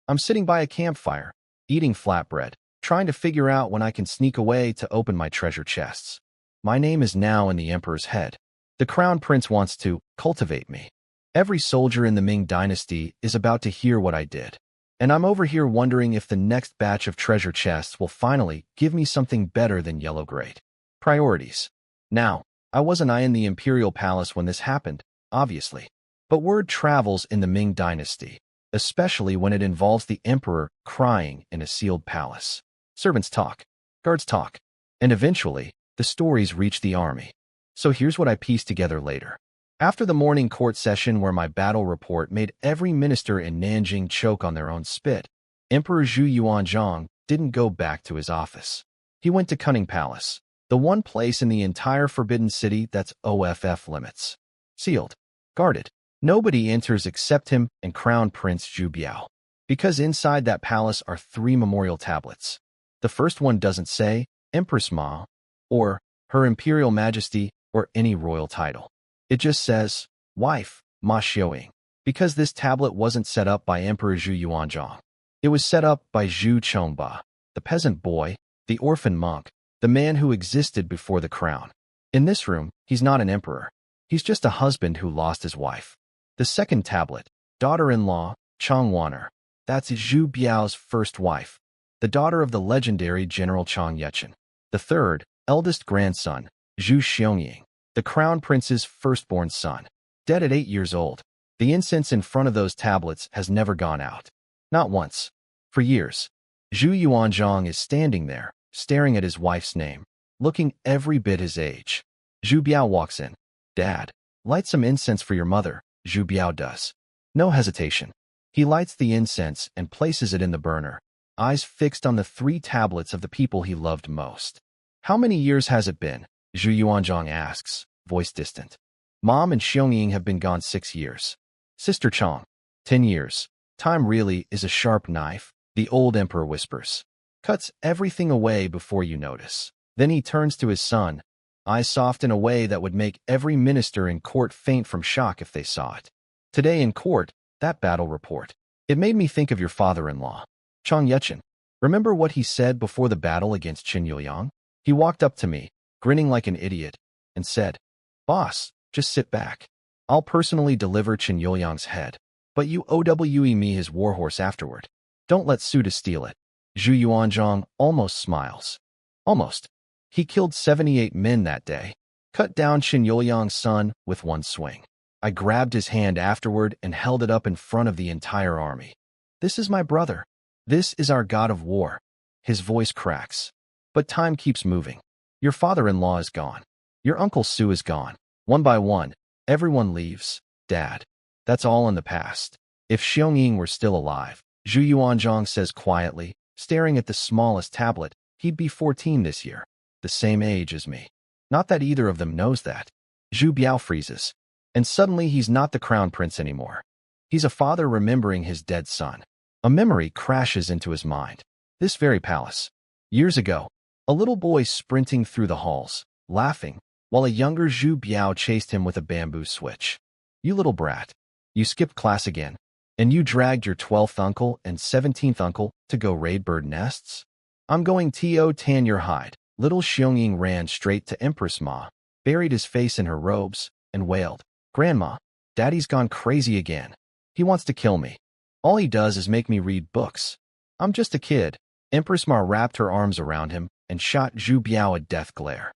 I'm sitting by a campfire, eating flatbread, trying to figure out when I can sneak away to open my treasure chests. My name is now in the emperor's head. The crown prince wants to cultivate me. Every soldier in the Ming dynasty is about to hear what I did. And I'm over here wondering if the next batch of treasure chests will finally give me something better than yellow grade. Priorities. Now, I wasn't in the imperial palace when this happened, obviously. But word travels in the Ming dynasty, especially when it involves the emperor crying in a sealed palace. Servants talk, guards talk, and eventually, the stories reach the army. So here's what I pieced together later. After the morning court session where my battle report made every minister in Nanjing choke on their own spit, Emperor Zhu Yuanzhang didn't go back to his office. He went to Cunning Palace, the one place in the entire Forbidden City that's off limits. Sealed. Guarded. Nobody enters except him and Crown Prince Zhu Biao. Because inside that palace are 3 memorial tablets. The first one doesn't say Empress Ma, or Her Imperial Majesty, or any royal title. It just says, Wife, Ma Xiaoying, because this tablet wasn't set up by Emperor Zhu Yuanzhang. It was set up by Zhu Chongba, the peasant boy, the orphan monk, the man who existed before the crown. In this room, he's not an emperor. He's just a husband who lost his wife. The second tablet, daughter-in-law, Chang Waner, that's Zhu Biao's first wife, the daughter of the legendary General Chang Yechen. The third, eldest grandson, Zhu Xiangying, the crown prince's firstborn son, dead at 8 years old. The incense in front of those tablets has never gone out. Not once. For years. Zhu Yuanzhang is standing there, staring at his wife's name, looking every bit his age. Zhu Biao walks in. Dad, light some incense for your mother, Zhu Biao does. No hesitation. He lights the incense and places it in the burner, eyes fixed on the 3 tablets of the people he loved most. How many years has it been? Zhu Yuanzhang asks, voice distant. Mom and Xiangying have been gone 6 years. Sister Chang, 10 years. Time really is a sharp knife, the old emperor whispers. Cuts everything away before you notice. Then he turns to his son, eyes soft in a way that would make every minister in court faint from shock if they saw it. Today in court, that battle report. It made me think of your father-in-law, Chang Yechen. Remember what he said before the battle against Qin Yuliang? He walked up to me, grinning like an idiot, and said, Boss, just sit back. I'll personally deliver Qin Yuliang's head, but you owe me his warhorse afterward. Don't let Suda steal it. Zhu Yuanzhang almost smiles. Almost. He killed 78 men that day, cut down Qin Yuliang's son with one swing. I grabbed his hand afterward and held it up in front of the entire army. This is my brother. This is our god of war. His voice cracks. But time keeps moving. Your father-in-law is gone. Your Uncle Su is gone. One by one, everyone leaves. Dad. That's all in the past. If Xiangying were still alive, Zhu Yuanzhang says quietly, staring at the smallest tablet, he'd be 14 this year. The same age as me. Not that either of them knows that. Zhu Biao freezes. And suddenly he's not the crown prince anymore. He's a father remembering his dead son. A memory crashes into his mind. This very palace. Years ago, a little boy sprinting through the halls, laughing, while a younger Zhu Biao chased him with a bamboo switch. You little brat. You skipped class again. And you dragged your 12th uncle and 17th uncle to go raid bird nests? I'm going to tan your hide. Little Xiangying ran straight to Empress Ma, buried his face in her robes, and wailed, Grandma, Daddy's gone crazy again. He wants to kill me. All he does is make me read books. I'm just a kid. Empress Ma wrapped her arms around him and shot Zhu Biao a death glare.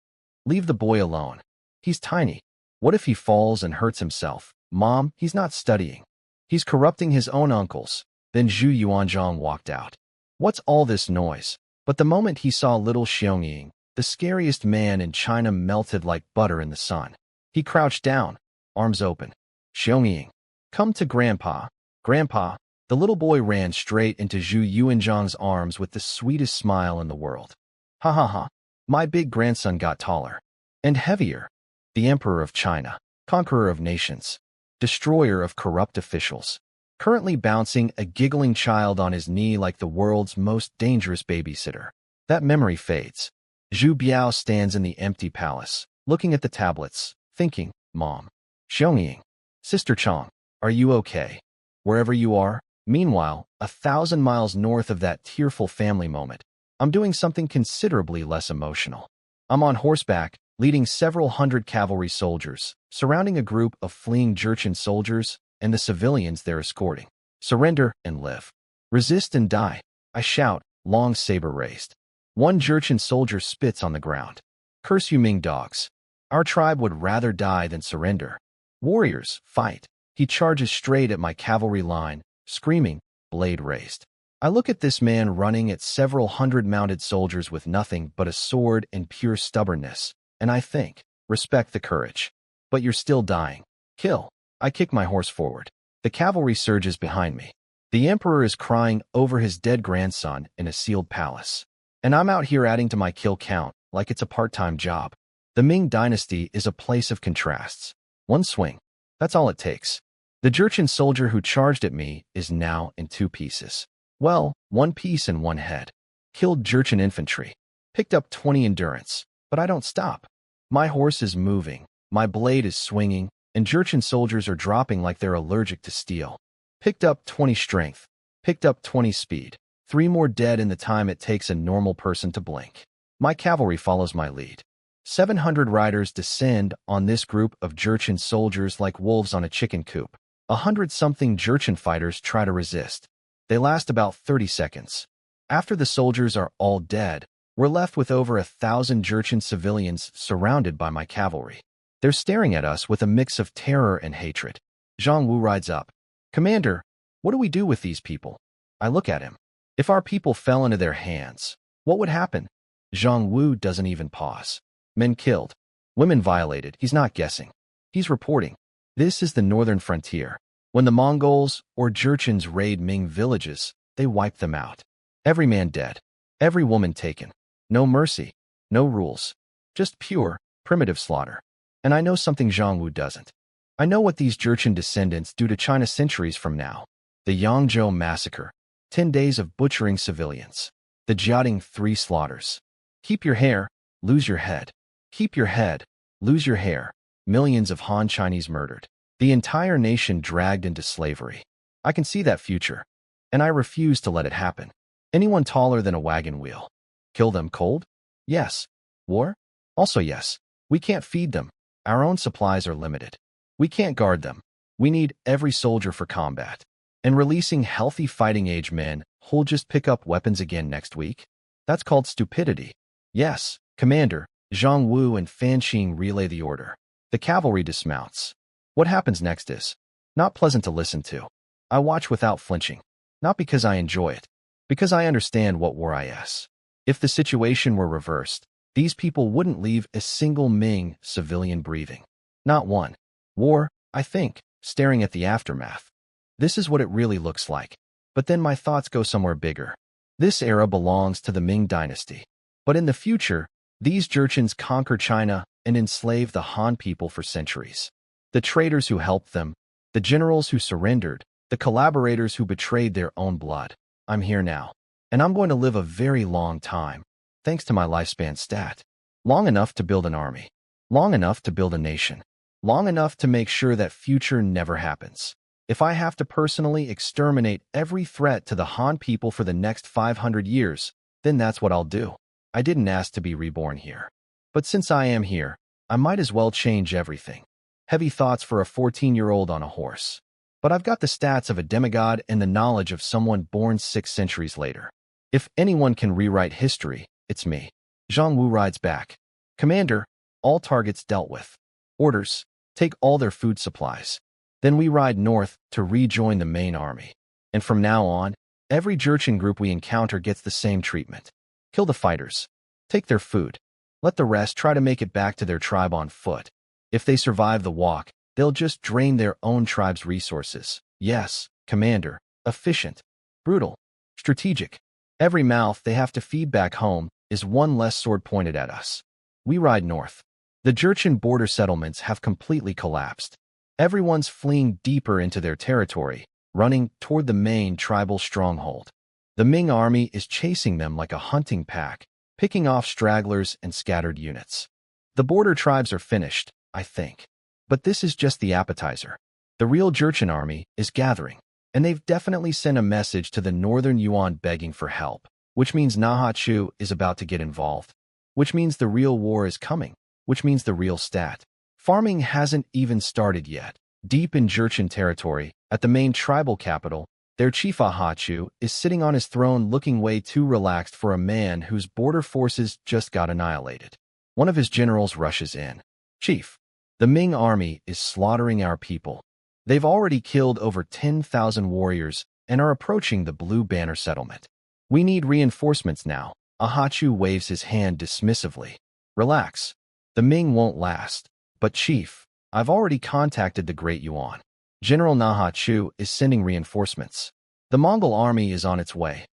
Leave the boy alone. He's tiny. What if he falls and hurts himself? Mom, he's not studying. He's corrupting his own uncles. Then Zhu Yuanzhang walked out. What's all this noise? But the moment he saw little Zhu Ying, the scariest man in China melted like butter in the sun. He crouched down, arms open. Zhu Ying, come to Grandpa. Grandpa. The little boy ran straight into Zhu Yuanzhang's arms with the sweetest smile in the world. Ha ha ha. My big grandson got taller. And heavier. The Emperor of China, conqueror of nations, destroyer of corrupt officials, currently bouncing a giggling child on his knee like the world's most dangerous babysitter. That memory fades. Zhu Biao stands in the empty palace, looking at the tablets, thinking, Mom. Zhu Ying. Sister Chong, are you okay? Wherever you are. Meanwhile, 1,000 miles north of that tearful family moment, I'm doing something considerably less emotional. I'm on horseback, leading several hundred cavalry soldiers, surrounding a group of fleeing Jurchen soldiers and the civilians they're escorting. Surrender and live. Resist and die, I shout, long saber raised. One Jurchen soldier spits on the ground. Curse you Ming dogs. Our tribe would rather die than surrender. Warriors, fight. He charges straight at my cavalry line, screaming, blade raised. I look at this man running at several hundred mounted soldiers with nothing but a sword and pure stubbornness, and I think, respect the courage. But you're still dying. Kill. I kick my horse forward. The cavalry surges behind me. The emperor is crying over his dead grandson in a sealed palace. And I'm out here adding to my kill count like it's a part-time job. The Ming dynasty is a place of contrasts. One swing. That's all it takes. The Jurchen soldier who charged at me is now in 2 pieces. Well, 1 piece and 1 head. Killed Jurchen infantry. Picked up 20 endurance. But I don't stop. My horse is moving. My blade is swinging. And Jurchen soldiers are dropping like they're allergic to steel. Picked up 20 strength. Picked up 20 speed. 3 more dead in the time it takes a normal person to blink. My cavalry follows my lead. 700 riders descend on this group of Jurchen soldiers like wolves on a chicken coop. 100-something Jurchen fighters try to resist. They last about 30 seconds. After the soldiers are all dead, we're left with over 1,000 Jurchen civilians surrounded by my cavalry. They're staring at us with a mix of terror and hatred. Zhang Wu rides up. Commander, what do we do with these people? I look at him. If our people fell into their hands, what would happen? Zhang Wu doesn't even pause. Men killed. Women violated. He's not guessing. He's reporting. This is the northern frontier. When the Mongols or Jurchens raid Ming villages, they wipe them out. Every man dead. Every woman taken. No mercy. No rules. Just pure, primitive slaughter. And I know something Zhang Wu doesn't. I know what these Jurchen descendants do to China centuries from now. The Yangzhou massacre. 10 days of butchering civilians. The Jiating 3 slaughters. Keep your hair, lose your head. Keep your head, lose your hair. Millions of Han Chinese murdered. The entire nation dragged into slavery. I can see that future. And I refuse to let it happen. Anyone taller than a wagon wheel. Kill them cold? Yes. War? Also yes. We can't feed them. Our own supplies are limited. We can't guard them. We need every soldier for combat. And releasing healthy fighting-age men who'll just pick up weapons again next week? That's called stupidity. Yes, Commander. Zhang Wu and Fan Qing relay the order. The cavalry dismounts. What happens next is not pleasant to listen to. I watch without flinching. Not because I enjoy it. Because I understand what war is. If the situation were reversed, these people wouldn't leave a single Ming civilian breathing. Not one. War, I think, staring at the aftermath. This is what it really looks like. But then my thoughts go somewhere bigger. This era belongs to the Ming dynasty. But in the future, these Jurchens conquer China and enslave the Han people for centuries. The traitors who helped them, the generals who surrendered, the collaborators who betrayed their own blood. I'm here now. And I'm going to live a very long time, thanks to my lifespan stat. Long enough to build an army. Long enough to build a nation. Long enough to make sure that future never happens. If I have to personally exterminate every threat to the Han people for the next 500 years, then that's what I'll do. I didn't ask to be reborn here. But since I am here, I might as well change everything. Heavy thoughts for a 14-year-old on a horse. But I've got the stats of a demigod and the knowledge of someone born 6 centuries later. If anyone can rewrite history, it's me. Zhang Wu rides back. Commander, all targets dealt with. Orders, take all their food supplies. Then we ride north to rejoin the main army. And from now on, every Jurchen group we encounter gets the same treatment. Kill the fighters. Take their food. Let the rest try to make it back to their tribe on foot. If they survive the walk, they'll just drain their own tribe's resources. Yes, Commander. Efficient. Brutal. Strategic. Every mouth they have to feed back home is one less sword pointed at us. We ride north. The Jurchen border settlements have completely collapsed. Everyone's fleeing deeper into their territory, running toward the main tribal stronghold. The Ming army is chasing them like a hunting pack, picking off stragglers and scattered units. The border tribes are finished, I think. But this is just the appetizer. The real Jurchen army is gathering, and they've definitely sent a message to the northern Yuan begging for help, which means Nahachu is about to get involved, which means the real war is coming, which means the real stat. Farming hasn't even started yet. Deep in Jurchen territory, at the main tribal capital, their chief Ahachu is sitting on his throne looking way too relaxed for a man whose border forces just got annihilated. One of his generals rushes in. Chief, the Ming army is slaughtering our people. They've already killed over 10,000 warriors and are approaching the Blue Banner settlement. We need reinforcements now. Ahachu waves his hand dismissively. Relax. The Ming won't last. But Chief, I've already contacted the Great Yuan. General Nahachu is sending reinforcements. The Mongol army is on its way.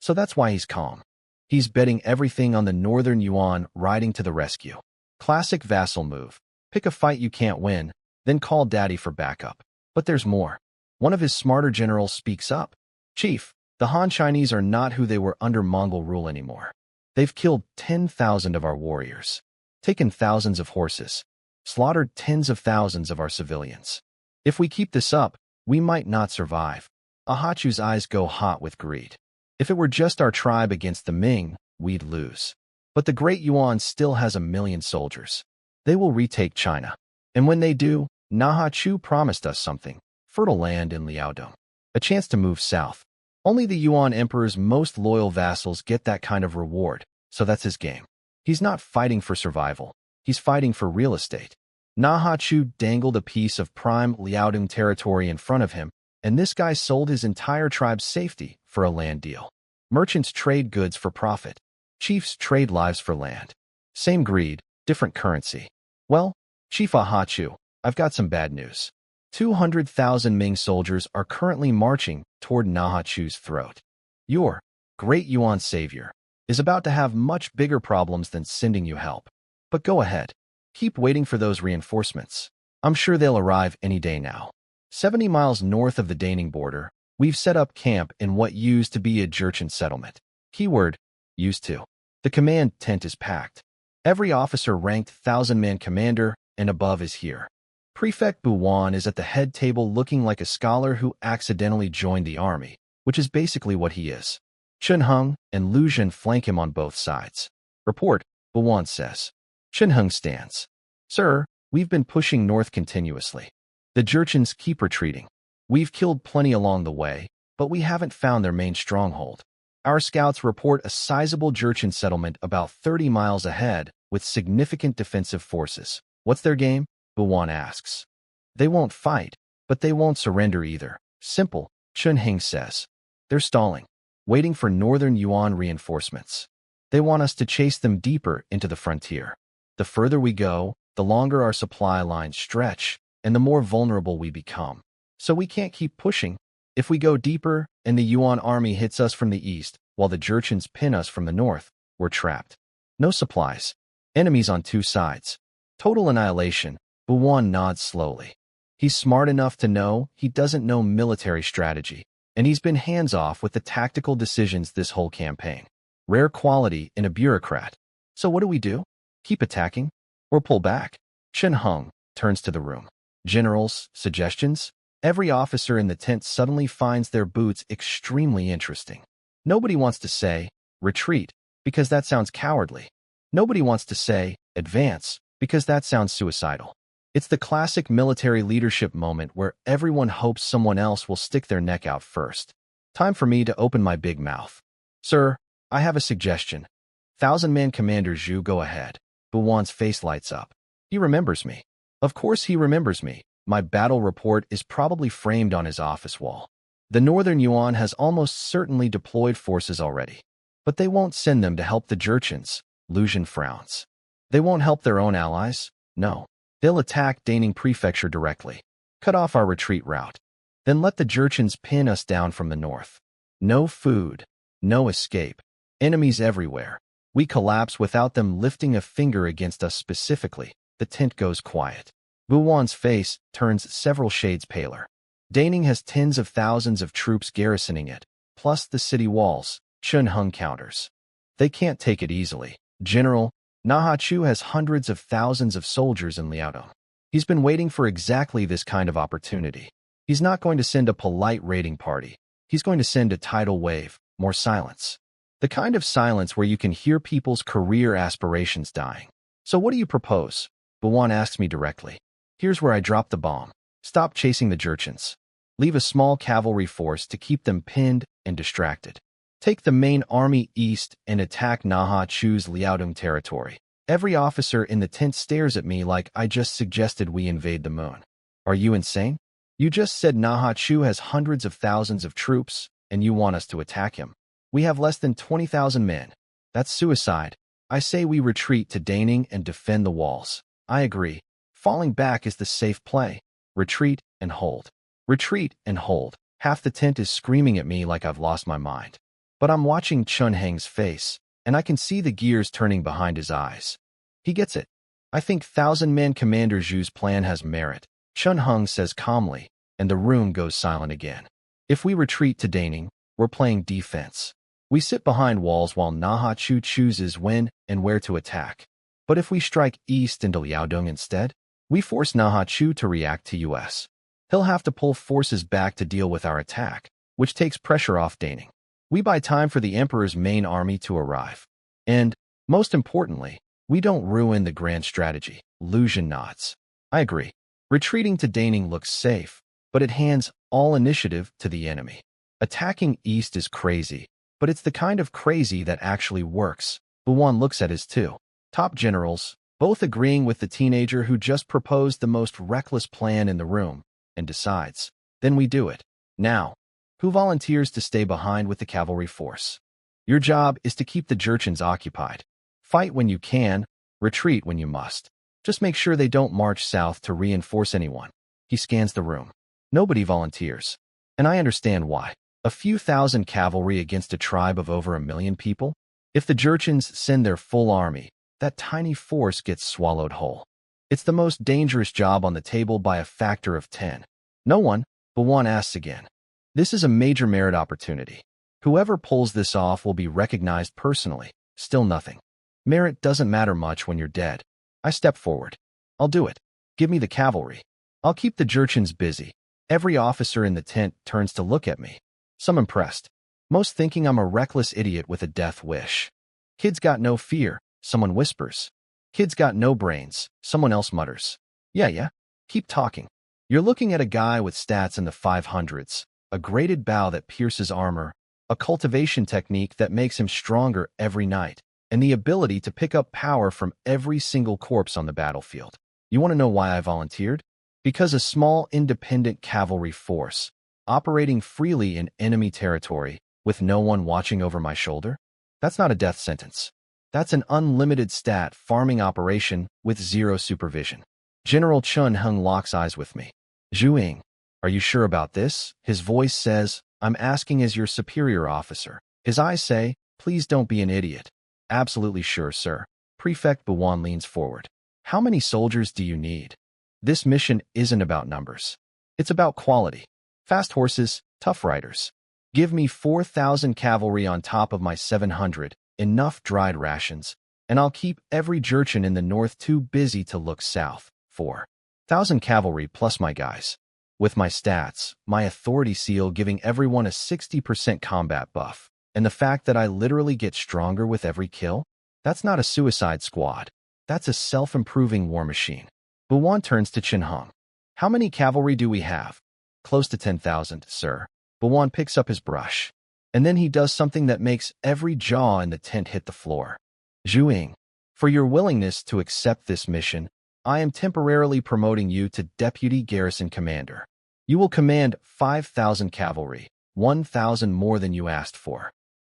So that's why he's calm. He's betting everything on the northern Yuan riding to the rescue. Classic vassal move. Pick a fight you can't win, then call daddy for backup. But there's more. One of his smarter generals speaks up. Chief, the Han Chinese are not who they were under Mongol rule anymore. They've killed 10,000 of our warriors, taken thousands of horses, slaughtered tens of thousands of our civilians. If we keep this up, we might not survive. Ahachu's eyes go hot with greed. If it were just our tribe against the Ming, we'd lose. But the Great Yuan still has 1 million soldiers. They will retake China. And when they do, Nahachu promised us something. Fertile land in Liaodong. A chance to move south. Only the Yuan Emperor's most loyal vassals get that kind of reward, so that's his game. He's not fighting for survival. He's fighting for real estate. Nahachu dangled a piece of prime Liaodong territory in front of him, and this guy sold his entire tribe's safety for a land deal. Merchants trade goods for profit. Chiefs trade lives for land. Same greed, different currency. Well, Chief Ahachu, I've got some bad news. 200,000 Ming soldiers are currently marching toward Nahachu's throat. Your Great Yuan savior is about to have much bigger problems than sending you help. But go ahead. Keep waiting for those reinforcements. I'm sure they'll arrive any day now. 70 miles north of the Daning border, we've set up camp in what used to be a Jurchen settlement. Keyword, used to. The command tent is packed. Every officer ranked 1,000-man commander and above is here. Prefect Buwan is at the head table looking like a scholar who accidentally joined the army, which is basically what he is. Chen Heng and Lu Zhen flank him on both sides. Report, Buwan says. Chen Heng stands. Sir, we've been pushing north continuously. The Jurchens keep retreating. We've killed plenty along the way, but we haven't found their main stronghold. Our scouts report a sizable Jurchen settlement about 30 miles ahead with significant defensive forces. What's their game? Buwan asks. They won't fight, but they won't surrender either. Simple, Chen Heng says. They're stalling, waiting for northern Yuan reinforcements. They want us to chase them deeper into the frontier. The further we go, the longer our supply lines stretch, and the more vulnerable we become. So we can't keep pushing. If we go deeper and the Yuan army hits us from the east, while the Jurchens pin us from the north, we're trapped. No supplies. Enemies on two sides. Total annihilation. Buwan nods slowly. He's smart enough to know he doesn't know military strategy, and he's been hands-off with the tactical decisions this whole campaign. Rare quality in a bureaucrat. So what do? Keep attacking? Or pull back? Chen Heng turns to the room. Generals, suggestions? Every officer in the tent suddenly finds their boots extremely interesting. Nobody wants to say, retreat, because that sounds cowardly. Nobody wants to say, advance, because that sounds suicidal. It's the classic military leadership moment where everyone hopes someone else will stick their neck out first. Time for me to open my big mouth. Sir, I have a suggestion. 1,000-man Commander Zhu, go ahead. Buwan's face lights up. He remembers me. Of course he remembers me. My battle report is probably framed on his office wall. The northern Yuan has almost certainly deployed forces already. But they won't send them to help the Jurchens. Zhu Ying frowns. They won't help their own allies? No. They'll attack Daning Prefecture directly. Cut off our retreat route. Then let the Jurchens pin us down from the north. No food. No escape. Enemies everywhere. We collapse without them lifting a finger against us specifically. The tent goes quiet. Buwan's face turns several shades paler. Daning has tens of thousands of troops garrisoning it, plus the city walls. Chun Hung counters. They can't take it easily. General, Nahachu has hundreds of thousands of soldiers in Liaodong. He's been waiting for exactly this kind of opportunity. He's not going to send a polite raiding party. He's going to send a tidal wave, more silence. The kind of silence where you can hear people's career aspirations dying. So what do you propose? Buwan asks me directly. Here's where I drop the bomb. Stop chasing the Jurchens. Leave a small cavalry force to keep them pinned and distracted. Take the main army east and attack Nahachu's Liaodong territory. Every officer in the tent stares at me like I just suggested we invade the moon. Are you insane? You just said Nahachu has hundreds of thousands of troops, and you want us to attack him. We have less than 20,000 men. That's suicide. I say we retreat to Daning and defend the walls. I agree. Falling back is the safe play. Retreat and hold. Retreat and hold. Half the tent is screaming at me like I've lost my mind. But I'm watching Chun Heng's face, and I can see the gears turning behind his eyes. He gets it. I think 1,000-man Commander Zhu's plan has merit, Chun Heng says calmly, and the room goes silent again. If we retreat to Daning, we're playing defense. We sit behind walls while Nahachu chooses when and where to attack. But if we strike east into Liaodong instead, we force Nahachu to react to us. He'll have to pull forces back to deal with our attack, which takes pressure off Daning. We buy time for the Emperor's main army to arrive. And, most importantly, we don't ruin the grand strategy. Zhu Ying nods. I agree. Retreating to Daning looks safe, but it hands all initiative to the enemy. Attacking east is crazy, but it's the kind of crazy that actually works. Buwan looks at his two top generals, both agreeing with the teenager who just proposed the most reckless plan in the room, and decides. Then we do it. Now. Who volunteers to stay behind with the cavalry force? Your job is to keep the Jurchens occupied. Fight when you can, retreat when you must. Just make sure they don't march south to reinforce anyone. He scans the room. Nobody volunteers. And I understand why. A few thousand cavalry against a tribe of over 1 million people? If the Jurchens send their full army, that tiny force gets swallowed whole. It's the most dangerous job on the table by a factor of 10. No one, Buwan asks again. This is a major merit opportunity. Whoever pulls this off will be recognized personally. Still nothing. Merit doesn't matter much when you're dead. I step forward. I'll do it. Give me the cavalry. I'll keep the Jurchens busy. Every officer in the tent turns to look at me. Some impressed. Most thinking I'm a reckless idiot with a death wish. Kids got no fear, someone whispers. Kids got no brains, someone else mutters. Yeah. Keep talking. You're looking at a guy with stats in the 500s. A graded bow that pierces armor, a cultivation technique that makes him stronger every night, and the ability to pick up power from every single corpse on the battlefield. You want to know why I volunteered? Because a small independent cavalry force, operating freely in enemy territory, with no one watching over my shoulder? That's not a death sentence. That's an unlimited stat farming operation with zero supervision. General Chun Heng locks eyes with me. Zhu Ying. Are you sure about this? His voice says, I'm asking as your superior officer. His eyes say, please don't be an idiot. Absolutely sure, sir. Prefect Buwan leans forward. How many soldiers do you need? This mission isn't about numbers. It's about quality. Fast horses, tough riders. Give me 4,000 cavalry on top of my 700, enough dried rations, and I'll keep every Jurchen in the north too busy to look south. 4,000 cavalry plus my guys. With my stats, my authority seal giving everyone a 60% combat buff, and the fact that I literally get stronger with every kill, that's not a suicide squad. That's a self-improving war machine. Buwan turns to Chun Heng. How many cavalry do we have? Close to 10,000, sir. Buwan picks up his brush. And then he does something that makes every jaw in the tent hit the floor. Zhu Ying, for your willingness to accept this mission, I am temporarily promoting you to Deputy Garrison Commander. You will command 5,000 cavalry, 1,000 more than you asked for.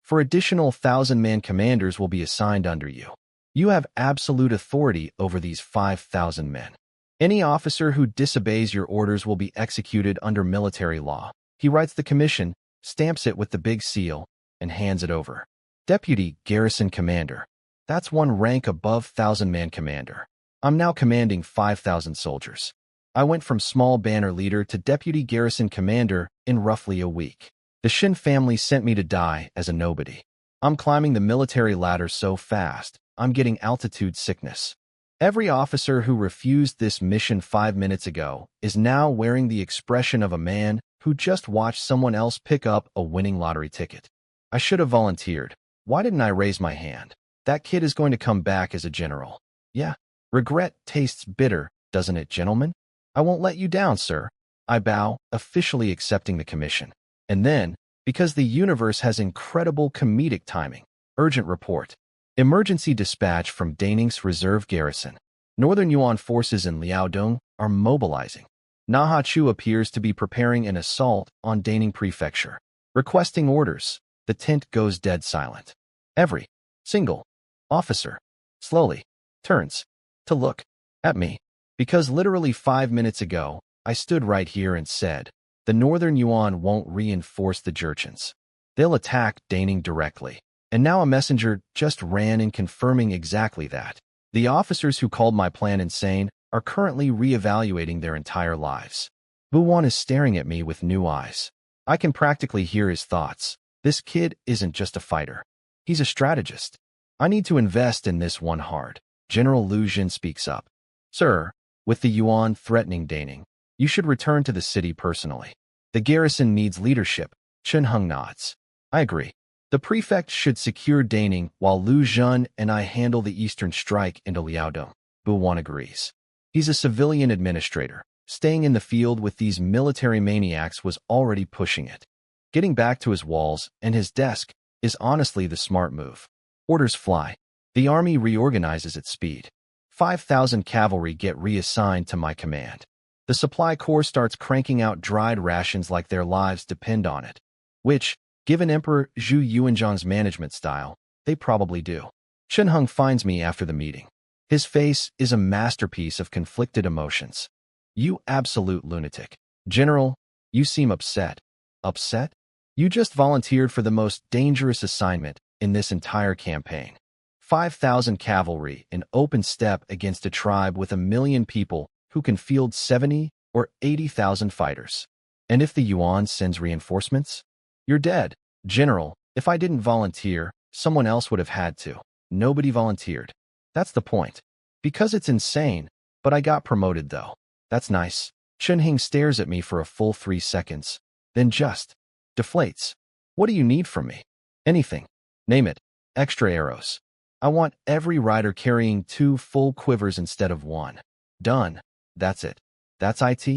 For additional 1,000-man commanders will be assigned under you. You have absolute authority over these 5,000 men. Any officer who disobeys your orders will be executed under military law. He writes the commission, stamps it with the big seal, and hands it over. Deputy Garrison Commander. That's one rank above 1,000-man commander. I'm now commanding 5,000 soldiers. I went from small banner leader to deputy garrison commander in roughly a week. The Shin family sent me to die as a nobody. I'm climbing the military ladder so fast, I'm getting altitude sickness. Every officer who refused this mission 5 minutes ago is now wearing the expression of a man who just watched someone else pick up a winning lottery ticket. I should have volunteered. Why didn't I raise my hand? That kid is going to come back as a general. Yeah, regret tastes bitter, doesn't it, gentlemen? I won't let you down, sir. I bow, officially accepting the commission. And then, because the universe has incredible comedic timing, urgent report. Emergency dispatch from Daning's reserve garrison. Northern Yuan forces in Liaodong are mobilizing. Nahachu appears to be preparing an assault on Daning Prefecture. Requesting orders. The tent goes dead silent. Every single officer slowly turns to look at me. Because literally 5 minutes ago, I stood right here and said, the Northern Yuan won't reinforce the Jurchens. They'll attack Daning directly. And now a messenger just ran in confirming exactly that. The officers who called my plan insane are currently reevaluating their entire lives. Buwan is staring at me with new eyes. I can practically hear his thoughts. This kid isn't just a fighter. He's a strategist. I need to invest in this one hard. General Lu Jin speaks up. Sir, with the Yuan threatening Daning, you should return to the city personally. The garrison needs leadership. Chen Heng nods. I agree. The prefect should secure Daning while Lu Jun and I handle the eastern strike into Liaodong. Buwan agrees. He's a civilian administrator. Staying in the field with these military maniacs was already pushing it. Getting back to his walls and his desk is honestly the smart move. Orders fly. The army reorganizes at speed. 5,000 cavalry get reassigned to my command. The supply corps starts cranking out dried rations like their lives depend on it. Which, given Emperor Zhu Yuanzhang's management style, they probably do. Chen Heng finds me after the meeting. His face is a masterpiece of conflicted emotions. You absolute lunatic. General, you seem upset. Upset? You just volunteered for the most dangerous assignment in this entire campaign. 5,000 cavalry in open steppe against a tribe with 1 million people who can field 70 or 80,000 fighters. And if the Yuan sends reinforcements? You're dead. General, if I didn't volunteer, someone else would have had to. Nobody volunteered. That's the point. Because it's insane, but I got promoted though. That's nice. Chen Hing stares at me for a full 3 seconds, then just deflates. What do you need from me? Anything. Name it. Extra arrows. I want every rider carrying 2 full quivers instead of 1. Done. That's it. That's IT?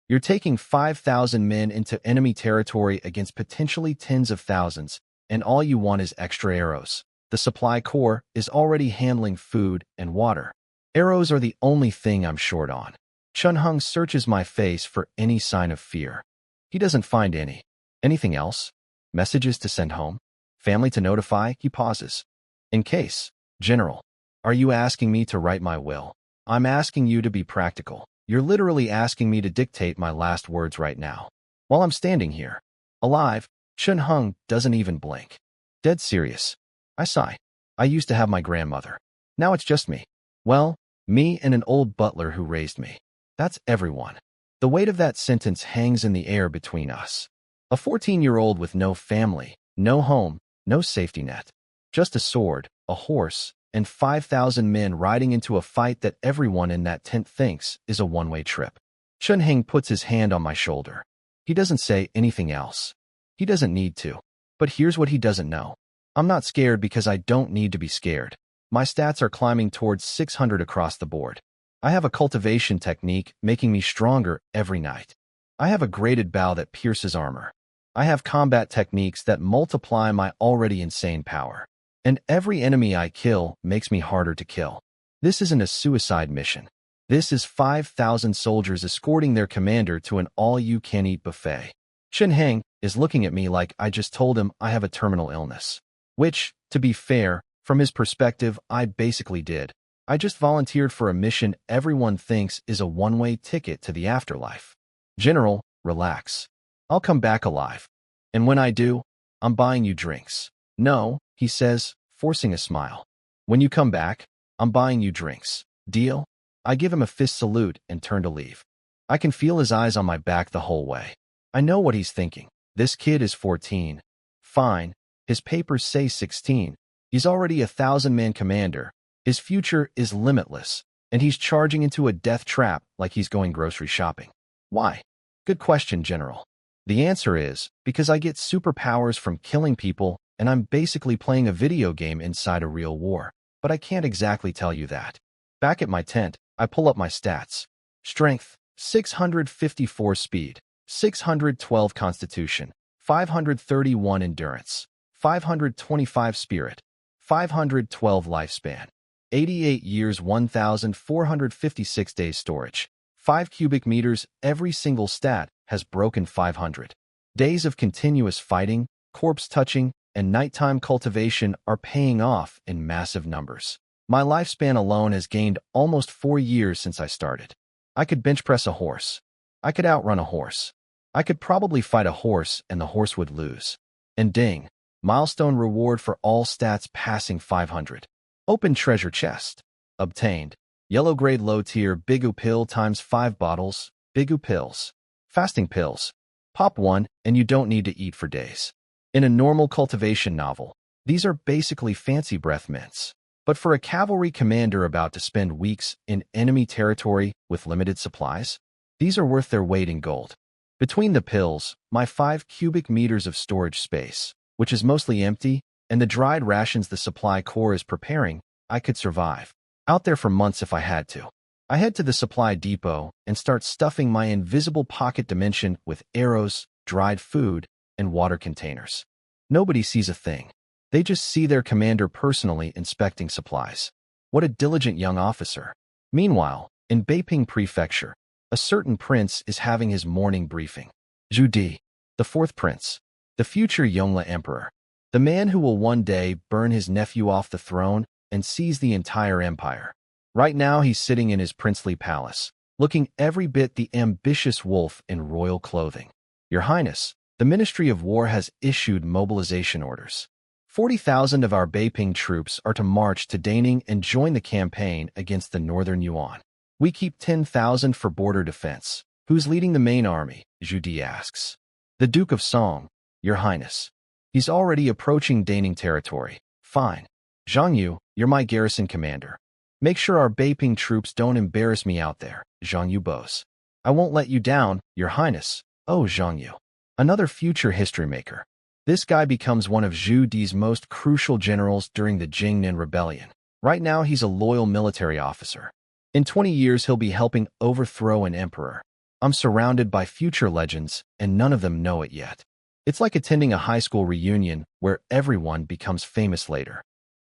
You're taking 5,000 men into enemy territory against potentially tens of thousands, and all you want is extra arrows. The supply corps is already handling food and water. Arrows are the only thing I'm short on. Chen Heng searches my face for any sign of fear. He doesn't find any. Anything else? Messages to send home? Family to notify? He pauses. In case. General, are you asking me to write my will? I'm asking you to be practical. You're literally asking me to dictate my last words right now. While I'm standing here, alive, Chen Heng doesn't even blink. Dead serious. I sigh. I used to have my grandmother. Now it's just me. Well, me and an old butler who raised me. That's everyone. The weight of that sentence hangs in the air between us. A 14-year-old with no family, no home, no safety net. Just a sword, a horse, and 5,000 men riding into a fight that everyone in that tent thinks is a one-way trip. Chen Heng puts his hand on my shoulder. He doesn't say anything else. He doesn't need to. But here's what he doesn't know. I'm not scared because I don't need to be scared. My stats are climbing towards 600 across the board. I have a cultivation technique making me stronger every night. I have a graded bow that pierces armor. I have combat techniques that multiply my already insane power. And every enemy I kill makes me harder to kill. This isn't a suicide mission. This is 5,000 soldiers escorting their commander to an all-you-can-eat buffet. Chen Heng is looking at me like I just told him I have a terminal illness. Which, to be fair, from his perspective, I basically did. I just volunteered for a mission everyone thinks is a one-way ticket to the afterlife. General, relax. I'll come back alive. And when I do, I'm buying you drinks. No, he says, forcing a smile. When you come back, I'm buying you drinks. Deal? I give him a fist salute and turn to leave. I can feel his eyes on my back the whole way. I know what he's thinking. This kid is 14. Fine. His papers say 16. He's already a 1,000-man commander. His future is limitless, and he's charging into a death trap like he's going grocery shopping. Why? Good question, General. The answer is, because I get superpowers from killing people, and I'm basically playing a video game inside a real war. But I can't exactly tell you that. Back at my tent, I pull up my stats. Strength, 654 speed, 612 constitution, 531 endurance, 525 spirit, 512 lifespan, 88 years 1,456 days storage, 5 cubic meters. Every single stat has broken 500. Days of continuous fighting, corpse touching, and nighttime cultivation are paying off in massive numbers. My lifespan alone has gained almost 4 years since I started. I could bench press a horse. I could outrun a horse. I could probably fight a horse and the horse would lose. And ding, milestone reward for all stats passing 500. Open treasure chest. Obtained. Yellow grade low tier Bigu pill times 5 bottles. Bigu pills. Fasting pills. Pop one and you don't need to eat for days. In a normal cultivation novel, these are basically fancy breath mints. But for a cavalry commander about to spend weeks in enemy territory with limited supplies, these are worth their weight in gold. Between the pills, my 5 cubic meters of storage space, which is mostly empty, and the dried rations the supply corps is preparing, I could survive. Out there for months if I had to. I head to the supply depot and start stuffing my invisible pocket dimension with arrows, dried food, and water containers. Nobody sees a thing. They just see their commander personally inspecting supplies. What a diligent young officer. Meanwhile, in Beiping Prefecture, a certain prince is having his morning briefing. Zhu Di, the 4th prince, the future Yongle emperor, the man who will one day burn his nephew off the throne and seize the entire empire. Right now he's sitting in his princely palace, looking every bit the ambitious wolf in royal clothing. Your Highness, the Ministry of War has issued mobilization orders. 40,000 of our Beiping troops are to march to Daning and join the campaign against the Northern Yuan. We keep 10,000 for border defense. Who's leading the main army? Zhu Di asks. The Duke of Song, Your Highness. He's already approaching Daning territory. Fine. Zhang Yu, you're my garrison commander. Make sure our Beiping troops don't embarrass me out there, Zhang Yu boasts. I won't let you down, Your Highness. Oh, Zhang Yu. Another future history maker. This guy becomes one of Zhu Di's most crucial generals during the Jingnan Rebellion. Right now he's a loyal military officer. In 20 years he'll be helping overthrow an emperor. I'm surrounded by future legends, and none of them know it yet. It's like attending a high school reunion where everyone becomes famous later.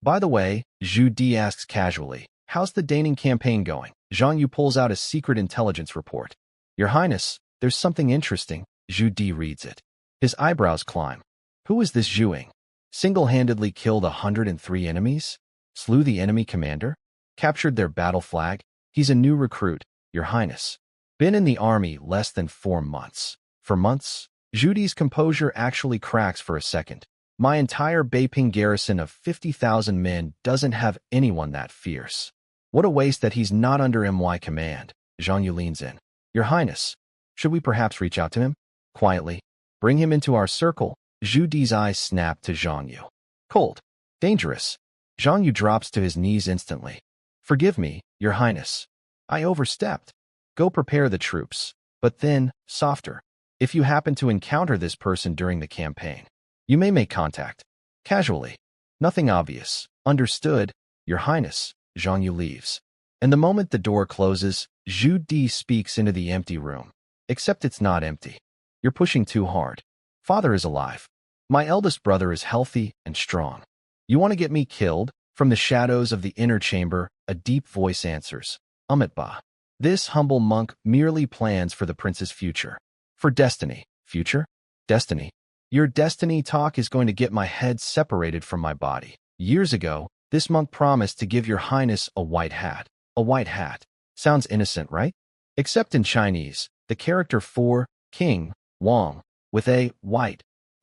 By the way, Zhu Di asks casually, how's the Daning campaign going? Zhang Yu pulls out a secret intelligence report. Your Highness, there's something interesting. Zhu Di reads it. His eyebrows climb. Who is this Zhu Ying? Single-handedly killed 103 enemies? Slew the enemy commander? Captured their battle flag? He's a new recruit, Your Highness. Been in the army less than 4 months. For months? Zhu Di's composure actually cracks for a second. My entire Beiping garrison of 50,000 men doesn't have anyone that fierce. What a waste that he's not under my command. Zhang Yu leans in. Your Highness, should we perhaps reach out to him? Quietly. Bring him into our circle. Zhu Di's eyes snap to Zhang Yu. Cold. Dangerous. Zhang Yu drops to his knees instantly. Forgive me, Your Highness. I overstepped. Go prepare the troops. But then, softer. If you happen to encounter this person during the campaign, you may make contact. Casually. Nothing obvious. Understood, Your Highness. Zhang Yu leaves. And the moment the door closes, Zhu Di speaks into the empty room. Except it's not empty. You're pushing too hard. Father is alive. My eldest brother is healthy and strong. You want to get me killed? From the shadows of the inner chamber, a deep voice answers. Ba. This humble monk merely plans for the prince's future. For destiny. Future? Destiny. Your destiny talk is going to get my head separated from my body. Years ago, this monk promised to give your highness a white hat. A white hat. Sounds innocent, right? Except in Chinese, the character for king, Wang, with a white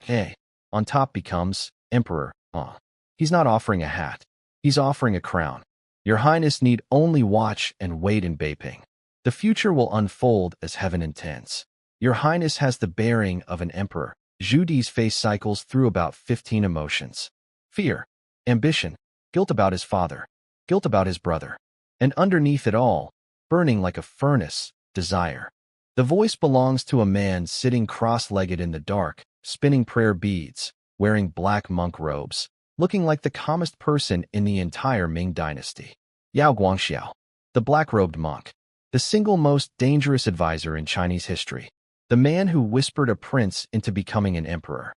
a on top becomes emperor. He's not offering a hat. He's offering a crown. Your highness need only watch and wait in Beiping. The future will unfold as heaven intends. Your highness has the bearing of an emperor. Zhu Di's face cycles through about 15 emotions. Fear, ambition, guilt about his father, guilt about his brother. And underneath it all, burning like a furnace, desire. The voice belongs to a man sitting cross-legged in the dark, spinning prayer beads, wearing black monk robes, looking like the calmest person in the entire Ming dynasty. Yao Guangxiao, the black-robed monk, the single most dangerous advisor in Chinese history, the man who whispered a prince into becoming an emperor,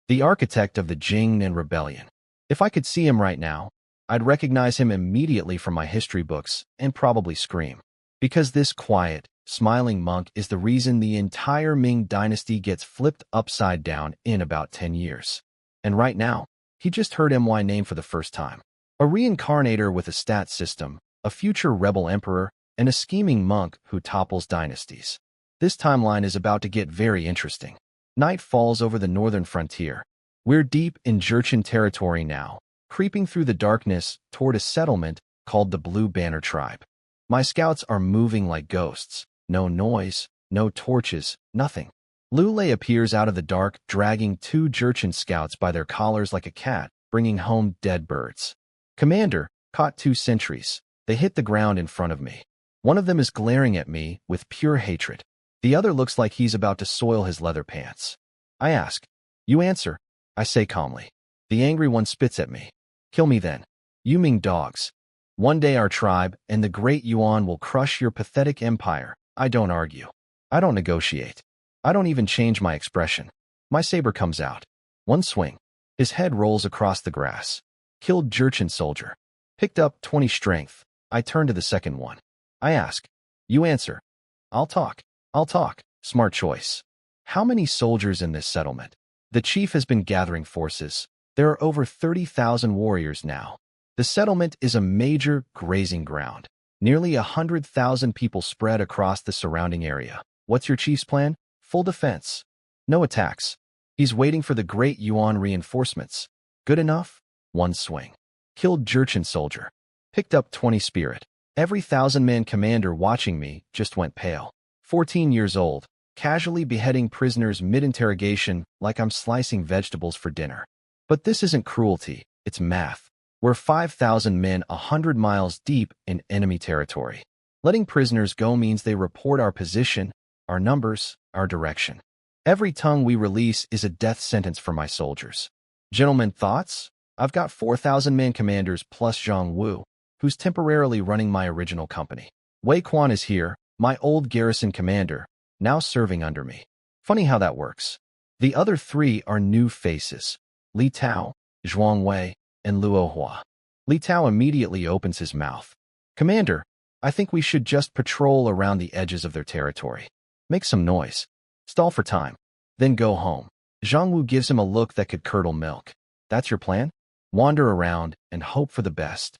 the architect of the Jingnan rebellion. If I could see him right now, I'd recognize him immediately from my history books and probably scream. Because this quiet, smiling monk is the reason the entire Ming dynasty gets flipped upside down in about 10 years. And right now, he just heard my name for the first time. A reincarnator with a stat system, a future rebel emperor, and a scheming monk who topples dynasties. This timeline is about to get very interesting. Night falls over the northern frontier. We're deep in Jurchen territory now, creeping through the darkness toward a settlement called the Blue Banner Tribe. My scouts are moving like ghosts. No noise, no torches, nothing. Lu Lei appears out of the dark, dragging 2 Jurchen scouts by their collars like a cat, bringing home dead birds. Commander, caught 2 sentries. They hit the ground in front of me. One of them is glaring at me with pure hatred. The other looks like he's about to soil his leather pants. I ask. You answer. I say calmly. The angry one spits at me. Kill me then. You Ming dogs. One day our tribe and the great Yuan will crush your pathetic empire. I don't argue. I don't negotiate. I don't even change my expression. My saber comes out. One swing. His head rolls across the grass. Killed Jurchen soldier. Picked up 20 strength. I turn to the second one. I ask. You answer. I'll talk. I'll talk. Smart choice. How many soldiers in this settlement? The chief has been gathering forces. There are over 30,000 warriors now. The settlement is a major grazing ground. Nearly 100,000 people spread across the surrounding area. What's your chief's plan? Full defense. No attacks. He's waiting for the great Yuan reinforcements. Good enough? One swing. Killed Jurchen soldier. Picked up 20 spirit. Every 1,000-man commander watching me just went pale. 14 years old, casually beheading prisoners mid-interrogation like I'm slicing vegetables for dinner. But this isn't cruelty, it's math. We're 5,000 men 100 miles deep in enemy territory. Letting prisoners go means they report our position, our numbers, our direction. Every tongue we release is a death sentence for my soldiers. Gentlemen, thoughts? I've got 4,000-man commanders plus Zhang Wu, who's temporarily running my original company. Wei Quan is here, my old garrison commander, now serving under me. Funny how that works. The other 3 are new faces, Li Tao, Zhuang Wei, and Luo Hua. Li Tao immediately opens his mouth. Commander, I think we should just patrol around the edges of their territory. Make some noise. Stall for time. Then go home. Zhang Wu gives him a look that could curdle milk. That's your plan? Wander around and hope for the best.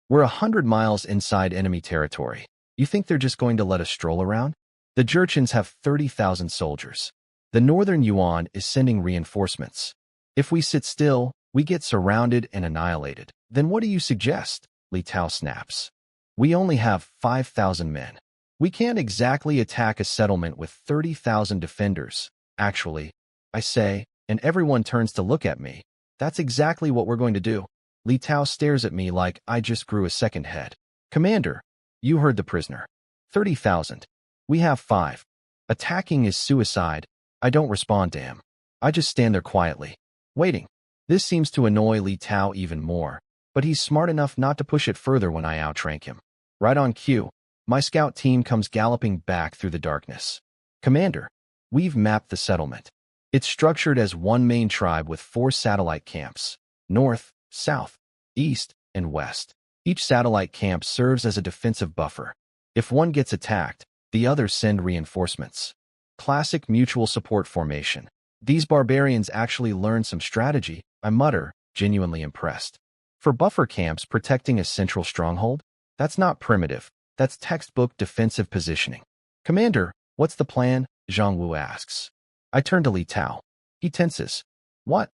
We're 100 miles inside enemy territory. You think they're just going to let us stroll around? The Jurchens have 30,000 soldiers. The northern Yuan is sending reinforcements. If we sit still, we get surrounded and annihilated. Then what do you suggest? Li Tao snaps. We only have 5,000 men. We can't exactly attack a settlement with 30,000 defenders. Actually, I say, and everyone turns to look at me. That's exactly what we're going to do. Li Tao stares at me like I just grew a second head. Commander, you heard the prisoner. 30,000. We have 5. Attacking is suicide. I don't respond to him. I just stand there quietly, waiting. This seems to annoy Li Tao even more, but he's smart enough not to push it further when I outrank him. Right on cue, my scout team comes galloping back through the darkness. Commander, we've mapped the settlement. It's structured as one main tribe with 4 satellite camps, north, south, east, and west. Each satellite camp serves as a defensive buffer. If one gets attacked, the others send reinforcements. Classic mutual support formation. These barbarians actually learned some strategy, I mutter, genuinely impressed. For buffer camps protecting a central stronghold? That's not primitive. That's textbook defensive positioning. Commander, what's the plan? Zhang Wu asks. I turn to Li Tao. He tenses. What?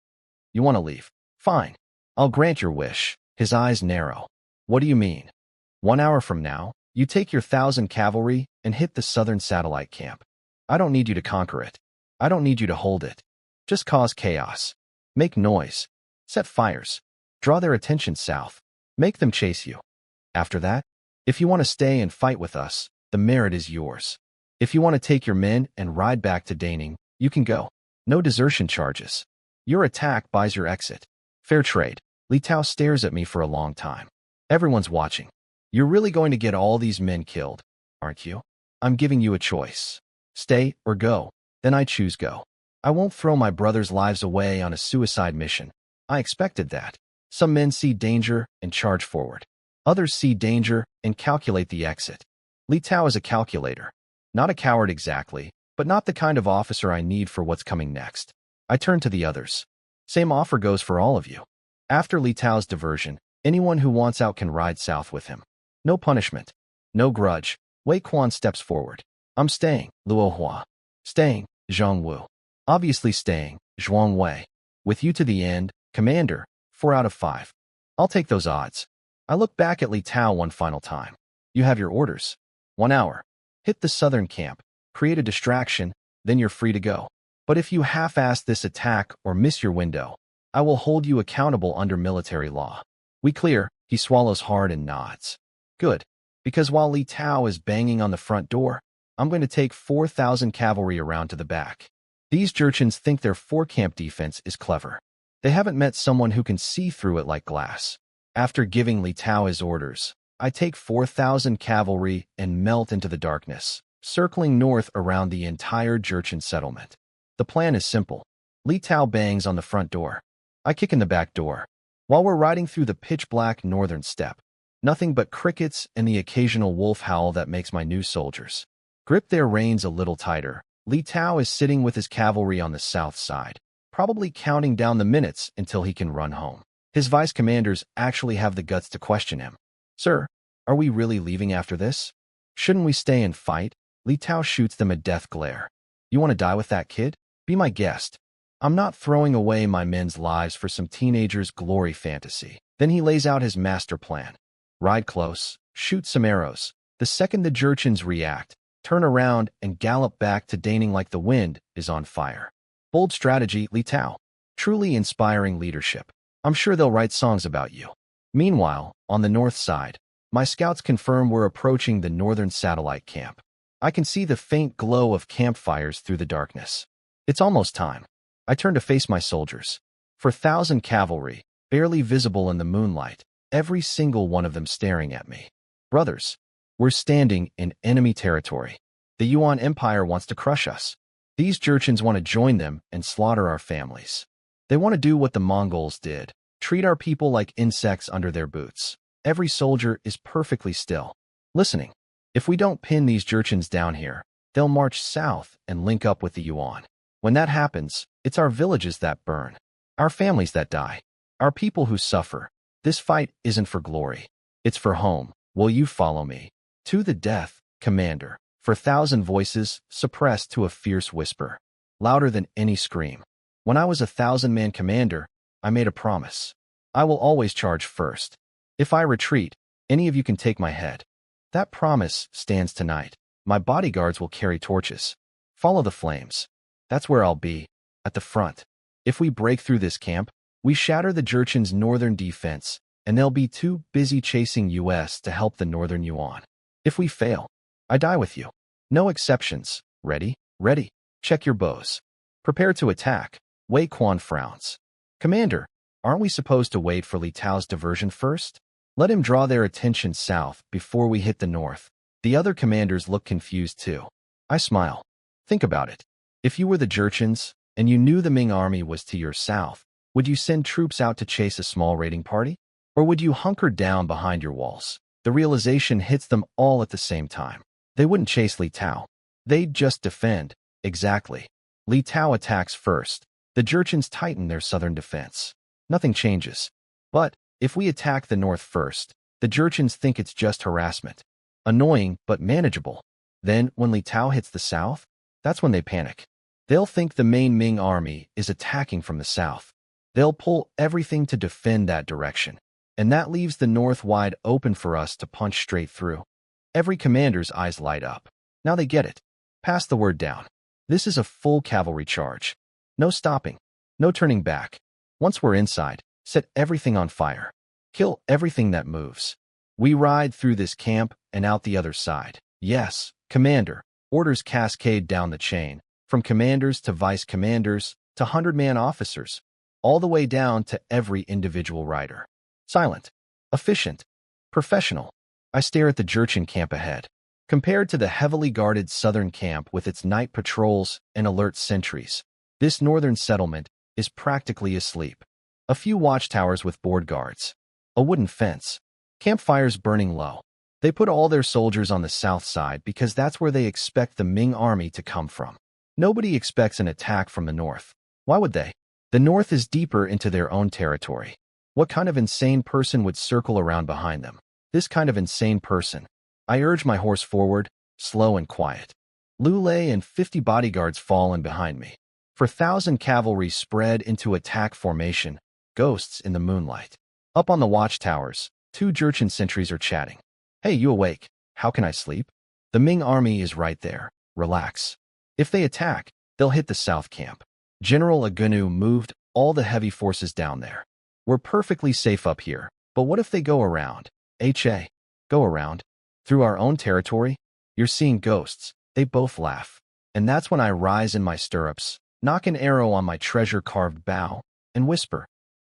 You want to leave? Fine. I'll grant your wish. His eyes narrow. What do you mean? 1 hour from now, you take your 1,000 cavalry and hit the southern satellite camp. I don't need you to conquer it. I don't need you to hold it. Just cause chaos. Make noise. Set fires. Draw their attention south. Make them chase you. After that, if you want to stay and fight with us, the merit is yours. If you want to take your men and ride back to Daning, you can go. No desertion charges. Your attack buys your exit. Fair trade. Li Tao stares at me for a long time. Everyone's watching. You're really going to get all these men killed, aren't you? I'm giving you a choice. Stay or go. Then I choose go. I won't throw my brothers' lives away on a suicide mission. I expected that. Some men see danger and charge forward. Others see danger and calculate the exit. Li Tao is a calculator. Not a coward exactly, but not the kind of officer I need for what's coming next. I turn to the others. Same offer goes for all of you. After Li Tao's diversion, anyone who wants out can ride south with him. No punishment. No grudge. Wei Quan steps forward. I'm staying, Luo Hua. Staying, Zhang Wu. Obviously staying, Zhuang Wei. With you to the end, Commander, 4 out of 5. I'll take those odds. I look back at Li Tao one final time. You have your orders. 1 hour. Hit the southern camp, create a distraction, then you're free to go. But if you half-ass this attack or miss your window, I will hold you accountable under military law. We clear, he swallows hard and nods. Good. Because while Li Tao is banging on the front door, I'm going to take 4,000 cavalry around to the back. These Jurchens think their 4-camp defense is clever. They haven't met someone who can see through it like glass. After giving Li Tao his orders, I take 4,000 cavalry and melt into the darkness, circling north around the entire Jurchen settlement. The plan is simple. Li Tao bangs on the front door. I kick in the back door. While we're riding through the pitch-black northern steppe, nothing but crickets and the occasional wolf howl that makes my new soldiers grip their reins a little tighter. Li Tao is sitting with his cavalry on the south side, probably counting down the minutes until he can run home. His vice commanders actually have the guts to question him. Sir, are we really leaving after this? Shouldn't we stay and fight? Li Tao shoots them a death glare. You want to die with that kid? Be my guest. I'm not throwing away my men's lives for some teenager's glory fantasy. Then he lays out his master plan. Ride close, shoot some arrows. The second the Jurchens react, turn around and gallop back to Daning like the wind is on fire. Bold strategy, Li Tao. Truly inspiring leadership. I'm sure they'll write songs about you. Meanwhile, on the north side, my scouts confirm we're approaching the northern satellite camp. I can see the faint glow of campfires through the darkness. It's almost time. I turn to face my soldiers. For 1,000 cavalry, barely visible in the moonlight, every single one of them staring at me. Brothers, we're standing in enemy territory. The Yuan Empire wants to crush us. These Jurchens want to join them and slaughter our families. They want to do what the Mongols did, treat our people like insects under their boots. Every soldier is perfectly still, listening. If we don't pin these Jurchens down here, they'll march south and link up with the Yuan. When that happens, it's our villages that burn, our families that die, our people who suffer. This fight isn't for glory. It's for home. Will you follow me? To the death, Commander. For 1,000 voices, suppressed to a fierce whisper, louder than any scream. When I was a 1,000-man commander, I made a promise. I will always charge first. If I retreat, any of you can take my head. That promise stands tonight. My bodyguards will carry torches. Follow the flames. That's where I'll be, at the front. If we break through this camp, we shatter the Jurchen's northern defense, and they'll be too busy chasing US to help the northern Yuan. If we fail, I die with you. No exceptions. Ready? Ready. Check your bows. Prepare to attack. Wei Quan frowns. Commander, aren't we supposed to wait for Li Tao's diversion first? Let him draw their attention south before we hit the north. The other commanders look confused too. I smile. Think about it. If you were the Jurchens, and you knew the Ming army was to your south, would you send troops out to chase a small raiding party? Or would you hunker down behind your walls? The realization hits them all at the same time. They wouldn't chase Li Tao. They'd just defend. Exactly. Li Tao attacks first. The Jurchens tighten their southern defense. Nothing changes. But if we attack the north first, the Jurchens think it's just harassment. Annoying, but manageable. Then, when Li Tao hits the south, that's when they panic. They'll think the main Ming army is attacking from the south. They'll pull everything to defend that direction. And that leaves the north wide open for us to punch straight through. Every commander's eyes light up. Now they get it. Pass the word down. This is a full cavalry charge. No stopping. No turning back. Once we're inside, set everything on fire. Kill everything that moves. We ride through this camp and out the other side. Yes, Commander. Orders cascade down the chain, from commanders to vice commanders to 100-man officers, all the way down to every individual rider. Silent, efficient, professional. I stare at the Jurchen camp ahead. Compared to the heavily guarded southern camp with its night patrols and alert sentries, this northern settlement is practically asleep. A few watchtowers with board guards. A wooden fence. Campfires burning low. They put all their soldiers on the south side because that's where they expect the Ming army to come from. Nobody expects an attack from the north. Why would they? The north is deeper into their own territory. What kind of insane person would circle around behind them? This kind of insane person. I urge my horse forward, slow and quiet. Lule and 50 bodyguards fall in behind me. 4,000 cavalry spread into attack formation, ghosts in the moonlight. Up on the watchtowers, 2 Jurchen sentries are chatting. Hey, you awake? How can I sleep? The Ming army is right there. Relax. If they attack, they'll hit the south camp. General Agunu moved all the heavy forces down there. We're perfectly safe up here, but what if they go around? Go around? Through our own territory? You're seeing ghosts. They both laugh. And that's when I rise in my stirrups, knock an arrow on my treasure-carved bow, and whisper,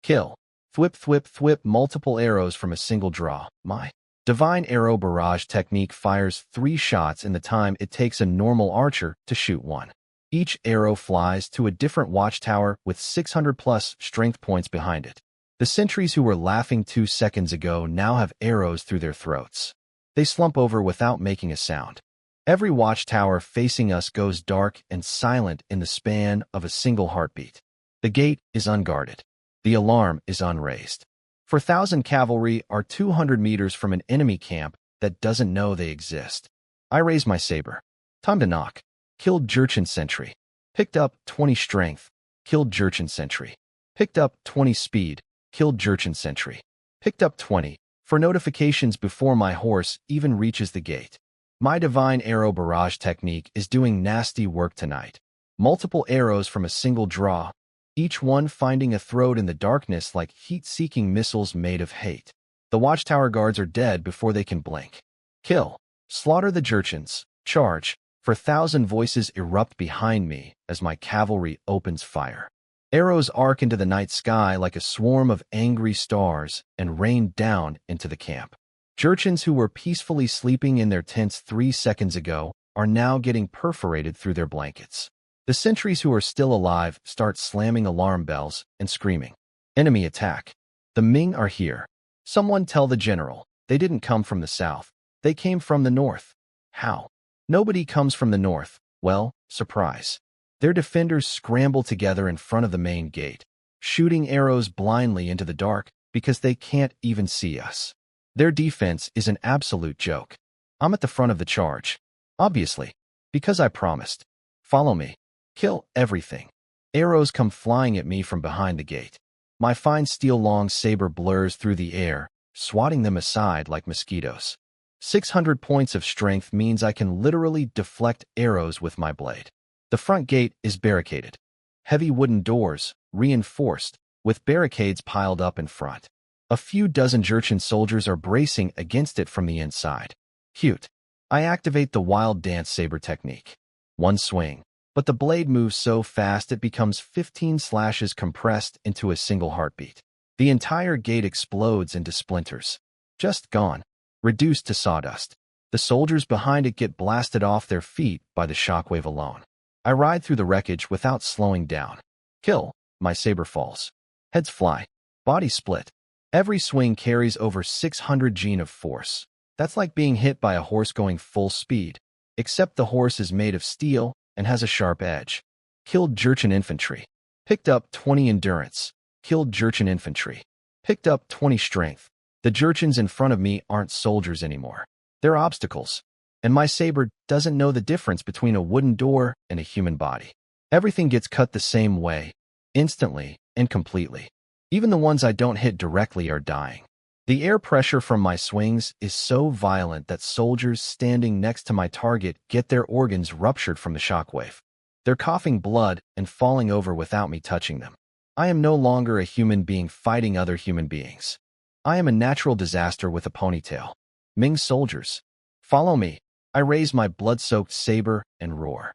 kill. Thwip, thwip, thwip, multiple arrows from a single draw. My divine arrow barrage technique fires 3 shots in the time it takes a normal archer to shoot 1. Each arrow flies to a different watchtower with 600+ strength points behind it. The sentries who were laughing 2 seconds ago now have arrows through their throats. They slump over without making a sound. Every watchtower facing us goes dark and silent in the span of a single heartbeat. The gate is unguarded. The alarm is unraised. 4,000 cavalry are 200 meters from an enemy camp that doesn't know they exist. I raise my saber. Time to knock. Killed Jurchen sentry. Picked up 20 strength. Killed Jurchen sentry. Picked up 20 speed. Killed Jurchen sentry. Picked up 20 for notifications before my horse even reaches the gate. My divine arrow barrage technique is doing nasty work tonight. Multiple arrows from a single draw, each one finding a throat in the darkness like heat-seeking missiles made of hate. The watchtower guards are dead before they can blink. Kill. Slaughter the Jurchens. Charge. 4,000 voices erupt behind me as my cavalry opens fire. Arrows arc into the night sky like a swarm of angry stars and rain down into the camp. Jurchens who were peacefully sleeping in their tents 3 seconds ago are now getting perforated through their blankets. The sentries who are still alive start slamming alarm bells and screaming. Enemy attack. The Ming are here. Someone tell the general. They didn't come from the south. They came from the north. How? Nobody comes from the north. Well, surprise. Their defenders scramble together in front of the main gate, shooting arrows blindly into the dark because they can't even see us. Their defense is an absolute joke. I'm at the front of the charge. Obviously, because I promised. Follow me. Kill everything. Arrows come flying at me from behind the gate. My fine steel long saber blurs through the air, swatting them aside like mosquitoes. 600 points of strength means I can literally deflect arrows with my blade. The front gate is barricaded. Heavy wooden doors, reinforced, with barricades piled up in front. A few dozen Jurchen soldiers are bracing against it from the inside. Cute. I activate the wild dance saber technique. One swing, but the blade moves so fast it becomes 15 slashes compressed into a single heartbeat. The entire gate explodes into splinters. Just gone. Reduced to sawdust. The soldiers behind it get blasted off their feet by the shockwave alone. I ride through the wreckage without slowing down. Kill. My saber falls. Heads fly. Body split. Every swing carries over 600 G of force. That's like being hit by a horse going full speed, except the horse is made of steel and has a sharp edge. Killed Jurchen infantry. Picked up 20 endurance. Killed Jurchen infantry. Picked up 20 strength. The Jurchens in front of me aren't soldiers anymore. They're obstacles. And my saber doesn't know the difference between a wooden door and a human body. Everything gets cut the same way, instantly and completely. Even the ones I don't hit directly are dying. The air pressure from my swings is so violent that soldiers standing next to my target get their organs ruptured from the shockwave. They're coughing blood and falling over without me touching them. I am no longer a human being fighting other human beings. I am a natural disaster with a ponytail. Ming soldiers, follow me. I raise my blood-soaked saber and roar.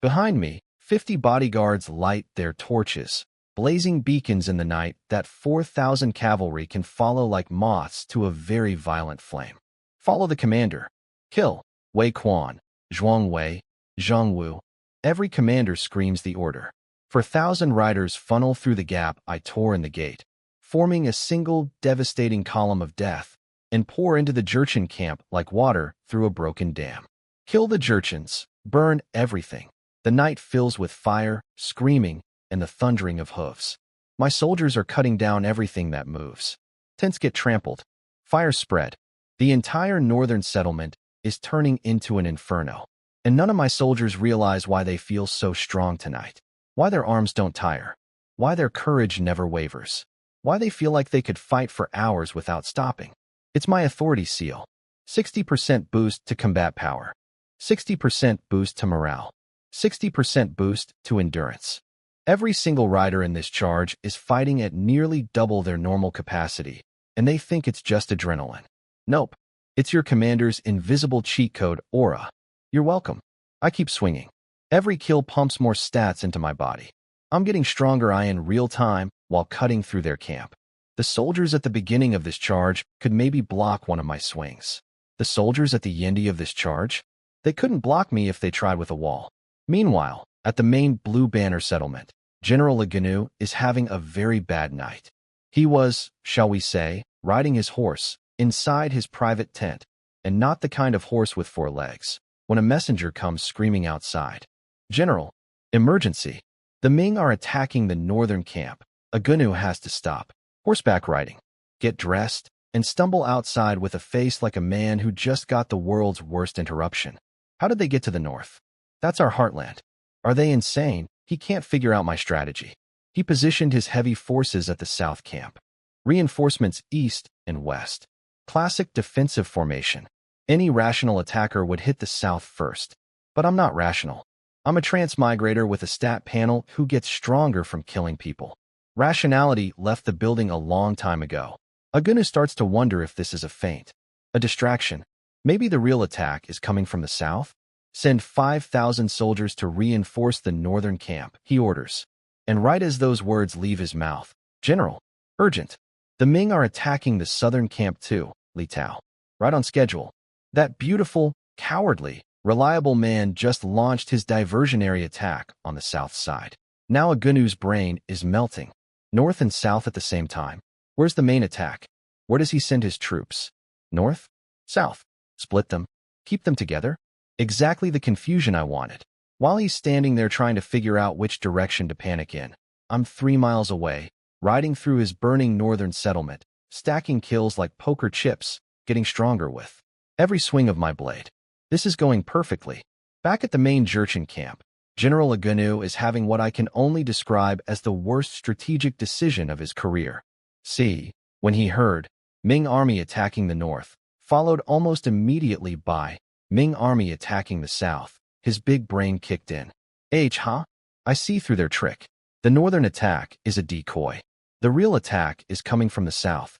Behind me, 50 bodyguards light their torches, blazing beacons in the night that 4,000 cavalry can follow like moths to a very violent flame. Follow the commander. Kill. Wei Quan, Zhuang Wei, Zhang Wu. Every commander screams the order. 4,000 riders funnel through the gap I tore in the gate, forming a single devastating column of death, and pour into the Jurchen camp like water through a broken dam. Kill the Jurchens. Burn everything. The night fills with fire, screaming, and the thundering of hooves. My soldiers are cutting down everything that moves. Tents get trampled. Fire spread. The entire northern settlement is turning into an inferno. And none of my soldiers realize why they feel so strong tonight. Why their arms don't tire. Why their courage never wavers. Why they feel like they could fight for hours without stopping. It's my authority seal. 60% boost to combat power. 60% boost to morale. 60% boost to endurance. Every single rider in this charge is fighting at nearly double their normal capacity, and they think it's just adrenaline. Nope. It's your commander's invisible cheat code, aura. You're welcome. I keep swinging. Every kill pumps more stats into my body. I'm getting stronger in real time while cutting through their camp. The soldiers at the beginning of this charge could maybe block one of my swings. The soldiers at the end of this charge? They couldn't block me if they tried with a wall. Meanwhile, at the main Blue Banner settlement, General Leganu is having a very bad night. He was, shall we say, riding his horse inside his private tent, and not the kind of horse with 4 legs, when a messenger comes screaming outside. General, emergency. The Ming are attacking the northern camp. Agunu has to stop. Horseback riding. Get dressed and stumble outside with a face like a man who just got the world's worst interruption. How did they get to the north? That's our heartland. Are they insane? He can't figure out my strategy. He positioned his heavy forces at the south camp. Reinforcements east and west. Classic defensive formation. Any rational attacker would hit the south first. But I'm not rational. I'm a transmigrator with a stat panel who gets stronger from killing people. Rationality left the building a long time ago. Agunu starts to wonder if this is a feint. A distraction. Maybe the real attack is coming from the south? Send 5,000 soldiers to reinforce the northern camp, he orders. And right as those words leave his mouth, General, urgent. The Ming are attacking the southern camp too, Li Tao. Right on schedule. That beautiful, cowardly, reliable man just launched his diversionary attack on the south side. Now Agunu's brain is melting. North and south at the same time. Where's the main attack? Where does he send his troops? North? South? Split them? Keep them together? Exactly the confusion I wanted. While he's standing there trying to figure out which direction to panic in, I'm 3 miles away, riding through his burning northern settlement, stacking kills like poker chips, getting stronger with every swing of my blade. This is going perfectly. Back at the main Jurchen camp, General Agunu is having what I can only describe as the worst strategic decision of his career. See, when he heard Ming army attacking the north, followed almost immediately by Ming army attacking the south, his big brain kicked in. I see through their trick. The northern attack is a decoy. The real attack is coming from the south.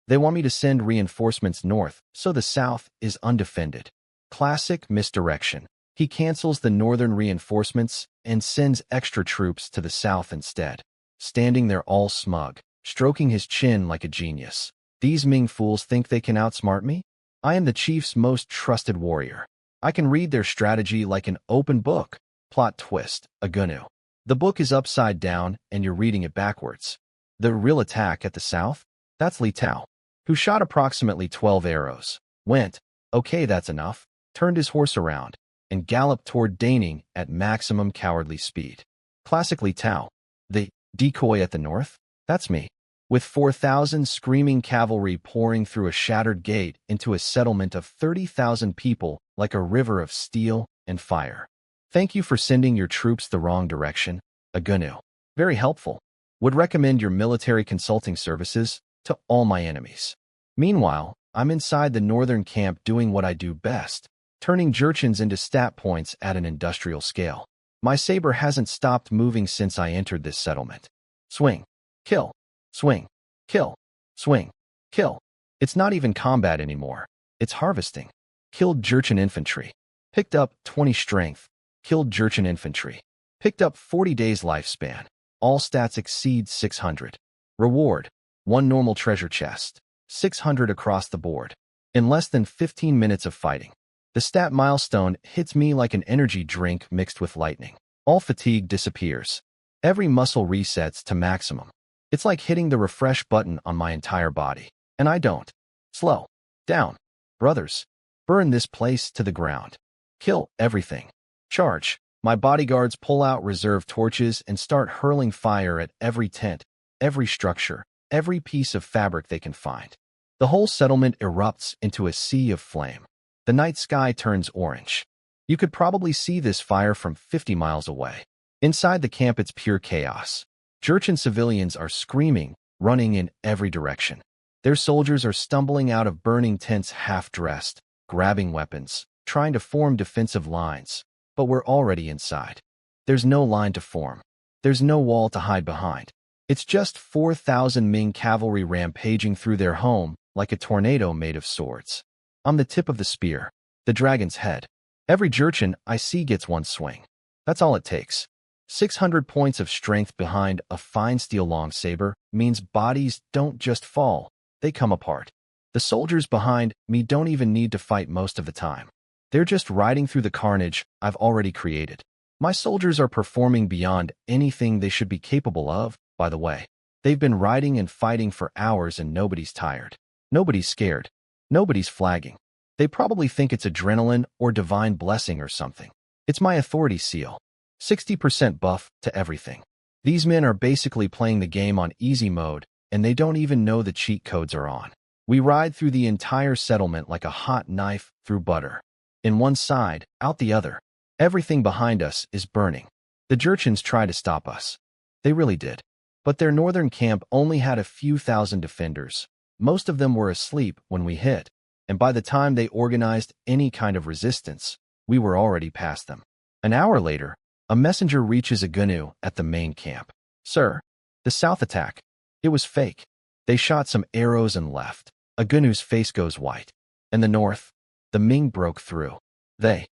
They want me to send reinforcements north, so the south is undefended. Classic misdirection. He cancels the northern reinforcements and sends extra troops to the south instead. Standing there all smug, stroking his chin like a genius. These Ming fools think they can outsmart me? I am the chief's most trusted warrior. I can read their strategy like an open book. Plot twist, Agunu. The book is upside down and you're reading it backwards. The real attack at the south? That's Li Tao, who shot approximately 12 arrows. Went, okay, that's enough, turned his horse around, and galloped toward Daning at maximum cowardly speed. Classically Tao. The decoy at the north? That's me. With 4,000 screaming cavalry pouring through a shattered gate into a settlement of 30,000 people like a river of steel and fire. Thank you for sending your troops the wrong direction, Agunu. Very helpful. Would recommend your military consulting services to all my enemies. Meanwhile, I'm inside the northern camp doing what I do best, turning Jurchens into stat points at an industrial scale. My saber hasn't stopped moving since I entered this settlement. Swing. Kill. Swing. Kill. Swing. Kill. It's not even combat anymore. It's harvesting. Killed Jurchen infantry. Picked up 20 strength. Killed Jurchen infantry. Picked up 40 days lifespan. All stats exceed 600. Reward. 1 normal treasure chest. 600 across the board. In less than 15 minutes of fighting. The stat milestone hits me like an energy drink mixed with lightning. All fatigue disappears. Every muscle resets to maximum. It's like hitting the refresh button on my entire body. And I don't. Slow. Down. Brothers. Burn this place to the ground. Kill everything. Charge. My bodyguards pull out reserve torches and start hurling fire at every tent, every structure, every piece of fabric they can find. The whole settlement erupts into a sea of flame. The night sky turns orange. You could probably see this fire from 50 miles away. Inside the camp, it's pure chaos. Jurchen civilians are screaming, running in every direction. Their soldiers are stumbling out of burning tents half-dressed, grabbing weapons, trying to form defensive lines. But we're already inside. There's no line to form. There's no wall to hide behind. It's just 4,000 Ming cavalry rampaging through their home like a tornado made of swords. I'm the tip of the spear, the dragon's head. Every Jurchen I see gets one swing. That's all it takes. 600 points of strength behind a fine steel long saber means bodies don't just fall, they come apart. The soldiers behind me don't even need to fight most of the time. They're just riding through the carnage I've already created. My soldiers are performing beyond anything they should be capable of, by the way. They've been riding and fighting for hours and nobody's tired. Nobody's scared. Nobody's flagging. They probably think it's adrenaline or divine blessing or something. It's my authority seal. 60% buff to everything. These men are basically playing the game on easy mode, and they don't even know the cheat codes are on. We ride through the entire settlement like a hot knife through butter. In one side, out the other. Everything behind us is burning. The Jurchens try to stop us. They really did. But their northern camp only had a few thousand defenders. Most of them were asleep when we hit, and by the time they organized any kind of resistance, we were already past them. An hour later, a messenger reaches Agunu at the main camp. Sir, the south attack. It was fake. They shot some arrows and left. Agunu's face goes white. In the north, the Ming broke through. They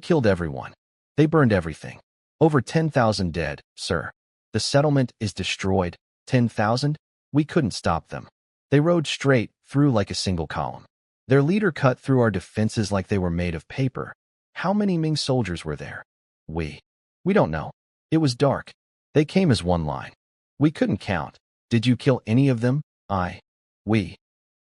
killed everyone. They burned everything. Over 10,000 dead, sir. The settlement is destroyed. 10,000? We couldn't stop them. They rode straight through like a single column. Their leader cut through our defenses like they were made of paper. How many Ming soldiers were there? We don't know. It was dark. They came as one line. We couldn't count. Did you kill any of them? We.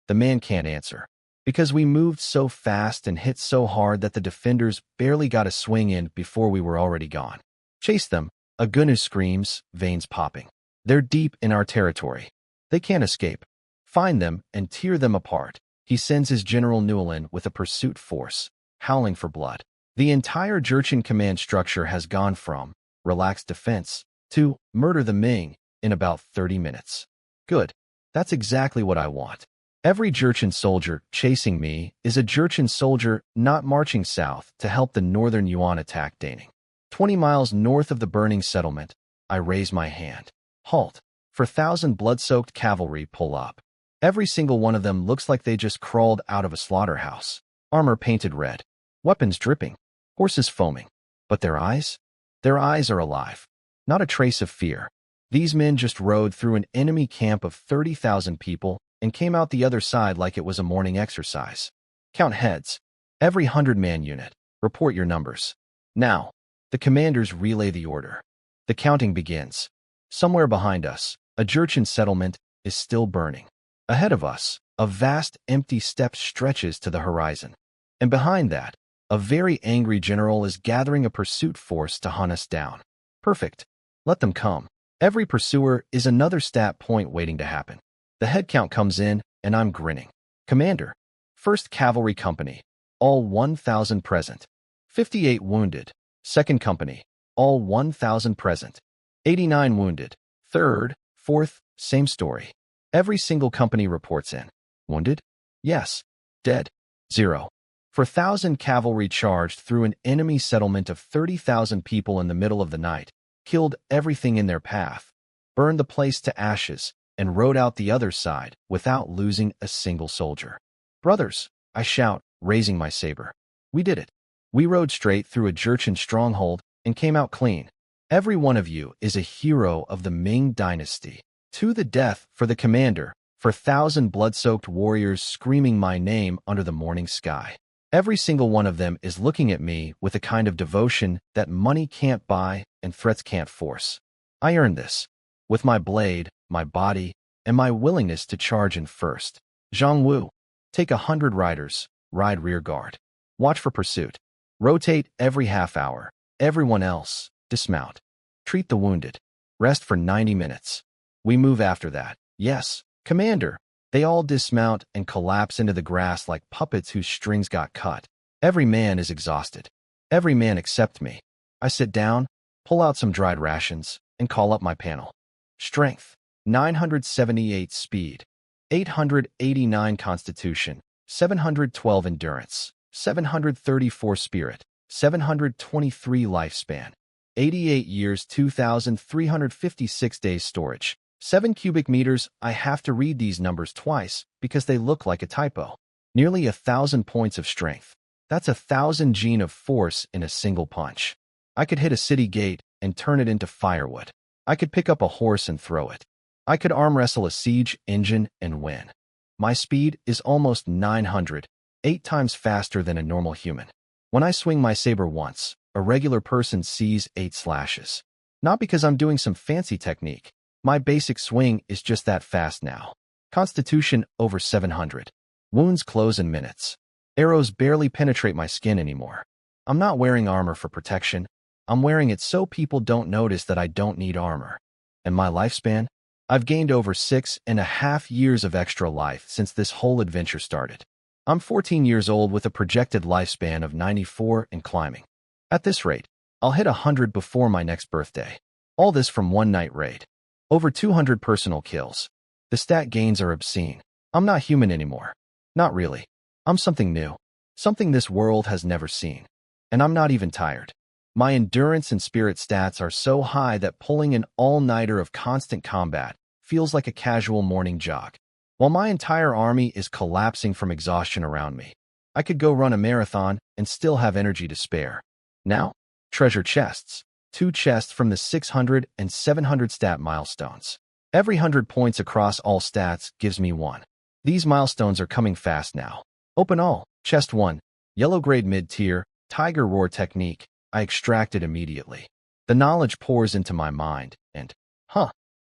The man can't answer. Because we moved so fast and hit so hard that the defenders barely got a swing in before we were already gone. Chase them, Agunu screams, veins popping. They're deep in our territory. They can't escape. Find them and tear them apart. He sends his General Newlin with a pursuit force, howling for blood. The entire Jurchen command structure has gone from relaxed defense to murder the Ming in about 30 minutes. Good. That's exactly what I want. Every Jurchen soldier chasing me is a Jurchen soldier not marching south to help the northern Yuan attack Daning. 20 miles north of the burning settlement, I raise my hand. Halt. 4,000 blood-soaked cavalry pull up. Every single one of them looks like they just crawled out of a slaughterhouse. Armor painted red. Weapons dripping. Horses foaming. But their eyes? Their eyes are alive. Not a trace of fear. These men just rode through an enemy camp of 30,000 people and came out the other side like it was a morning exercise. Count heads. Every 100-man unit. Report your numbers. Now, the commanders relay the order. The counting begins. Somewhere behind us, a Jurchen settlement is still burning. Ahead of us, a vast empty steppe stretches to the horizon. And behind that, a very angry general is gathering a pursuit force to hunt us down. Perfect. Let them come. Every pursuer is another stat point waiting to happen. The head count comes in, and I'm grinning. Commander, 1st Cavalry Company, all 1,000 present. 58 wounded. 2nd Company, all 1,000 present. 89 wounded. 3rd, 4th, same story. Every single company reports in. Wounded? Yes. Dead? 0. 4,000 cavalry charged through an enemy settlement of 30,000 people in the middle of the night, killed everything in their path, burned the place to ashes, and rode out the other side without losing a single soldier. Brothers, I shout, raising my saber. We did it. We rode straight through a Jurchen stronghold and came out clean. Every one of you is a hero of the Ming dynasty. To the death for the commander, for 1,000 blood-soaked warriors screaming my name under the morning sky. Every single one of them is looking at me with a kind of devotion that money can't buy and threats can't force. I earned this. With my blade, my body, and my willingness to charge in first. Zhang Wu, take 100 riders, ride rear guard. Watch for pursuit. Rotate every half hour. Everyone else, dismount. Treat the wounded. Rest for 90 minutes. We move after that. Yes, Commander. They all dismount and collapse into the grass like puppets whose strings got cut. Every man is exhausted. Every man except me. I sit down, pull out some dried rations, and call up my panel. Strength, 978 speed, 889 constitution, 712 endurance, 734 spirit, 723 lifespan, 88 years, 2,356 days storage. 7 cubic meters. I have to read these numbers twice because they look like a typo. Nearly 1,000 points of strength. That's 1,000 gene of force in a single punch. I could hit a city gate and turn it into firewood. I could pick up a horse and throw it. I could arm wrestle a siege engine and win. My speed is almost 900, 8 times faster than a normal human. When I swing my saber once, a regular person sees 8 slashes. Not because I'm doing some fancy technique. My basic swing is just that fast now. Constitution over 700. Wounds close in minutes. Arrows barely penetrate my skin anymore. I'm not wearing armor for protection. I'm wearing it so people don't notice that I don't need armor. And my lifespan? I've gained over 6.5 years of extra life since this whole adventure started. I'm 14 years old with a projected lifespan of 94 and climbing. At this rate, I'll hit 100 before my next birthday. All this from one night raid. Over 200 personal kills. The stat gains are obscene. I'm not human anymore. Not really. I'm something new. Something this world has never seen. And I'm not even tired. My endurance and spirit stats are so high that pulling an all-nighter of constant combat feels like a casual morning jog. While my entire army is collapsing from exhaustion around me, I could go run a marathon and still have energy to spare. Now, treasure chests. 2 chests from the 600 and 700 stat milestones. Every 100 points across all stats gives me 1. These milestones are coming fast now. Open all. Chest 1. Yellow grade mid-tier, Tiger Roar technique. I extract it immediately. The knowledge pours into my mind, and,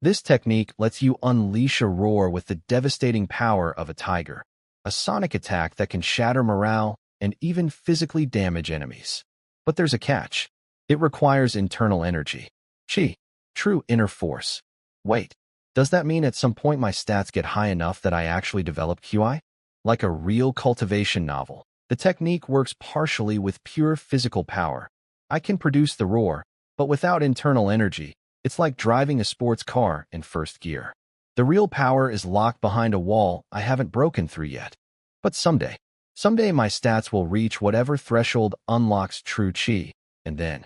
this technique lets you unleash a roar with the devastating power of a tiger. A sonic attack that can shatter morale and even physically damage enemies. But there's a catch. It requires internal energy. Qi. True inner force. Wait, does that mean at some point my stats get high enough that I actually develop QI? Like a real cultivation novel, the technique works partially with pure physical power. I can produce the roar, but without internal energy, it's like driving a sports car in first gear. The real power is locked behind a wall I haven't broken through yet. But someday my stats will reach whatever threshold unlocks true Qi, and then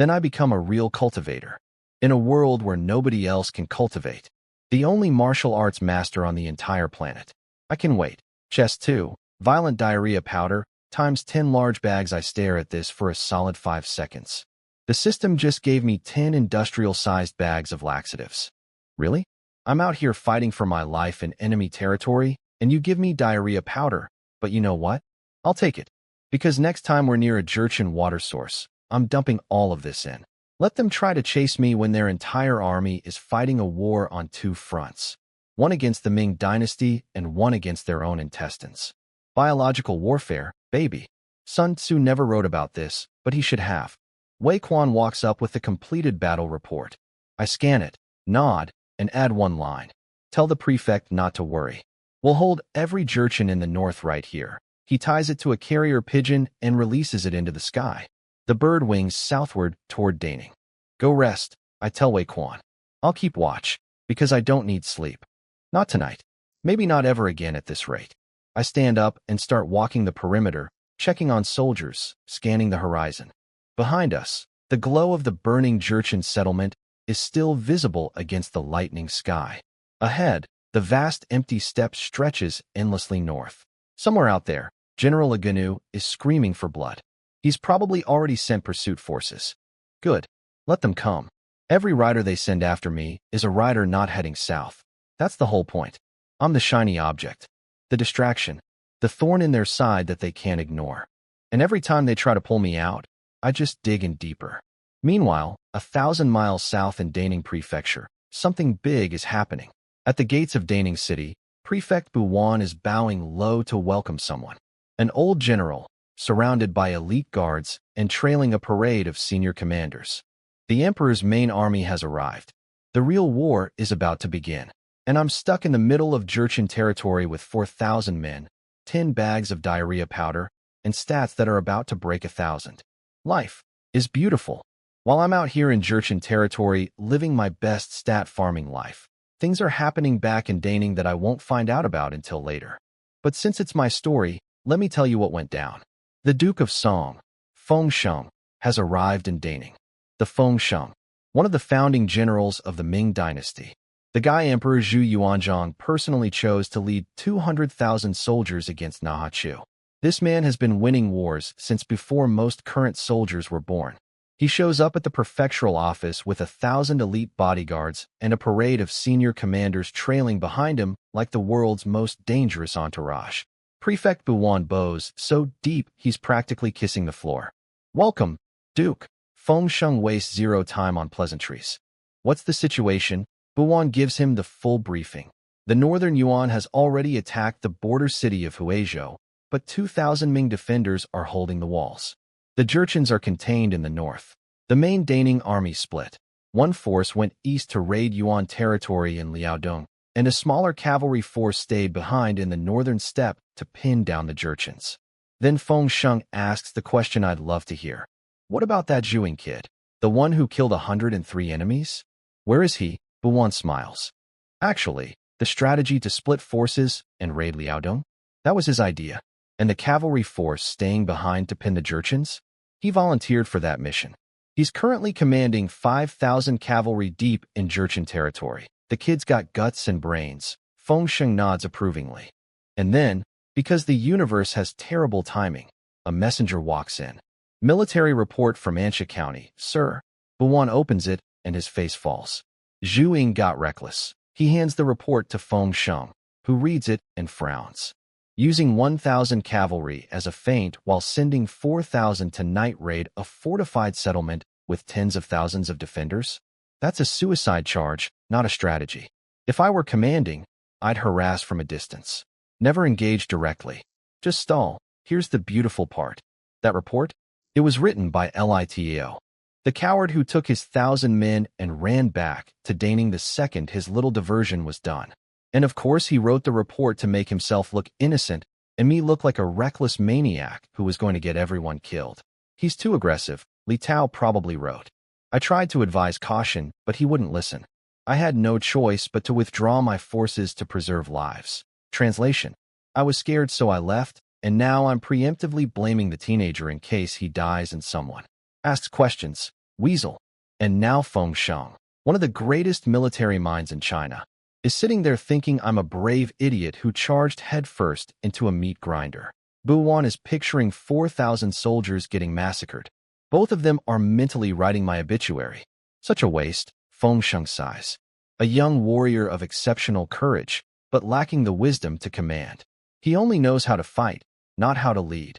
I become a real cultivator. In a world where nobody else can cultivate. The only martial arts master on the entire planet. I can wait. Chest 2. Violent diarrhea powder, times 10 large bags. I stare at this for a solid 5 seconds. The system just gave me 10 industrial-sized bags of laxatives. Really? I'm out here fighting for my life in enemy territory, and you give me diarrhea powder. But you know what? I'll take it. Because next time we're near a Jurchen water source, I'm dumping all of this in. Let them try to chase me when their entire army is fighting a war on 2 fronts. One against the Ming dynasty and one against their own intestines. Biological warfare, baby. Sun Tzu never wrote about this, but he should have. Wei Quan walks up with the completed battle report. I scan it, nod, and add one line. Tell the prefect not to worry. We'll hold every Jurchen in the north right here. He ties it to a carrier pigeon and releases it into the sky. The bird wings southward toward Daning. Go rest, I tell Wei Quan. I'll keep watch, because I don't need sleep. Not tonight. Maybe not ever again at this rate. I stand up and start walking the perimeter, checking on soldiers, scanning the horizon. Behind us, the glow of the burning Jurchen settlement is still visible against the lightning sky. Ahead, the vast empty steppe stretches endlessly north. Somewhere out there, General Aganu is screaming for blood. He's probably already sent pursuit forces. Good. Let them come. Every rider they send after me is a rider not heading south. That's the whole point. I'm the shiny object, the distraction, the thorn in their side that they can't ignore. And every time they try to pull me out, I just dig in deeper. Meanwhile, 1,000 miles south in Daning Prefecture, something big is happening. At the gates of Daning City, Prefect Buwan is bowing low to welcome someone. An old general, surrounded by elite guards and trailing a parade of senior commanders. The emperor's main army has arrived. The real war is about to begin. And I'm stuck in the middle of Jurchen territory with 4,000 men, 10 bags of diarrhea powder, and stats that are about to break 1,000. Life is beautiful. While I'm out here in Jurchen territory living my best stat farming life, things are happening back in Daning that I won't find out about until later. But since it's my story, let me tell you what went down. The Duke of Song, Feng Sheng, has arrived in Daning. The Feng Sheng, one of the founding generals of the Ming dynasty. The Gai Emperor Zhu Yuanzhang personally chose to lead 200,000 soldiers against Nahachu. This man has been winning wars since before most current soldiers were born. He shows up at the prefectural office with 1,000 elite bodyguards and a parade of senior commanders trailing behind him like the world's most dangerous entourage. Prefect Buwan bows so deep he's practically kissing the floor. Welcome, Duke. Feng Sheng wastes zero time on pleasantries. What's the situation? Buwan gives him the full briefing. The northern Yuan has already attacked the border city of Huizhou, but 2,000 Ming defenders are holding the walls. The Jurchens are contained in the north. The main Daning army split. One force went east to raid Yuan territory in Liaodong, and a smaller cavalry force stayed behind in the northern steppe to pin down the Jurchens. Then Feng Sheng asks the question I'd love to hear. What about that Zhu Ying kid? The one who killed 103 enemies? Where is he? Buwan smiles. Actually, the strategy to split forces and raid Liaodong? That was his idea. And the cavalry force staying behind to pin the Jurchens? He volunteered for that mission. He's currently commanding 5,000 cavalry deep in Jurchen territory. The kid's got guts and brains. Feng Sheng nods approvingly. And then, because the universe has terrible timing, a messenger walks in. Military report from Ansha County, sir. Buwan opens it and his face falls. Zhu Ying got reckless. He hands the report to Feng Sheng, who reads it and frowns. Using 1,000 cavalry as a feint while sending 4,000 to night raid a fortified settlement with tens of thousands of defenders? That's a suicide charge, not a strategy. If I were commanding, I'd harass from a distance. Never engage directly. Just stall. Here's the beautiful part. That report? It was written by Litao. The coward who took his 1,000 men and ran back to Daning the second his little diversion was done. And of course he wrote the report to make himself look innocent and me look like a reckless maniac who was going to get everyone killed. He's too aggressive, Li Tao probably wrote. I tried to advise caution, but he wouldn't listen. I had no choice but to withdraw my forces to preserve lives. Translation. I was scared so I left, and now I'm preemptively blaming the teenager in case he dies and someone asks questions. Weasel. And now Feng Sheng, one of the greatest military minds in China, is sitting there thinking I'm a brave idiot who charged headfirst into a meat grinder. Buwan is picturing 4,000 soldiers getting massacred. Both of them are mentally writing my obituary. Such a waste, Feng Sheng sighs. A young warrior of exceptional courage, but lacking the wisdom to command. He only knows how to fight, not how to lead.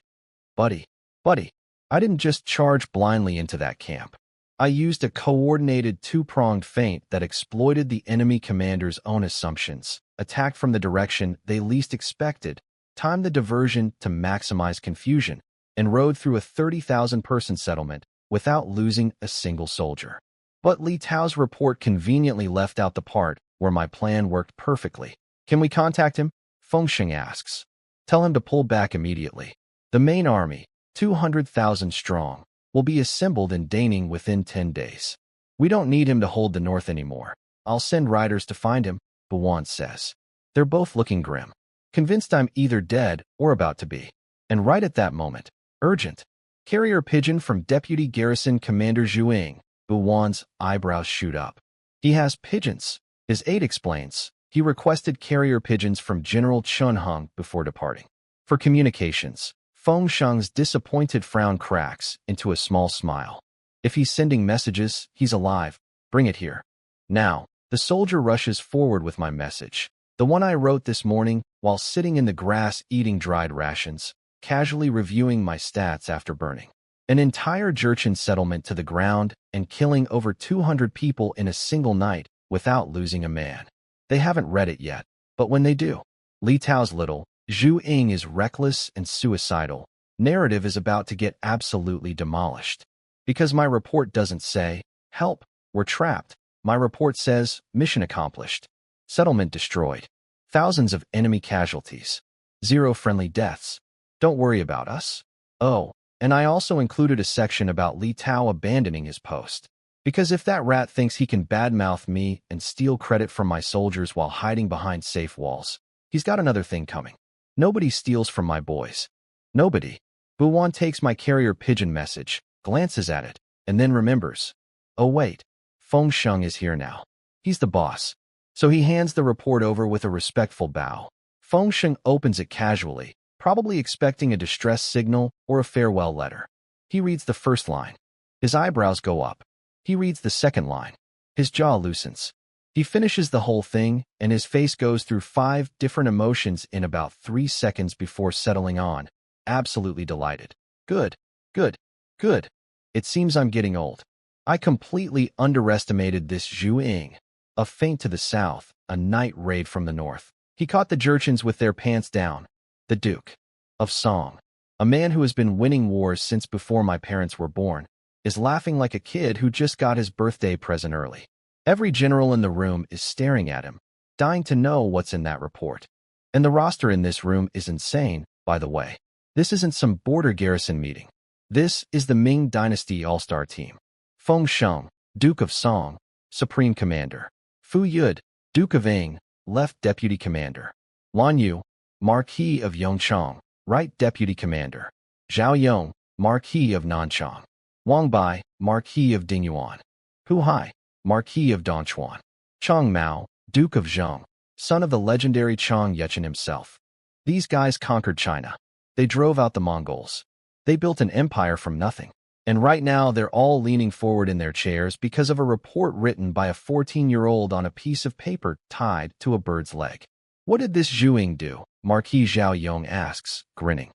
Buddy, I didn't just charge blindly into that camp. I used a coordinated two-pronged feint that exploited the enemy commander's own assumptions, attacked from the direction they least expected, timed the diversion to maximize confusion, and rode through a 30,000-person settlement without losing a single soldier. But Li Tao's report conveniently left out the part where my plan worked perfectly. Can we contact him? Fengsheng asks. Tell him to pull back immediately. The main army, 200,000 strong, will be assembled in Daning within 10 days. We don't need him to hold the north anymore. I'll send riders to find him, Buwan says. They're both looking grim, convinced I'm either dead or about to be. And right at that moment, urgent. Carrier pigeon from Deputy Garrison Commander Zhu Ying. Buwan's eyebrows shoot up. He has pigeons. His aide explains. He requested carrier pigeons from General Chun Hung before departing. For communications, Fengsheng's disappointed frown cracks into a small smile. If he's sending messages, he's alive. Bring it here. Now, the soldier rushes forward with my message. The one I wrote this morning while sitting in the grass eating dried rations, casually reviewing my stats after burning an entire Jurchen settlement to the ground and killing over 200 people in a single night without losing a man. They haven't read it yet, but when they do, Li Tao's little, Zhu Ying is reckless and suicidal. Narrative is about to get absolutely demolished. Because my report doesn't say, help, we're trapped. My report says, mission accomplished. Settlement destroyed. Thousands of enemy casualties. 0 friendly deaths. Don't worry about us. Oh, and I also included a section about Li Tao abandoning his post. Because if that rat thinks he can badmouth me and steal credit from my soldiers while hiding behind safe walls, he's got another thing coming. Nobody steals from my boys. Nobody. Buwan takes my carrier pigeon message, glances at it, and then remembers. Oh wait, Fengsheng is here now. He's the boss. So he hands the report over with a respectful bow. Fengsheng opens it casually, probably expecting a distress signal or a farewell letter. He reads the first line. His eyebrows go up. He reads the second line. His jaw loosens. He finishes the whole thing, and his face goes through 5 different emotions in about 3 seconds before settling on. Absolutely delighted. Good, good, good. It seems I'm getting old. I completely underestimated this Zhu Ying. A feint to the south, a night raid from the north. He caught the Jurchens with their pants down. The Duke of Song, a man who has been winning wars since before my parents were born, is laughing like a kid who just got his birthday present early. Every general in the room is staring at him, dying to know what's in that report. And the roster in this room is insane, by the way. This isn't some border garrison meeting. This is the Ming Dynasty All-Star Team. Fengsheng, Duke of Song, Supreme Commander. Fu Yud, Duke of Ying, Left Deputy Commander. Lan Yu, Marquis of Yongchang, Right Deputy Commander. Zhao Yong, Marquis of Nanchang. Wang Bai, Marquis of Dingyuan. Hu Hai, Marquis of Dongchuan. Chang Mao, Duke of Zheng, son of the legendary Chang Yechen himself. These guys conquered China. They drove out the Mongols. They built an empire from nothing. And right now they're all leaning forward in their chairs because of a report written by a 14-year-old on a piece of paper tied to a bird's leg. What did this Zhu Ying do? Marquis Zhao Yong asks, grinning.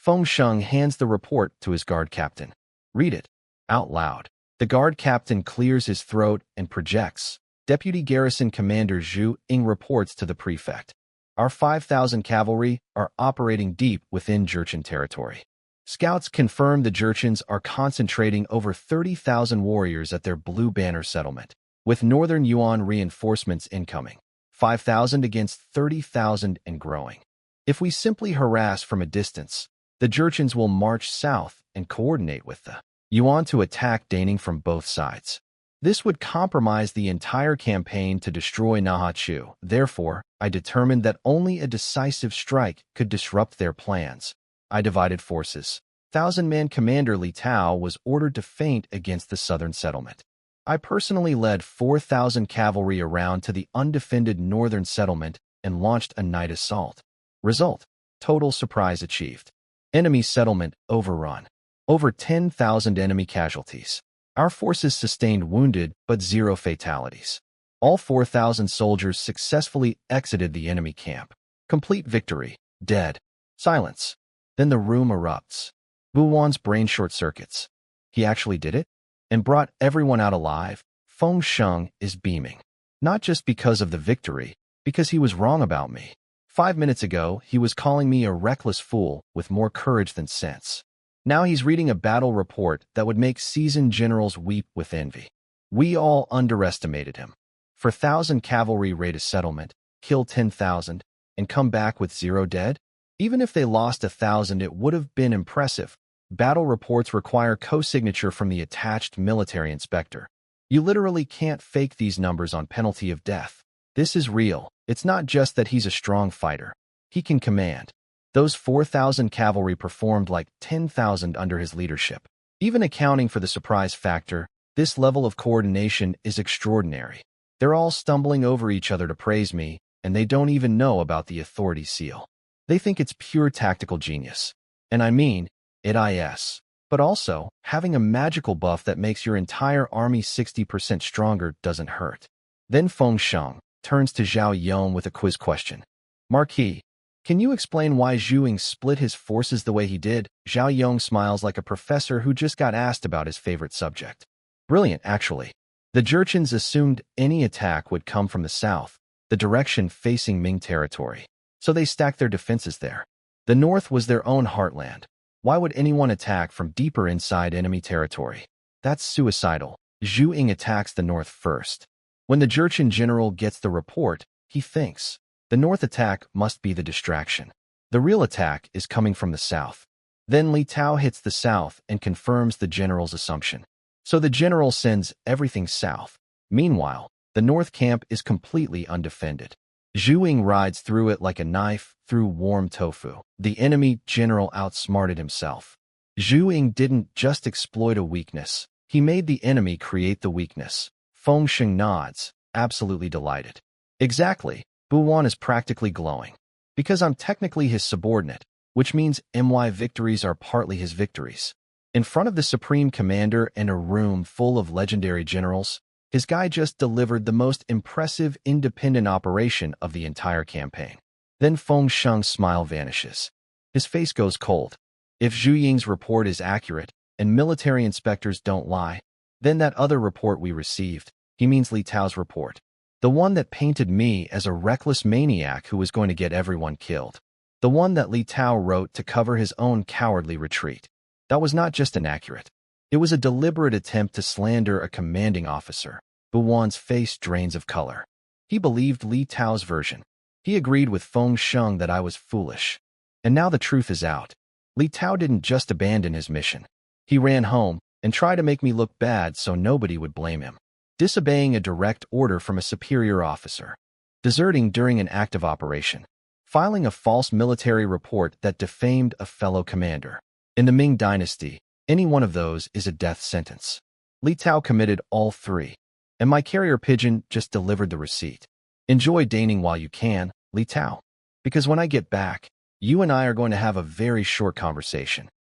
Fengsheng hands the report to his guard captain. Read it. Out loud. The guard captain clears his throat and projects. Deputy Garrison Commander Zhu Ying reports to the prefect. Our 5,000 cavalry are operating deep within Jurchen territory. Scouts confirm the Jurchens are concentrating over 30,000 warriors at their Blue Banner settlement, with Northern Yuan reinforcements incoming. 5,000 against 30,000 and growing. If we simply harass from a distance, the Jurchens will march south and coordinate with the Yuan to attack Daning from both sides. This would compromise the entire campaign to destroy Nahachu. Therefore, I determined that only a decisive strike could disrupt their plans. I divided forces. 1,000-man Commander Li Tao was ordered to feint against the southern settlement. I personally led 4,000 cavalry around to the undefended northern settlement and launched a night assault. Result: total surprise achieved. Enemy settlement overrun. Over 10,000 enemy casualties. Our forces sustained wounded but 0 fatalities. All 4,000 soldiers successfully exited the enemy camp. Complete victory. Dead. Silence. Then the room erupts. Buwan's brain short-circuits. He actually did it? And brought everyone out alive? Fengsheng is beaming. Not just because of the victory, because he was wrong about me. 5 minutes ago, he was calling me a reckless fool with more courage than sense. Now he's reading a battle report that would make seasoned generals weep with envy. We all underestimated him. For 1,000 cavalry raid a settlement, kill 10,000, and come back with 0 dead? Even if they lost 1,000, it would have been impressive. Battle reports require co-signature from the attached military inspector. You literally can't fake these numbers on penalty of death. This is real. It's not just that he's a strong fighter. He can command. Those 4,000 cavalry performed like 10,000 under his leadership. Even accounting for the surprise factor, this level of coordination is extraordinary. They're all stumbling over each other to praise me, and they don't even know about the authority seal. They think it's pure tactical genius. And I mean, it is. But also, having a magical buff that makes your entire army 60% stronger doesn't hurt. Then Feng Sheng turns to Zhao Ying with a quiz question. Marquis, can you explain why Zhu Ying split his forces the way he did? Zhao Ying smiles like a professor who just got asked about his favorite subject. Brilliant, actually. The Jurchens assumed any attack would come from the south, the direction facing Ming territory. So they stacked their defenses there. The north was their own heartland. Why would anyone attack from deeper inside enemy territory? That's suicidal. Zhu Ying attacks the north first. When the Jurchen general gets the report, he thinks, the north attack must be the distraction. The real attack is coming from the south. Then Li Tao hits the south and confirms the general's assumption. So the general sends everything south. Meanwhile, the north camp is completely undefended. Zhu Ying rides through it like a knife through warm tofu. The enemy general outsmarted himself. Zhu Ying didn't just exploit a weakness. He made the enemy create the weakness. Feng Sheng nods, absolutely delighted. Exactly. Buwan is practically glowing. Because I'm technically his subordinate, which means my victories are partly his victories. In front of the Supreme Commander and a room full of legendary generals, his guy just delivered the most impressive independent operation of the entire campaign. Then Feng Sheng's smile vanishes. His face goes cold. If Zhu Ying's report is accurate, and military inspectors don't lie, then that other report we received, he means Li Tao's report. The one that painted me as a reckless maniac who was going to get everyone killed. The one that Li Tao wrote to cover his own cowardly retreat. That was not just inaccurate. It was a deliberate attempt to slander a commanding officer. Buwan's face drains of color. He believed Li Tao's version. He agreed with Feng Sheng that I was foolish. And now the truth is out. Li Tao didn't just abandon his mission. He ran home and tried to make me look bad so nobody would blame him. Disobeying a direct order from a superior officer. Deserting during an active operation. Filing a false military report that defamed a fellow commander. In the Ming dynasty, any one of those is a death sentence. Li Tao committed all 3. And my carrier pigeon just delivered the receipt. Enjoy deigning while you can, Li Tao. Because when I get back, you and I are going to have a very short conversation.